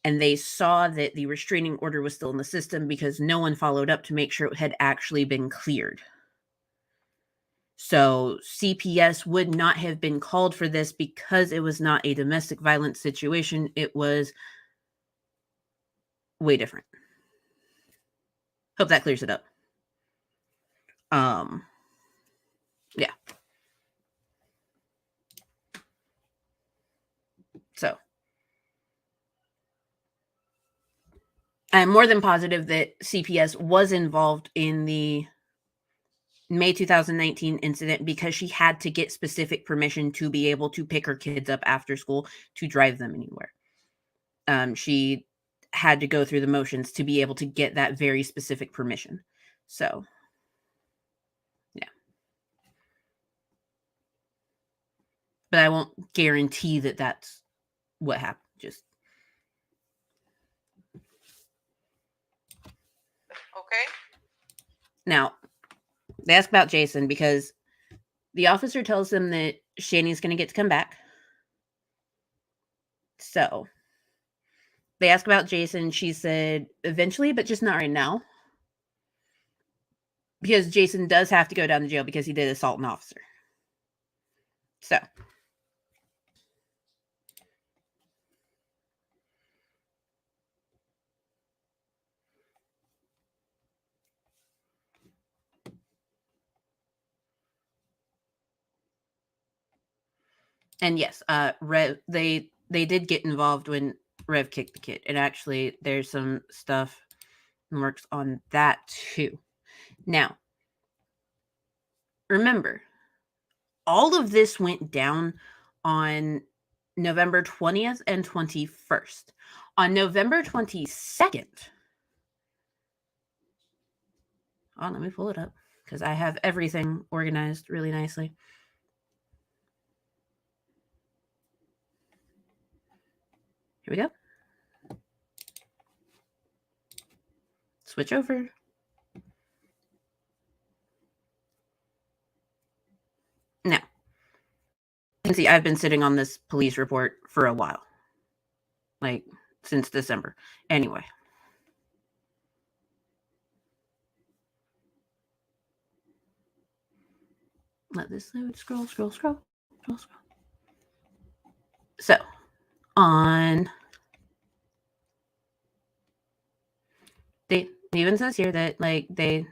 [SPEAKER 4] And they saw that the restraining order was still in the system because no one followed up to make sure it had actually been cleared. So CPS would not have been called for this because it was not a domestic violence situation. It was way different. Hope that clears it up. Yeah. So I'm more than positive that CPS was involved in the May 2019 incident because she had to get specific permission to be able to pick her kids up after school to drive them anywhere. She had to go through the motions to be able to get that very specific permission. So, yeah. But I won't guarantee that that's what happened. Just.
[SPEAKER 13] Okay.
[SPEAKER 4] Now, they ask about Jason because the officer tells them that Shanny's going to get to come back. So, they ask about Jason. She said eventually, but just not right now. Because Jason does have to go down to jail because he did assault an officer. So. And yes, Rev, they did get involved when Rev kicked the kid. And actually, there's some stuff and works on that too. Now, remember, all of this went down on November 20th and 21st. On November 22nd, let me pull it up. because I have everything organized really nicely. Here we go. Switch over. Now, you can see I've been sitting on this police report for a while, like since December. Anyway. Let this load. Scroll. So, on... They even says here that, like, they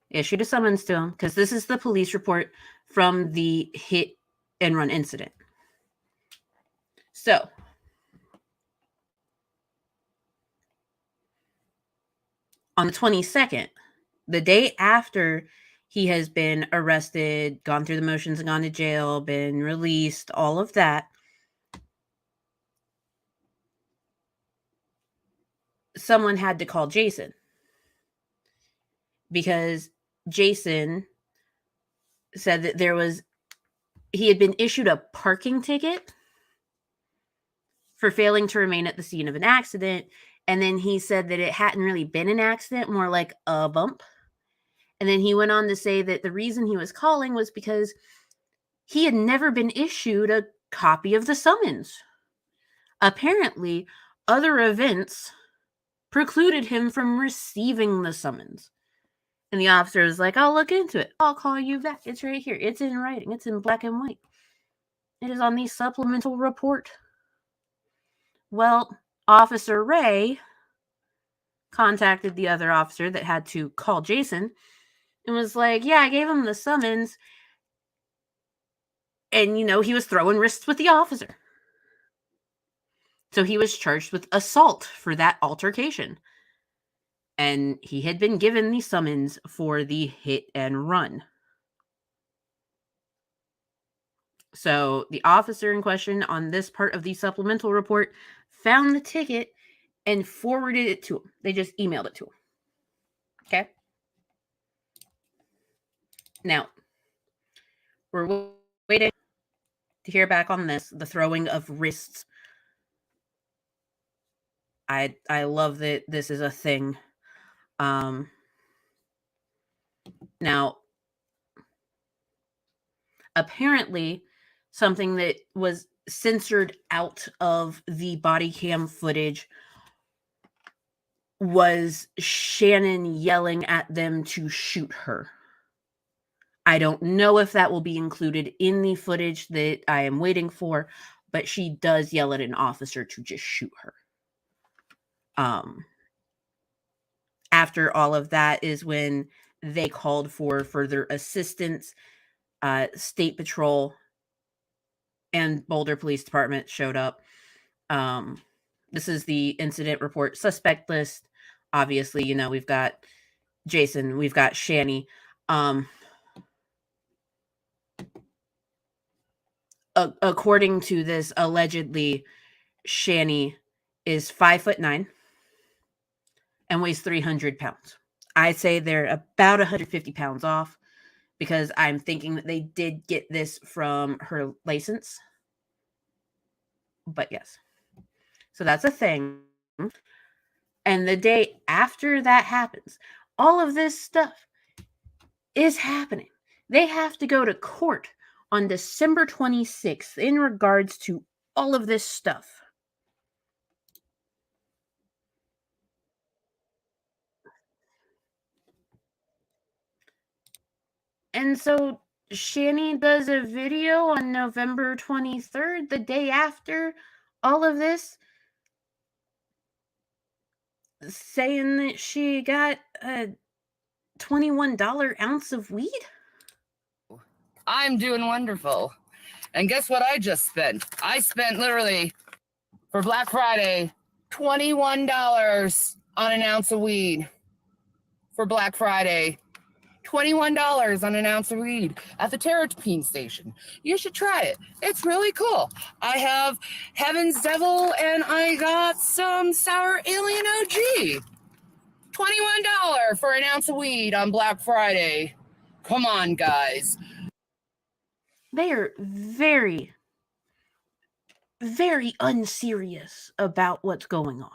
[SPEAKER 4] issued a summons to him, because this is the police report from the hit and run incident. So, on the 22nd, the day after he has been arrested, gone through the motions and gone to jail, been released, all of that, someone had to call Jason, because Jason said that he had been issued a parking ticket for failing to remain at the scene of an accident. And then he said that it hadn't really been an accident, more like a bump. And then he went on to say that the reason he was calling was because he had never been issued a copy of the summons. Apparently, other events precluded him from receiving the summons. And the officer was like, I'll look into it. I'll call you back. It's right here. It's in writing. It's in black and white. It is on the supplemental report. Well, Officer Ray contacted the other officer that had to call Jason and was like, yeah, I gave him the summons. And, he was throwing wrists with the officer. So he was charged with assault for that altercation. And he had been given the summons for the hit and run. So the officer in question on this part of the supplemental report found the ticket and forwarded it to him. They just emailed it to him. Okay? Now, we're waiting to hear back on this, the throwing of wrists. I love that this is a thing. Now, apparently, something that was censored out of the body cam footage was Shannon yelling at them to shoot her. I don't know if that will be included in the footage that I am waiting for, but she does yell at an officer to just shoot her. After all of that is when they called for further assistance. State Patrol and Boulder Police Department showed up. This is the incident report suspect list. Obviously, we've got Jason, we've got Shanny. According to this, allegedly, Shanny is 5'9" and weighs 300 pounds. I say they're about 150 pounds off, because I'm thinking that they did get this from her license. But yes. So that's a thing. And the day after that happens, all of this stuff is happening. They have to go to court on December 26th in regards to all of this stuff. And so Shanny does a video on November 23rd, the day after all of this, saying that she got a $21 ounce of weed.
[SPEAKER 15] I'm doing wonderful. And guess what I just spent? I spent literally, for Black Friday, $21 on an ounce of weed. For Black Friday. $21 on an ounce of weed at the Terrapine station. You should try it. It's really cool. I have Heaven's Devil and I got some Sour Alien OG. $21 for an ounce of weed on Black Friday. Come on, guys.
[SPEAKER 4] They are very, very unserious about what's going on.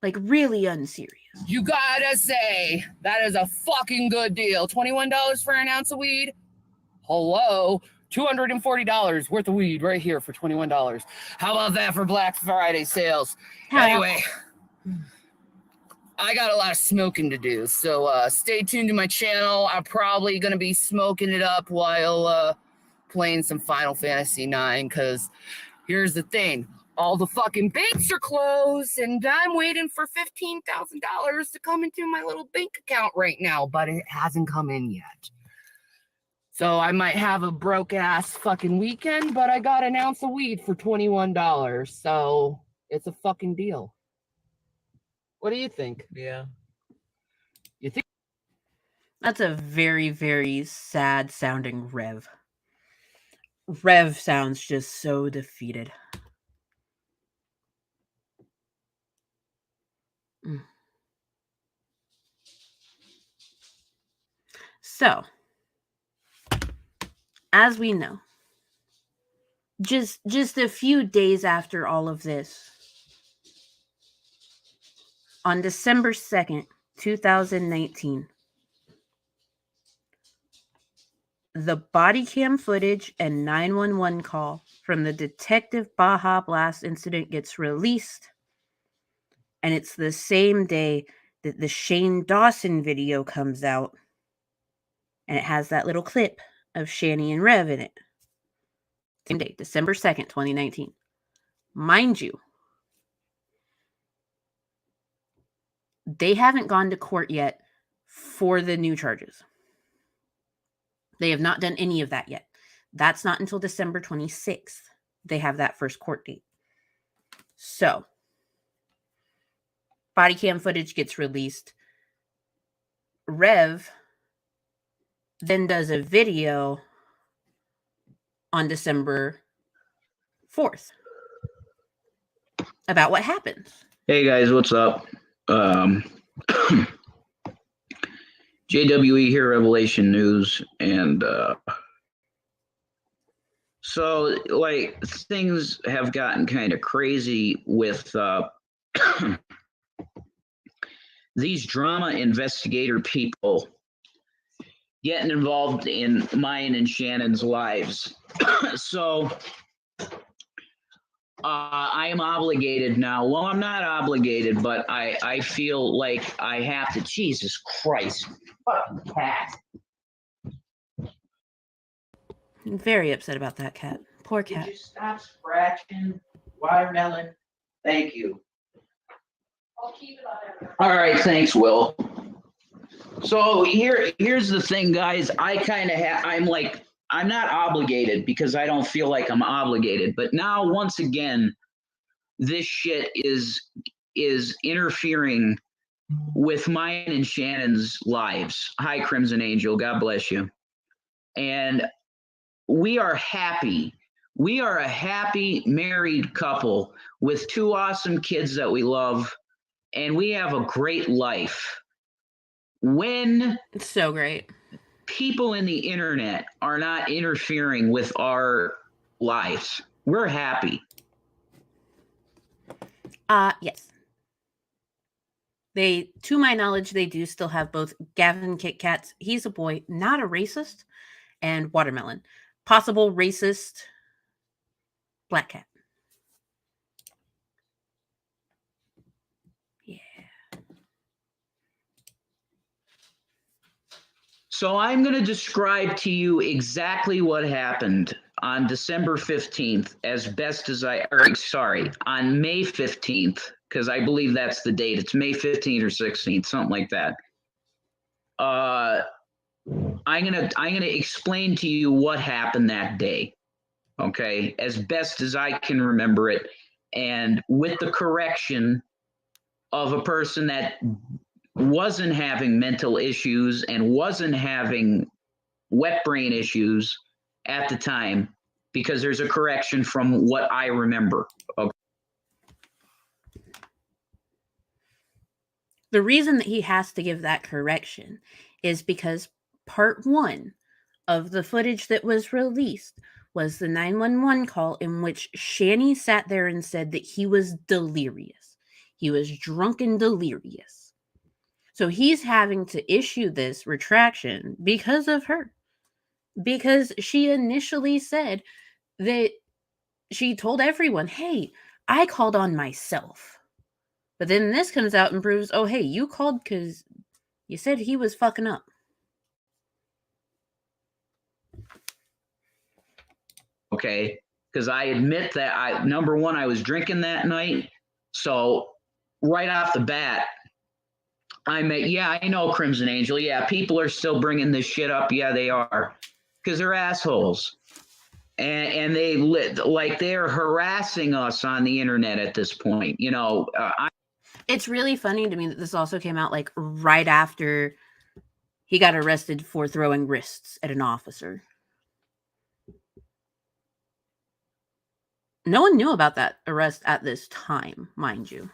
[SPEAKER 4] Like, really unserious.
[SPEAKER 15] You gotta say, that is a fucking good deal. $21 for an ounce of weed? Hello? $240 worth of weed right here for $21. How about that for Black Friday sales? Anyway, I got a lot of smoking to do, so stay tuned to my channel. I'm probably going to be smoking it up while playing some Final Fantasy IX, because here's the thing. All the fucking banks are closed, and I'm waiting for $15,000 to come into my little bank account right now, but it hasn't come in yet. So I might have a broke-ass fucking weekend, but I got an ounce of weed for $21, so it's a fucking deal. What do you think?
[SPEAKER 12] Yeah.
[SPEAKER 15] You think?
[SPEAKER 4] That's a very, very sad sounding Rev. Rev sounds just so defeated. So, as we know, just a few days after all of this, on December 2nd, 2019, the body cam footage and 911 call from the Detective Baja blast incident gets released, and it's the same day that the Shane Dawson video comes out, and it has that little clip of Shanny and Rev in it. Same day, December 2nd, 2019. Mind you, they haven't gone to court yet for the new charges. They have not done any of that yet. That's not until December 26th. They have that first court date. So, body cam footage gets released. Rev then does a video on December 4th about what happens.
[SPEAKER 1] Hey guys, what's up? JWE here, Revelation News, and so like things have gotten kind of crazy with these drama investigator people getting involved in mine and Shannon's lives. So I am obligated now. Well, I'm not obligated, but I feel like I have to. Jesus Christ. Fucking cat.
[SPEAKER 4] I'm very upset about that cat. Poor cat.
[SPEAKER 1] Could you stop scratching? Watermelon. Thank you.
[SPEAKER 11] I'll keep it on everything.
[SPEAKER 1] All right, thanks, Will. So here's the thing, guys. I kind of I'm not obligated because I don't feel like I'm obligated. But now, once again, this shit is interfering with mine and Shannon's lives. Hi, Crimson Angel. God bless you. And we are happy. We are a happy married couple with two awesome kids that we love, and we have a great life. When
[SPEAKER 4] it's so great,
[SPEAKER 1] people in the internet are not interfering with our lives, we're happy.
[SPEAKER 4] Yes. They, to my knowledge, they do still have both Gavin Kit Kats, he's a boy, not a racist, and Watermelon. Possible racist black cat. Yeah.
[SPEAKER 1] So I'm going to describe to you exactly what happened on December 15th as best as on May 15th, because I believe that's the date. It's May 15th or 16th, something like that. I'm gonna explain to you what happened that day, okay, as best as I can remember it, and with the correction of a person that wasn't having mental issues and wasn't having wet brain issues at the time, because there's a correction from what I remember. Okay.
[SPEAKER 4] The reason that he has to give that correction is because part 1 of the footage that was released was the 911 call in which Shanny sat there and said that he was delirious. He was drunk and delirious. So he's having to issue this retraction because of her. Because she initially said that she told everyone, hey, I called on myself. But then this comes out and proves, oh, hey, you called because you said he was fucking up.
[SPEAKER 12] Okay, because I admit that number one, I was drinking that night. So right off the bat, yeah, I know Crimson Angel. Yeah, people are still bringing this shit up. Yeah, they are, because they're assholes, and they're harassing us on the internet at this point. You know,
[SPEAKER 4] it's really funny to me that this also came out like right after he got arrested for throwing wrists at an officer. No one knew about that arrest at this time, mind you.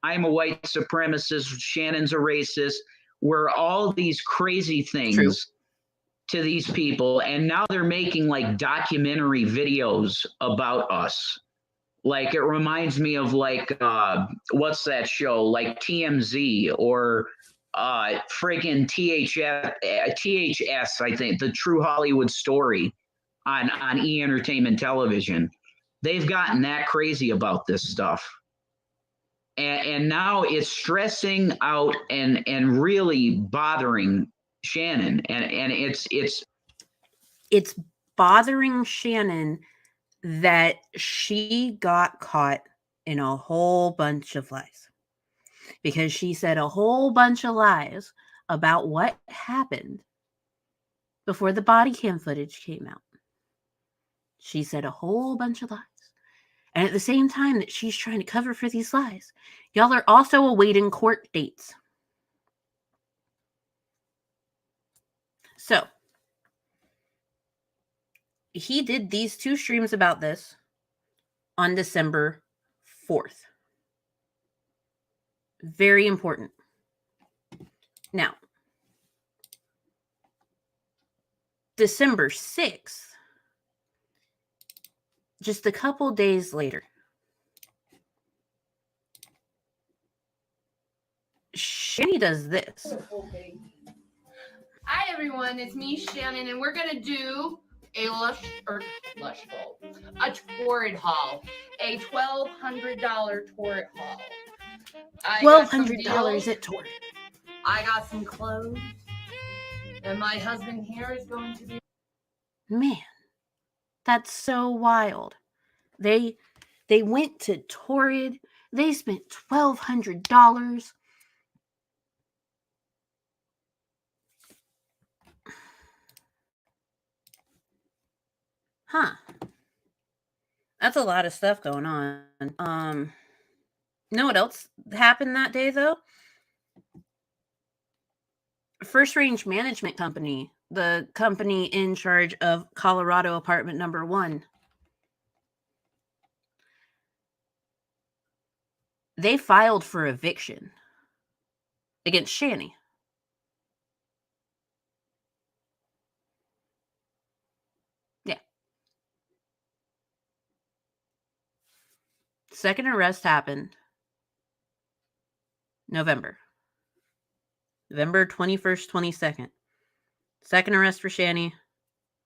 [SPEAKER 12] I'm a white supremacist. Shannon's a racist. We're all these crazy things to these people, and now they're making like documentary videos about us. Like, it reminds me of like what's that show, like TMZ or friggin' THS, I think, the True Hollywood Story on E! Entertainment Television. They've gotten that crazy about this stuff. And now it's stressing out and really bothering Shannon. And
[SPEAKER 4] it's bothering Shannon that she got caught in a whole bunch of lies. Because she said a whole bunch of lies about what happened before the body cam footage came out. She said a whole bunch of lies. And at the same time that she's trying to cover for these lies, y'all are also awaiting court dates. So, he did these 2 streams about this on December 4th. Very important. Now, December 6th, just a couple days later, Shanny does this.
[SPEAKER 5] Hi everyone, it's me, Shannon, and we're gonna do a torrid haul, a $1,200 torrid haul.
[SPEAKER 4] $1,200 at Torrid.
[SPEAKER 5] I got some clothes, and my husband here is going to be.
[SPEAKER 4] Man, that's so wild. They went to Torrid. They spent $1,200. Huh. That's a lot of stuff going on. Know what else happened that day, though? First Range Management Company, the company in charge of Colorado Apartment Number 1, they filed for eviction against Shanny. Yeah. Second arrest happened November 21st, 22nd. Second arrest for Shanny,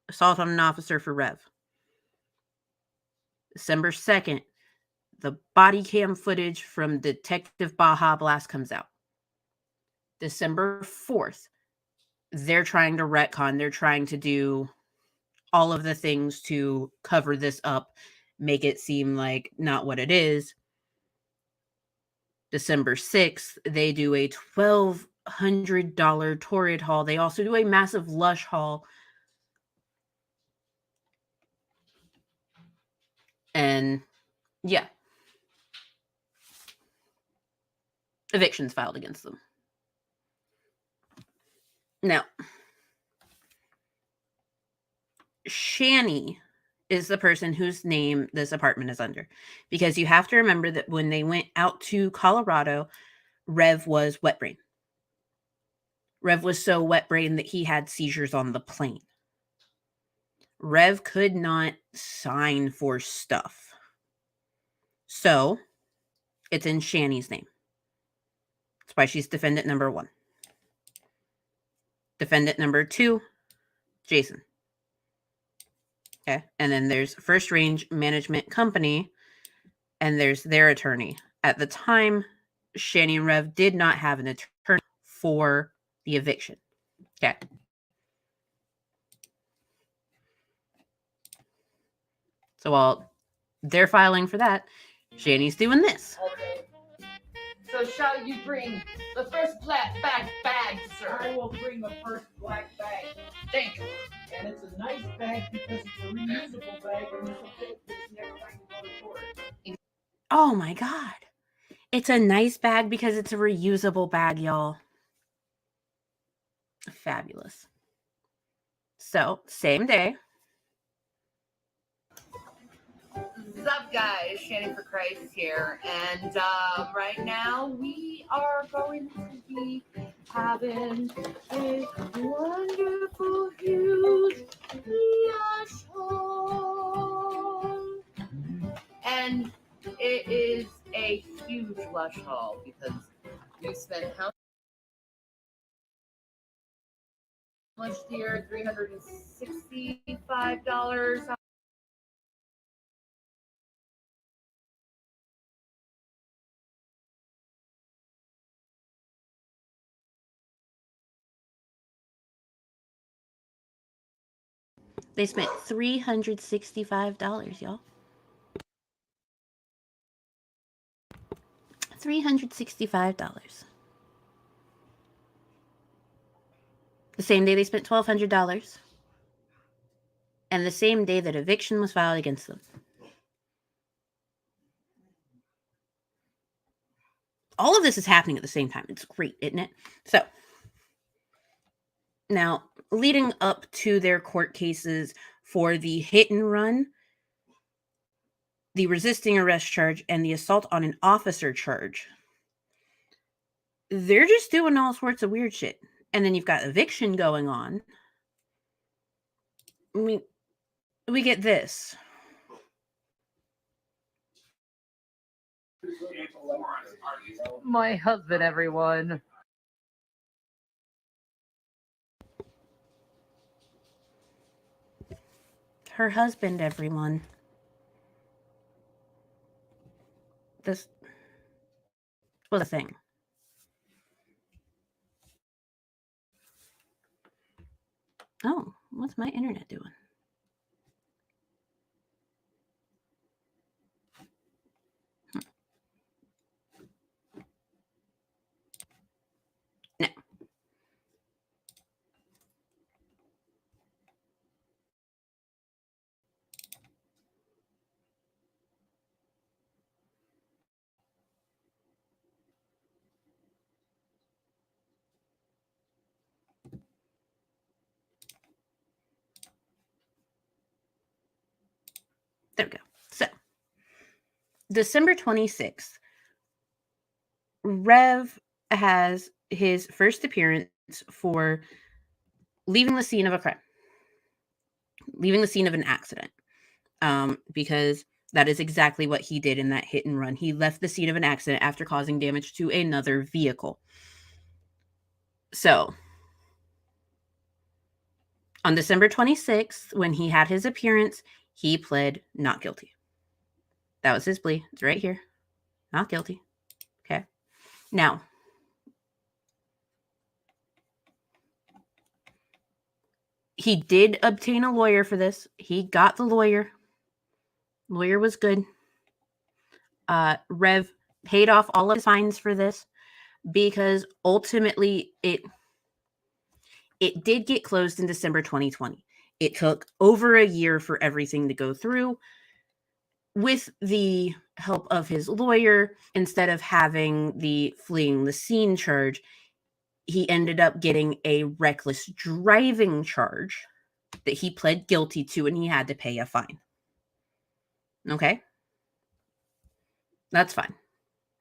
[SPEAKER 4] assault on an officer for Rev. December 2nd, the body cam footage from Detective Baja Blast comes out. December 4th, they're trying to retcon. They're trying to do all of the things to cover this up, make it seem like not what it is. December 6th, they do a $1,200 Torrid haul. They also do a massive Lush haul. And yeah, evictions filed against them. Now, Shanny is the person whose name this apartment is under. Because you have to remember that when they went out to Colorado, Rev was wet brain. Rev was so wet brain that he had seizures on the plane. Rev could not sign for stuff. So it's in Shanny's name. That's why she's defendant number 1. Defendant number 2, Jason. Okay. And then there's First Range Management Company, and there's their attorney. At the time, Shanny and Rev did not have an attorney for the eviction. Okay. So while they're filing for that, Shanny's doing this.
[SPEAKER 8] Okay. So shall you bring the first black bag, sir?
[SPEAKER 12] I will bring the first black bag.
[SPEAKER 8] Thank you.
[SPEAKER 12] And it's a nice bag because it's a reusable bag and it's a fit this next time you go to court.
[SPEAKER 4] Oh my God. It's a nice bag because it's a reusable bag, y'all. Fabulous. So, same day.
[SPEAKER 8] What's up, guys? Shanny for Christ here. And right now we are going to be having a wonderful, huge lush haul. And it is a huge lush haul because we spent how much here? $365.
[SPEAKER 4] They spent $365, y'all. $365. The same day they spent $1,200. And the same day that eviction was filed against them. All of this is happening at the same time. It's great, isn't it? So, now, leading up to their court cases for the hit and run, the resisting arrest charge, and the assault on an officer charge, they're just doing all sorts of weird shit. And then you've got eviction going on. We get this.
[SPEAKER 10] My husband, everyone.
[SPEAKER 4] Her husband, everyone. This was a thing. Oh, what's my internet doing? No. There we go. So, December 26th, Rev has his first appearance for leaving the scene of a crime, leaving the scene of an accident, because that is exactly what he did in that hit and run. He left the scene of an accident after causing damage to another vehicle. So, on December 26th, when he had his appearance, he pled not guilty. That was his plea. It's right here. Not guilty. Okay. Now, he did obtain a lawyer for this. He got the lawyer. Lawyer was good. Rev paid off all of his fines for this because ultimately it did get closed in December 2020. It took over a year for everything to go through. With the help of his lawyer, instead of having the fleeing the scene charge, he ended up getting a reckless driving charge that he pled guilty to, and he had to pay a fine. Okay? That's fine.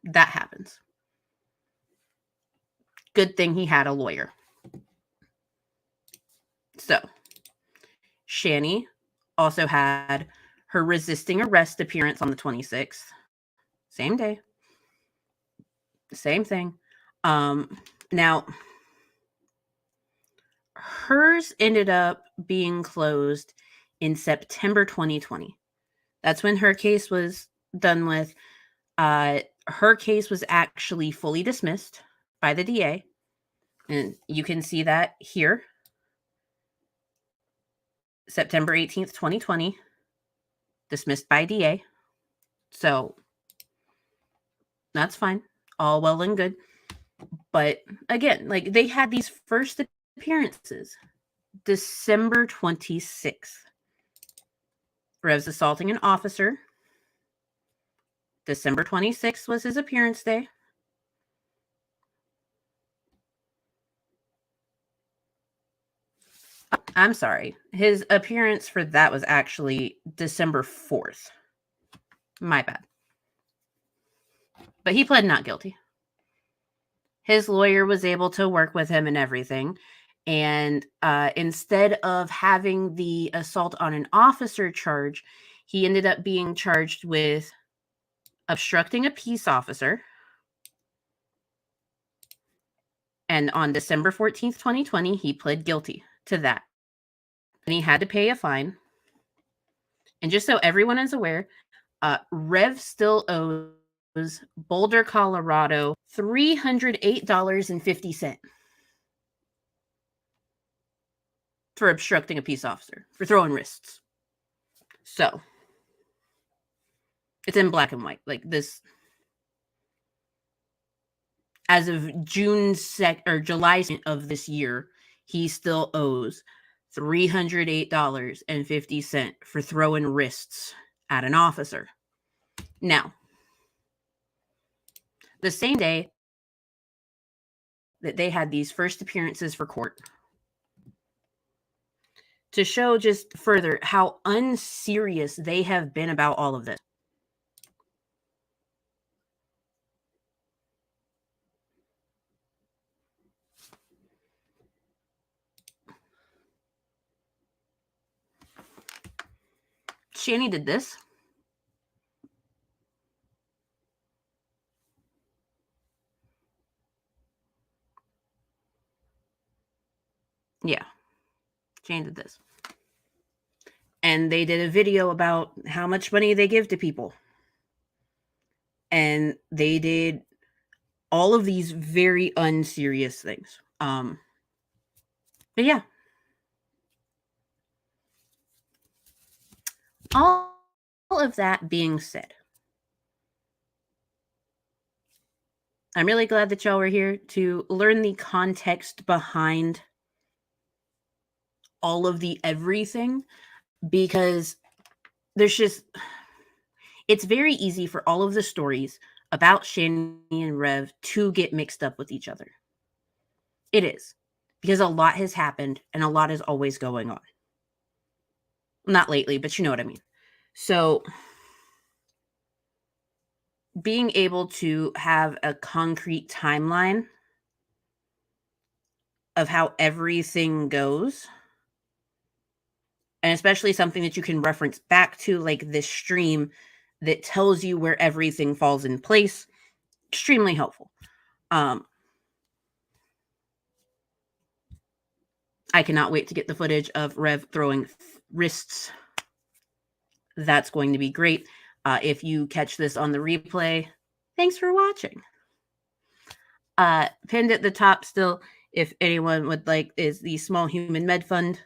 [SPEAKER 4] That happens. Good thing he had a lawyer. So, Shanny also had her resisting arrest appearance on the 26th. Same day. Same thing. Now, hers ended up being closed in September 2020. That's when her case was done with. Her case was actually fully dismissed by the DA. And you can see that here. September 18th, 2020. Dismissed by DA. So that's fine. All well and good. But again, like they had these first appearances. December 26th. Rev's assaulting an officer. December 26th was his appearance day. I'm sorry. His appearance for that was actually December 4th. My bad. But he pled not guilty. His lawyer was able to work with him and everything. And instead of having the assault on an officer charge, he ended up being charged with obstructing a peace officer. And on December 14th, 2020, he pled guilty to that. And he had to pay a fine. And just so everyone is aware, Rev still owes Boulder, Colorado, $308.50 for obstructing a peace officer, for throwing wrists. So, it's in black and white. Like this, as of July 2nd of this year, he still owes $308.50 for throwing wrists at an officer. Now, the same day that they had these first appearances for court, to show just further how unserious they have been about all of this. Shanny did this. Yeah. Shanny did this. And they did a video about how much money they give to people. And they did all of these very unserious things. But yeah. All of that being said, I'm really glad that y'all were here to learn the context behind all of the everything, because it's very easy for all of the stories about Shanny and Rev to get mixed up with each other. It is, because a lot has happened and a lot is always going on. Not lately, but you know what I mean. So being able to have a concrete timeline of how everything goes, and especially something that you can reference back to, like this stream that tells you where everything falls in place, extremely helpful. I cannot wait to get the footage of Rev throwing wrists. That's going to be great. If you catch this on the replay, thanks for watching. Pinned at the top still, if anyone would like, is the Small Human Med Fund.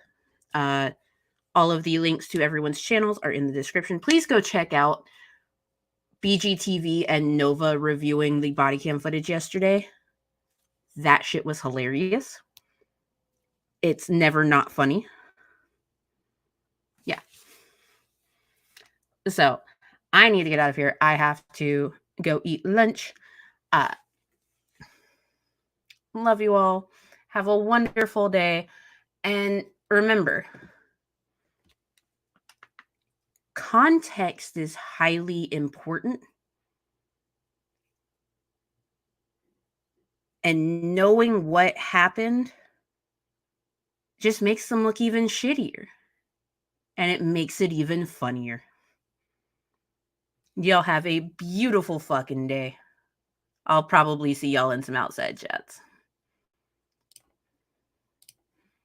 [SPEAKER 4] All of the links to everyone's channels are in the description. Please go check out BGTV and Nova reviewing the body cam footage yesterday. That shit was hilarious. It's never not funny. Yeah. So I need to get out of here. I have to go eat lunch. Love you all. Have a wonderful day. And remember, context is highly important. And knowing what happened just makes them look even shittier. And it makes it even funnier. Y'all have a beautiful fucking day. I'll probably see y'all in some outside chats.